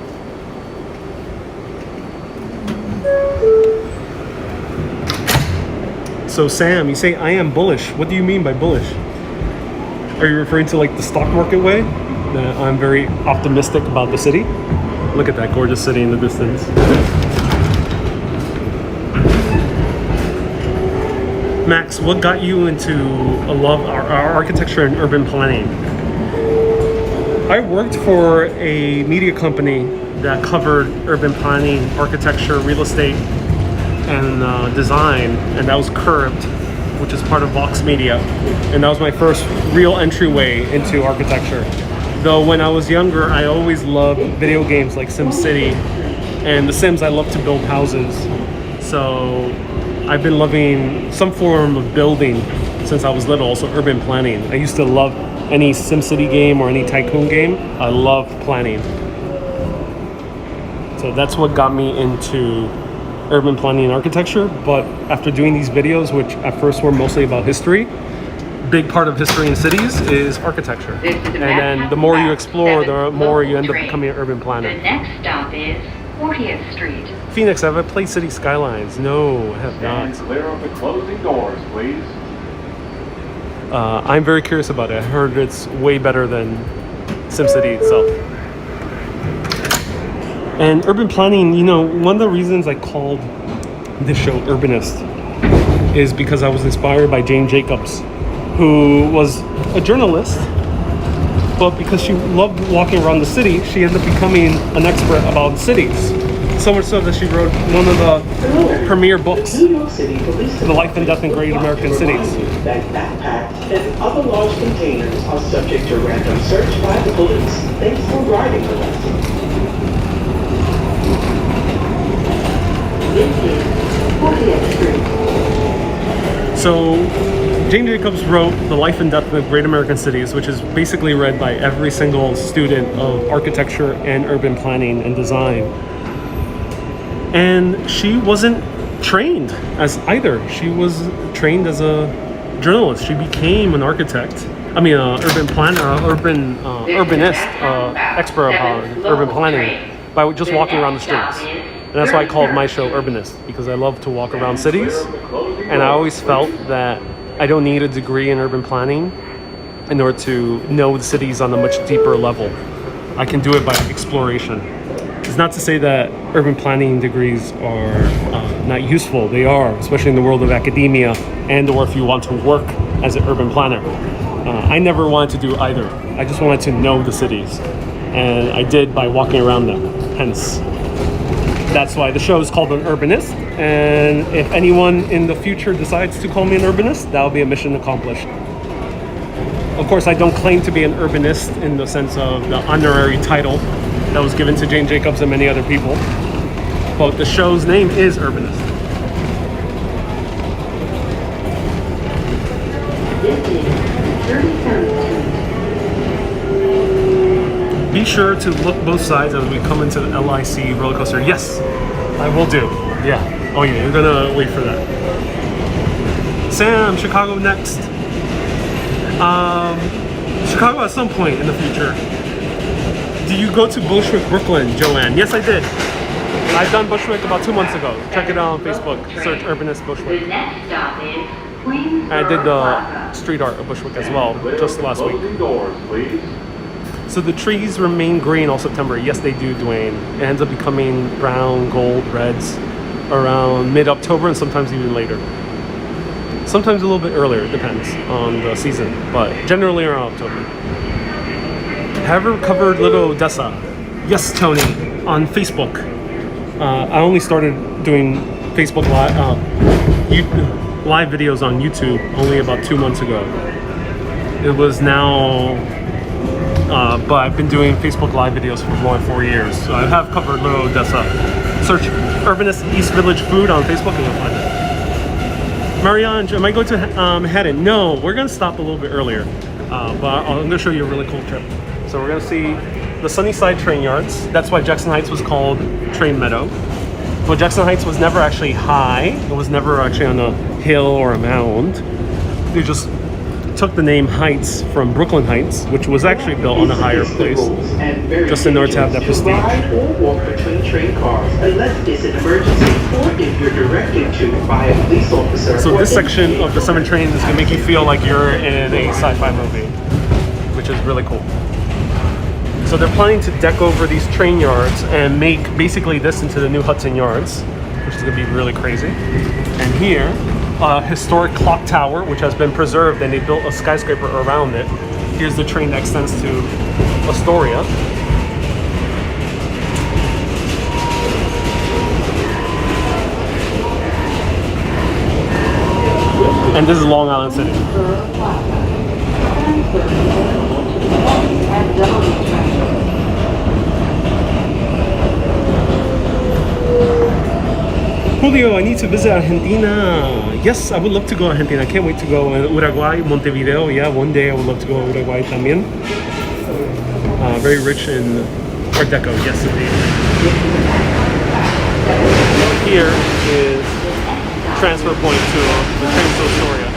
So Sam, you say I am bullish. What do you mean by bullish? Are you referring to like the stock market way? That I'm very optimistic about the city? Look at that gorgeous city in the distance. Max, what got you into a love our architecture and urban planning? I worked for a media company that covered urban planning, architecture, real estate, and design, and that was Curved, which is part of Vox Media, and that was my first real entryway into architecture. Though when I was younger, I always loved video games like SimCity, and The Sims, I love to build houses. So I've been loving some form of building since I was little, also urban planning. I used to love any SimCity game or any tycoon game. I love planning. So that's what got me into urban planning and architecture. But after doing these videos, which at first were mostly about history, big part of history in cities is architecture. And then the more you explore, the more you end up becoming an urban planner. The next stop is 40th Street. Phoenix, have I played City Skylines? No, I have not. Stand clear of the closing doors, please. I'm very curious about it. I heard it's way better than SimCity itself. And urban planning, you know, one of the reasons I called this show Urbanist is because I was inspired by Jane Jacobs, who was a journalist, but because she loved walking around the city, she ended up becoming an expert about cities. So much so that she wrote one of the premier books, The Life and Death in Great American Cities. That backpacks and other large containers are subject to random search by the police. Thanks for riding with us. This is 40th Street. So Jane Jacobs wrote The Life and Death of Great American Cities, which is basically read by every single student of architecture and urban planning and design. And she wasn't trained as either. She was trained as a journalist. She became an architect. I mean, urban planner, urbanist, expert about urban planning by just walking around the streets. And that's why I called my show Urbanist, because I love to walk around cities. And I always felt that I don't need a degree in urban planning in order to know the cities on a much deeper level. I can do it by exploration. It's not to say that urban planning degrees are not useful. They are, especially in the world of academia, and or if you want to work as an urban planner. I never wanted to do either. I just wanted to know the cities, and I did by walking around them. Hence, that's why the show is called An Urbanist. And if anyone in the future decides to call me an urbanist, that'll be a mission accomplished. Of course, I don't claim to be an urbanist in the sense of the honorary title that was given to Jane Jacobs and many other people, but the show's name is Urbanist. This is 33rd Street. be sure to look both sides as we come into the LIC roller coaster. Yes, I will do. Yeah. Oh yeah, you're gonna wait for that. Sam, Chicago next. Chicago at some point in the future. Do you go to Bushwick, Brooklyn, Joanne? Yes, I did. I've done Bushwick about 2 months ago. Check it out on Facebook. Search Urbanist Bushwick. The next stop is Queens I did the Plaza. street art of Bushwick as well, just last week. Closing doors, please. So the trees remain green all September. Yes, they do, Dwayne. It ends up becoming brown, gold, reds around mid-October and sometimes even later. Sometimes a little bit earlier, it depends on the season, but generally around October. Have you ever covered Little Odessa? Yes, Tony, on Facebook. I only started doing Facebook live videos on YouTube only about 2 months ago. It was now, but I've been doing Facebook live videos for more than 4 years. So I have covered Little Odessa. Search Urbanist East Village Food on Facebook and you'll find it. Marianne, am I going to Haddon? No, we're going to stop a little bit earlier, but I'm going to show you a really cool trip. So we're going to see the Sunnyside train yards. That's why Jackson Heights was called Train Meadow. But Jackson Heights was never actually high. It was never actually on a hill or a mound. They just took the name Heights from Brooklyn Heights, which was actually built on a higher place, just in order to have that prestige. Ride or walk between train cars unless it's an emergency or if you're directed to by a police officer. So or this section indicated of the 7 trains is going to make you feel like you're in a sci-fi movie, which is really cool. So they're planning to deck over these train yards and make basically this into the new Hudson Yards, which is going to be really crazy. And here, a historic clock tower, which has been preserved, and they built a skyscraper around it. Here's the train that extends to Astoria. And this is Long Island City. Julio, I need to visit Argentina. Yes, I would love to go to Argentina. I can't wait to go Uruguay, Montevideo. Yeah, one day I would love to go to Uruguay también. Very rich in Art Deco. Yes, indeed. Here is transfer point to the train to Astoria.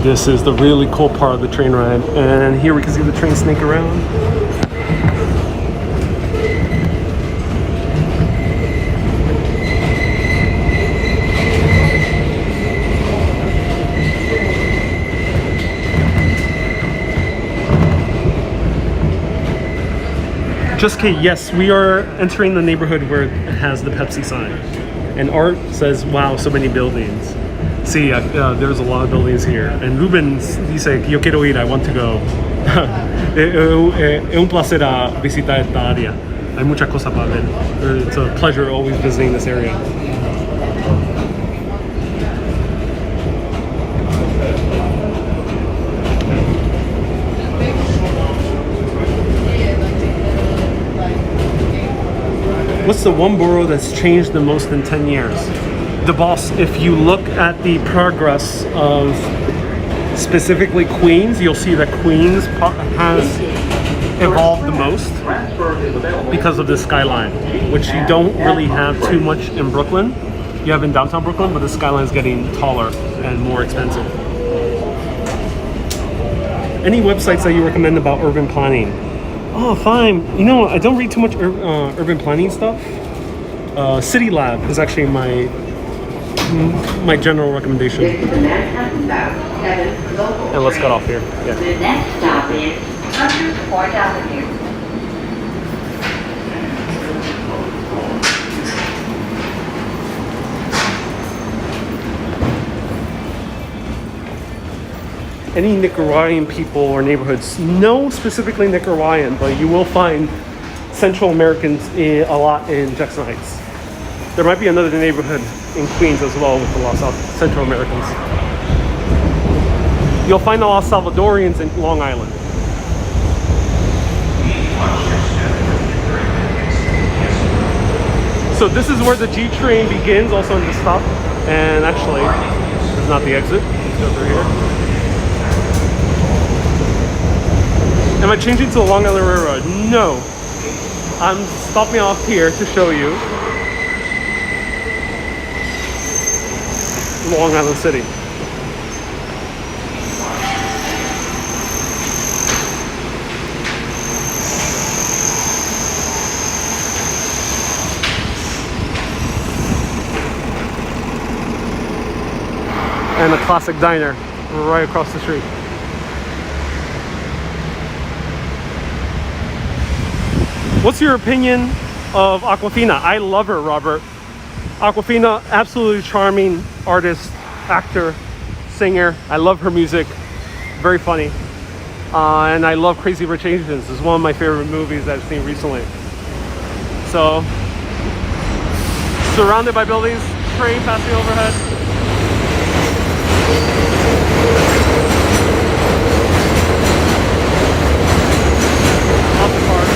This is the really cool part of the train ride, and here we can see the train snake around. Just kidding, yes, we are entering the neighborhood where it has the Pepsi sign. And Art says, wow, so many buildings. See, there's a lot of buildings here. And Ruben dice, yo quiero ir, I want to go. Es un placer visitar esta área. Hay muchas cosas para ver. It's a pleasure always visiting this area. What's the one borough that's changed the most in 10 years? The Boss, if you look at the progress of specifically Queens, you'll see that Queens has evolved the most because of the Skyline, which you don't really have too much in Brooklyn. You have in downtown Brooklyn, but the Skyline's getting taller and more expensive. Any websites that you recommend about urban planning? Oh, fine. You know, I don't read too much urban planning stuff. City Lab is actually my general recommendation. This is the Manhattan Bound 7 local And let's train. get off here. Yeah. The next stop is Hunter's Point Avenue. Any Nicaraguan people or neighborhoods? No specifically Nicaraguan, but you will find Central Americans a lot in Jackson Heights. There might be another neighborhood in Queens as well with a lot of Central Americans. You'll find a lot of Salvadorians in Long Island. So this is where the G train begins, also in the stop. And actually, it's not the exit. It's over here. Am I changing to the Long Island Railroad? No. I'm stopping off here to show you Long Island City. And a classic diner right across the street. What's your opinion of Awkwafina? I love her, Robert. Awkwafina, absolutely charming artist, actor, singer. I love her music. Very funny. And I love Crazy Rich Asians. It's one of my favorite movies I've seen recently. So, surrounded by buildings, train passing overhead. Lots of cars.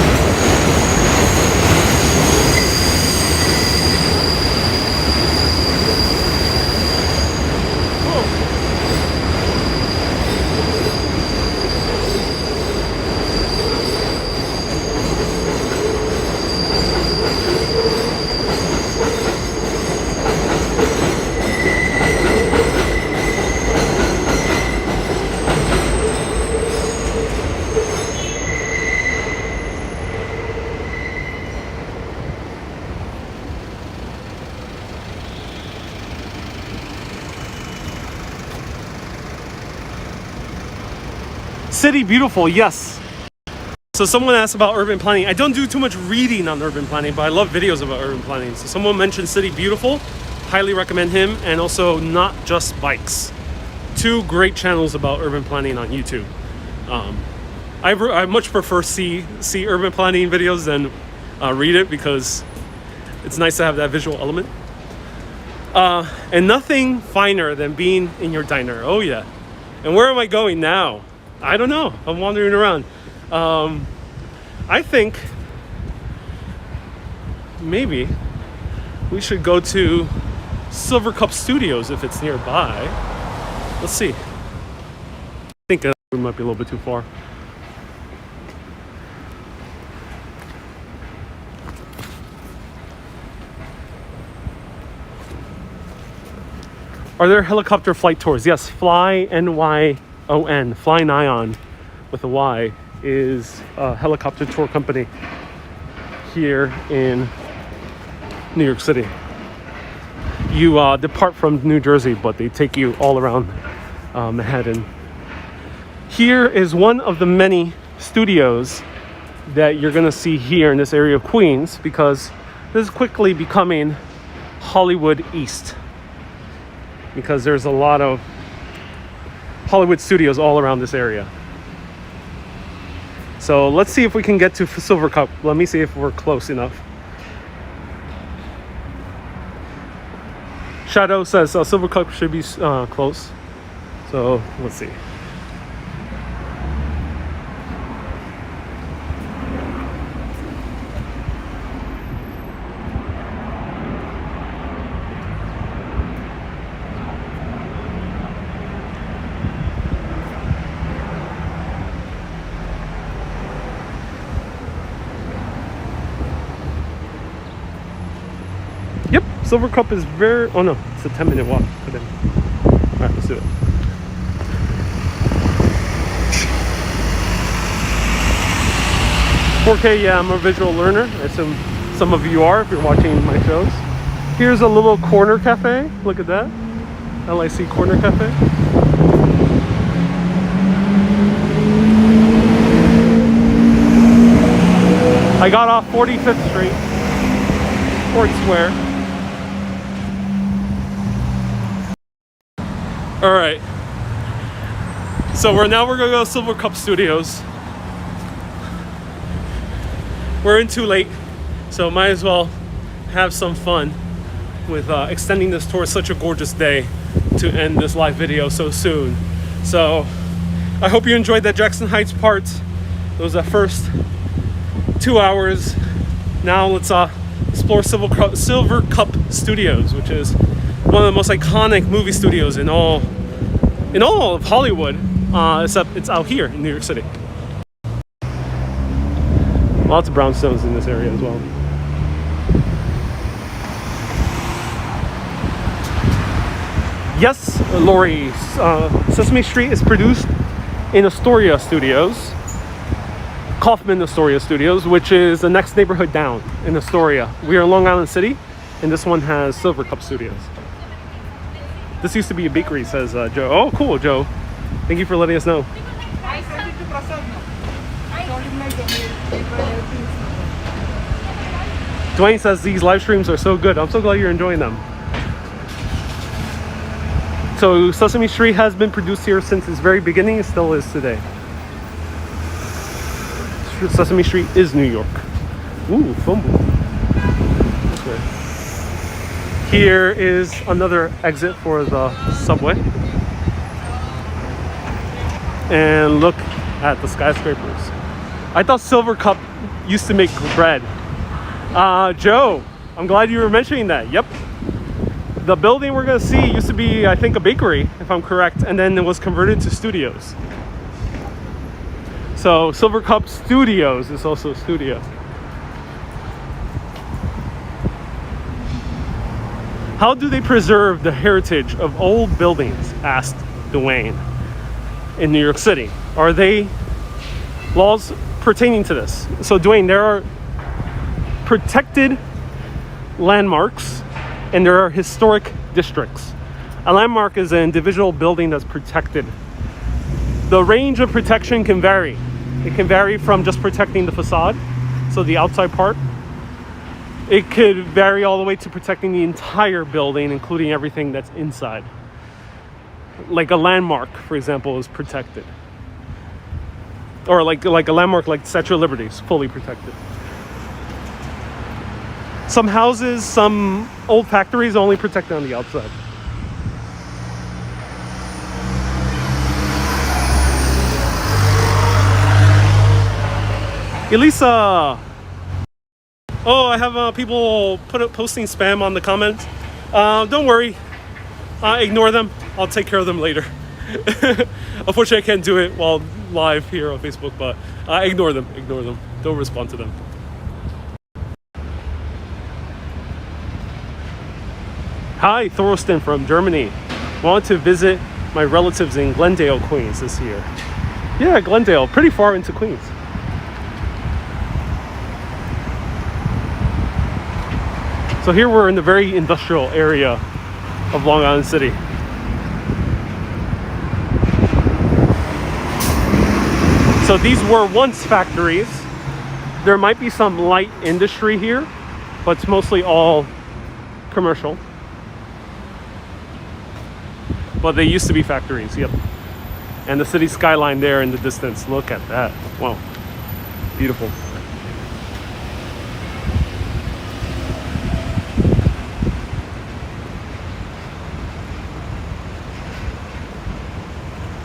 City beautiful, yes. So someone asked about urban planning. I don't do too much reading on urban planning, but I love videos about urban planning. So someone mentioned City Beautiful. Highly recommend him, and also Not Just Bikes. Two great channels about urban planning on YouTube. I much prefer see urban planning videos than read it, because it's nice to have that visual element. And nothing finer than being in your diner. Oh yeah. And where am I going now? I don't know. I'm wandering around. I think maybe we should go to Silvercup Studios if it's nearby. Let's see. I think that might be a little bit too far. Are there helicopter flight tours? Yes, Fly NYON, Fly Nyon with a Y, is a helicopter tour company here in New York City. You depart from New Jersey, but they take you all around Manhattan. Here is one of the many studios that you're gonna see here in this area of Queens, because this is quickly becoming Hollywood East, because there's a lot of Hollywood studios all around this area. So let's see if we can get to Silvercup. Let me see if we're close enough. Shadow says Silvercup should be close. So let's see. Yep, Silvercup is very... Oh no, it's a 10-minute walk for them. Alright, let's do it. .4K, yeah, I'm a visual learner. I assume some of you are if you're watching my shows. Here's a little corner cafe. Look at that. LIC Corner Cafe. I got off 45th Street, Fort Square. All right. So we're gonna go to Silvercup Studios. we're in too late, so might as well have some fun with extending this tour. Such a gorgeous day to end this live video so soon. So I hope you enjoyed that Jackson Heights part. It was the first 2 hours. Now let's explore Silvercup Studios, which is one of the most iconic movie studios in all of Hollywood, except it's out here in New York City. Lots of brownstones in this area as well. Yes, Lori, Sesame Street is produced in Astoria Studios, Kaufman Astoria Studios, which is the next neighborhood down in Astoria. We are in Long Island City, and this one has Silvercup Studios. This used to be a bakery, says Joe. Oh, cool, Joe. Thank you for letting us know. Dwayne says these live streams are so good. I'm so glad you're enjoying them. So Sesame Street has been produced here since its very beginning. It still is today. Sesame Street is New York. Ooh, fumble. This way. Here is another exit for the subway. And look at the skyscrapers. I thought Silvercup used to make bread. Joe, I'm glad you were mentioning that. Yep. The building we're gonna see used to be, I think, a bakery, if I'm correct, and then it was converted to studios. So Silvercup Studios is also a studio. How do they preserve the heritage of old buildings? Asked Dwayne. In New York City, are they laws pertaining to this? So Dwayne, there are protected landmarks and there are historic districts. A landmark is an individual building that's protected. The range of protection can vary. It can vary from just protecting the facade, so the outside part. It could vary all the way to protecting the entire building, including everything that's inside. Like a landmark, for example, is protected. Or like a landmark like Statue of Liberty is fully protected. Some houses, some old factories are only protected on the outside. Elisa! Oh, I have people posting spam on the comments. Don't worry. Ignore them. I'll take care of them later. Unfortunately, I can't do it while live here on Facebook, but ignore them. Ignore them. Don't respond to them. Hi, Thorsten from Germany. Want to visit my relatives in Glendale, Queens this year. Yeah, Glendale, pretty far into Queens. So here we're in the very industrial area of Long Island City. So these were once factories. There might be some light industry here, but it's mostly all commercial. But they used to be factories, yep. And the city skyline there in the distance. Look at that. Wow. Beautiful.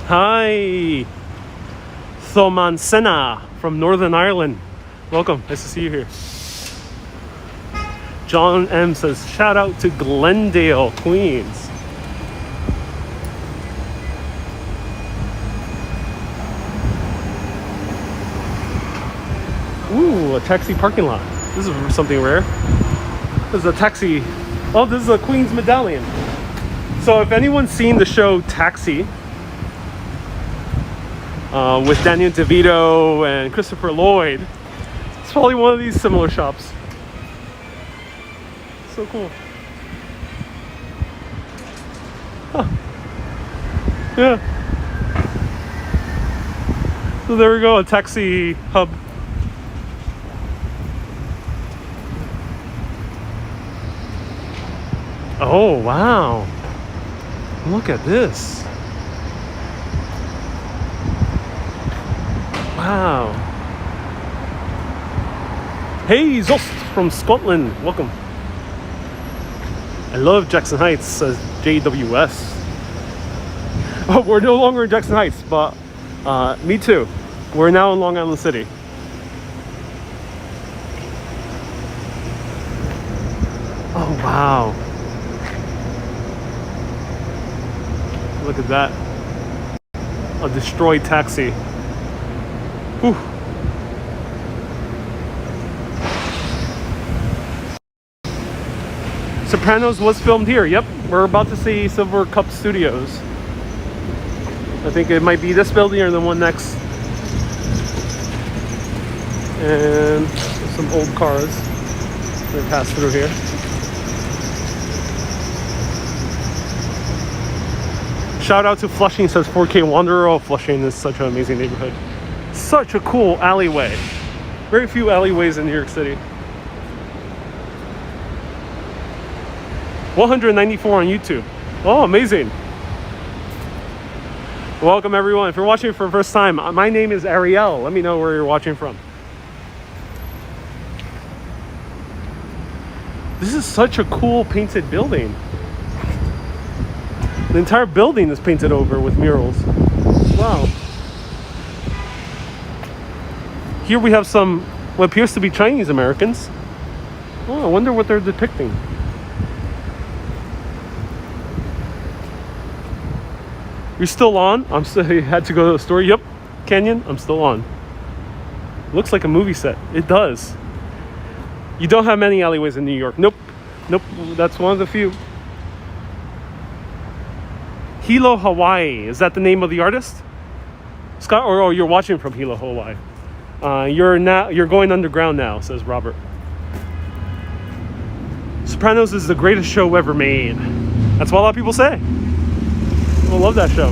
Hi, Thomansena from Northern Ireland. Welcome, nice to see you here. John M says, shout out to Glendale, Queens. Ooh, a taxi parking lot. This is something rare. This is a taxi. Oh, this is a Queens medallion. So if anyone's seen the show Taxi, with Daniel DeVito and Christopher Lloyd, it's probably one of these similar shops. So cool. Huh. Yeah. So there we go, a taxi hub. Oh, wow. Look at this. Wow. Hey, Zost from Scotland. Welcome. I love Jackson Heights, says JWS. Oh, we're no longer in Jackson Heights, but me too. We're now in Long Island City. Oh, wow. Look at that. A destroyed taxi. Whew. Sopranos was filmed here. Yep, we're about to see Silvercup Studios. I think it might be this building or the one next. And some old cars that pass through here. Shout out to Flushing, says 4K Wanderer. Oh, Flushing is such an amazing neighborhood. Such a cool alleyway. Very few alleyways in New York City. 194 on YouTube. Oh, amazing. Welcome everyone. If you're watching for the first time, my name is Ariel. Let me know where you're watching from. This is such a cool painted building. The entire building is painted over with murals. Wow. Here we have some what appears to be Chinese Americans. Oh, I wonder what they're depicting. You're still on? I'm still had to go to the store. Yep. Canyon, I'm still on. Looks like a movie set. It does. You don't have many alleyways in New York. Nope. Nope. That's one of the few. Hilo, Hawaii. Is that the name of the artist? Scott, or oh, you're watching from Hilo, Hawaii. You're going underground now, says Robert. Sopranos is the greatest show ever made. That's what a lot of people say. I love that show.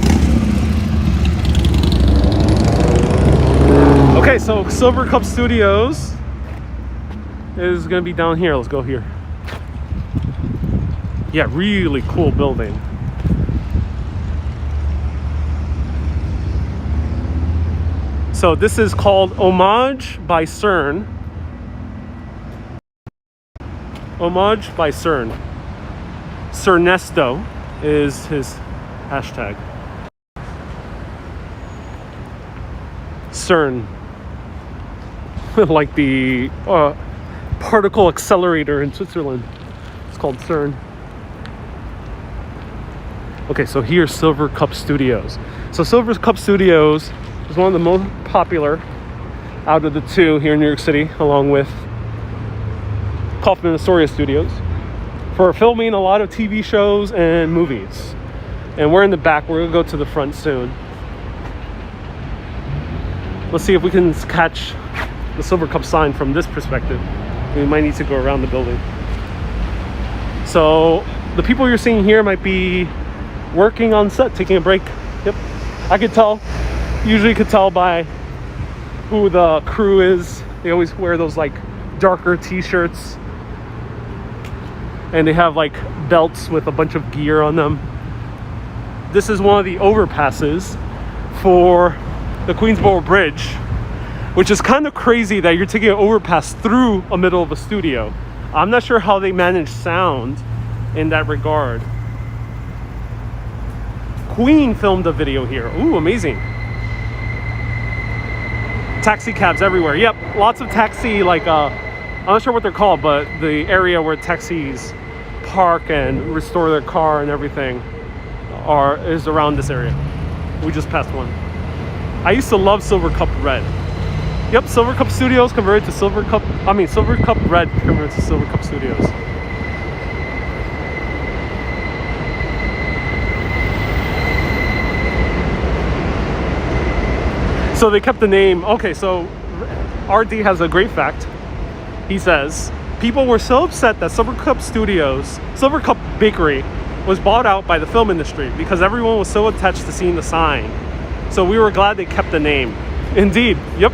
Okay, so Silvercup Studios is gonna be down here. Let's go here. Yeah, really cool building. So this is called Homage by CERN. Homage by CERN. Cernesto is his hashtag. CERN. Like the particle accelerator in Switzerland. It's called CERN. Okay, so here's Silvercup Studios. So Silvercup Studios is one of the most popular out of the two here in New York City, along with Kaufman Astoria Studios, for filming a lot of TV shows and movies. And we're in the back. We're gonna go to the front soon. Let's see if we can catch the Silvercup sign from this perspective. We might need to go around the building. So the people you're seeing here might be working on set, taking a break. Yep, I could tell. Usually could tell by who the crew is. They always wear those like darker t-shirts, and they have like belts with a bunch of gear on them. This is one of the overpasses for the Queensboro Bridge, which is kind of crazy that you're taking an overpass through a middle of a studio. I'm not sure how they manage sound in that regard. Queen filmed a video here. Ooh, amazing. Taxi cabs everywhere. Yep, lots of taxi, like, I'm not sure what they're called, but the area where taxis park and restore their car and everything is around this area. We just passed one. I used to love Silvercup Red. Yep, Silvercup Studios converted to Silvercup Red converted to Silvercup Studios. So they kept the name. Okay, so RD has a great fact. He says, people were so upset that Silvercup Bakery was bought out by the film industry because everyone was so attached to seeing the sign. So we were glad they kept the name. Indeed, yep.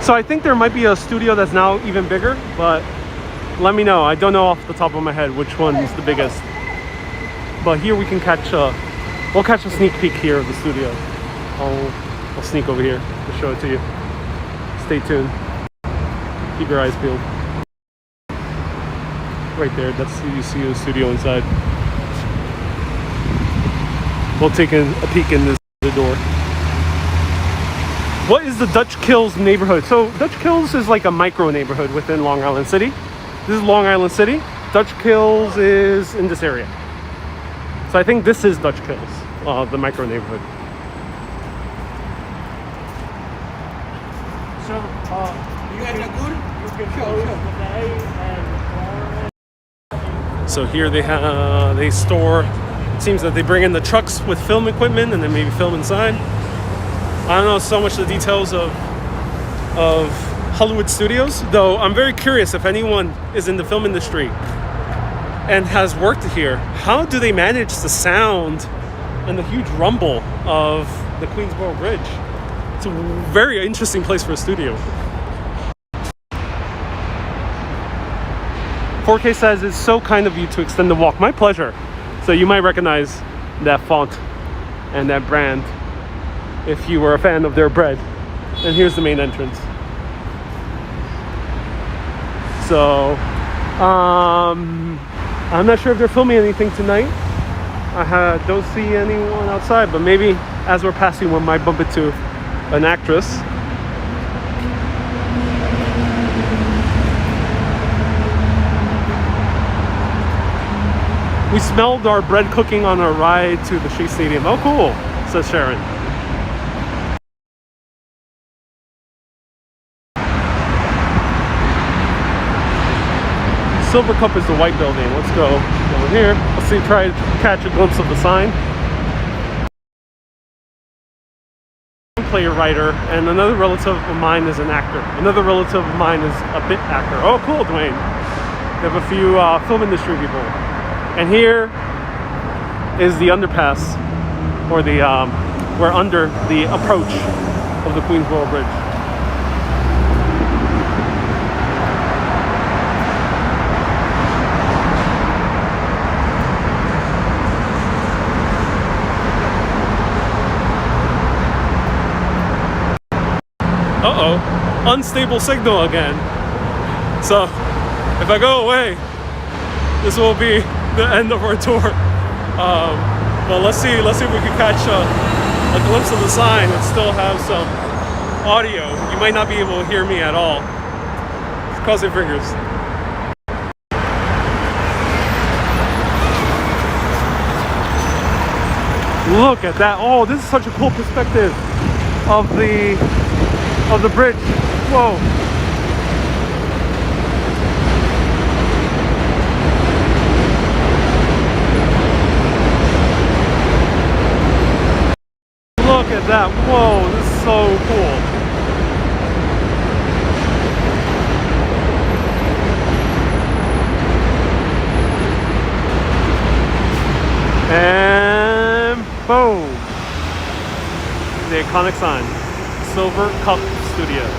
So I think there might be a studio that's now even bigger, but let me know. I don't know off the top of my head which one is the biggest. but here we can catch we'll catch a sneak peek here of the studio. I'll sneak over here to show it to you. Stay tuned. Keep your eyes peeled. Right there, that's you see the studio inside. We'll take a peek in the door. What is the Dutch Kills neighborhood? So Dutch Kills is like a micro neighborhood within Long Island City. This is Long Island City. Dutch Kills is in this area. So I think this is Dutch Kills, the micro neighborhood. So you can close the day and so here they store. It seems that they bring in the trucks with film equipment and then maybe film inside. I don't know so much the details of Hollywood Studios, though I'm very curious if anyone is in the film industry and has worked here. How do they manage the sound and the huge rumble of the Queensboro Bridge? It's a very interesting place for a studio. 4K says it's so kind of you to extend the walk. My pleasure. So you might recognize that font and that brand if you were a fan of their bread. And here's the main entrance. So I'm not sure if they're filming anything tonight. I don't see anyone outside, but maybe as we're passing one might bump into an actress. We smelled our bread cooking on our ride to the Shea Stadium. Oh, cool, says Sharon. Silvercup is the white building. Let's go over here. Let's see, try to catch a glimpse of the sign. Player writer, and another relative of mine is an actor. Another relative of mine is a bit actor. Oh, cool, Dwayne. We have a few film industry people. And here is the underpass, or the we're under the approach of the Queensboro Bridge. Uh-oh, unstable signal again. So if I go away, this will be the end of our tour. But let's see if we can catch a glimpse of the sign and still have some audio. You might not be able to hear me at all. Cross your fingers. Look at that. Oh, this is such a cool perspective of the bridge. Whoa. Look at that. Whoa, this is so cool. And boom. The iconic sign. Silvercup Studios.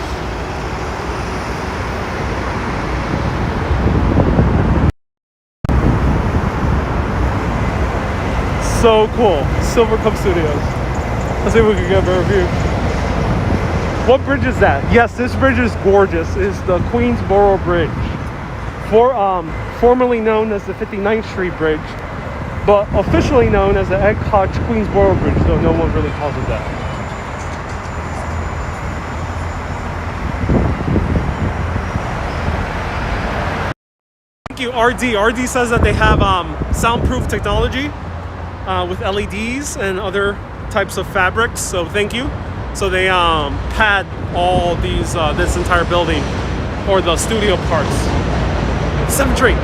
So cool. Silvercup Studios. Let's see if we can get a better view. What bridge is that? Yes, this bridge is gorgeous. It's the Queensboro Bridge. Formerly known as the 59th Street Bridge, but officially known as the Ed Koch Queensboro Bridge, though no one really calls it that. Thank you, RD. RD says that they have soundproof technology with LEDs and other types of fabrics, so thank you. So they pad all these this entire building, or the studio parts. 7th Street.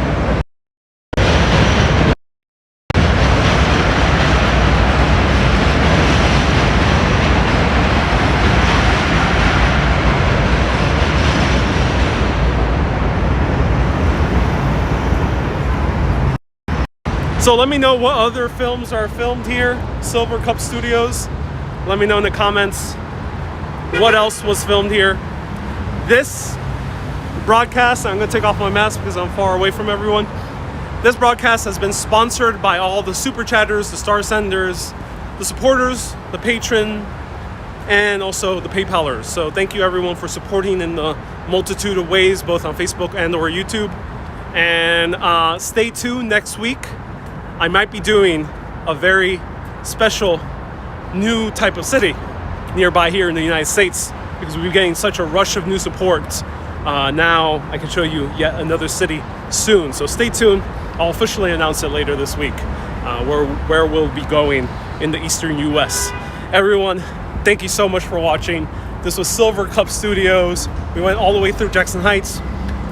So let me know what other films are filmed here, Silvercup Studios. Let me know in the comments what else was filmed here. This broadcast, I'm gonna take off my mask because I'm far away from everyone. This broadcast has been sponsored by all the super chatters, the star senders, the supporters, the patron, and also the PayPalers. So thank you everyone for supporting in the multitude of ways, both on Facebook and or YouTube. And stay tuned next week. I might be doing a very special new type of city nearby here in the United States, because we'll be getting such a rush of new support. Now I can show you yet another city soon. So stay tuned. I'll officially announce it later this week, where we'll be going in the Eastern US. Everyone, thank you so much for watching. This was Silvercup Studios. We went all the way through Jackson Heights,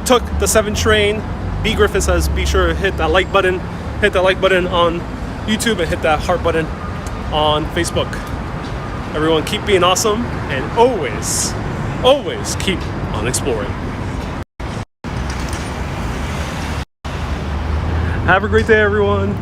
took the 7 train. B. Griffin says be sure to hit that like button. Hit that like button on YouTube and hit that heart button on Facebook. Everyone keep being awesome and always, always keep on exploring. Have a great day, everyone.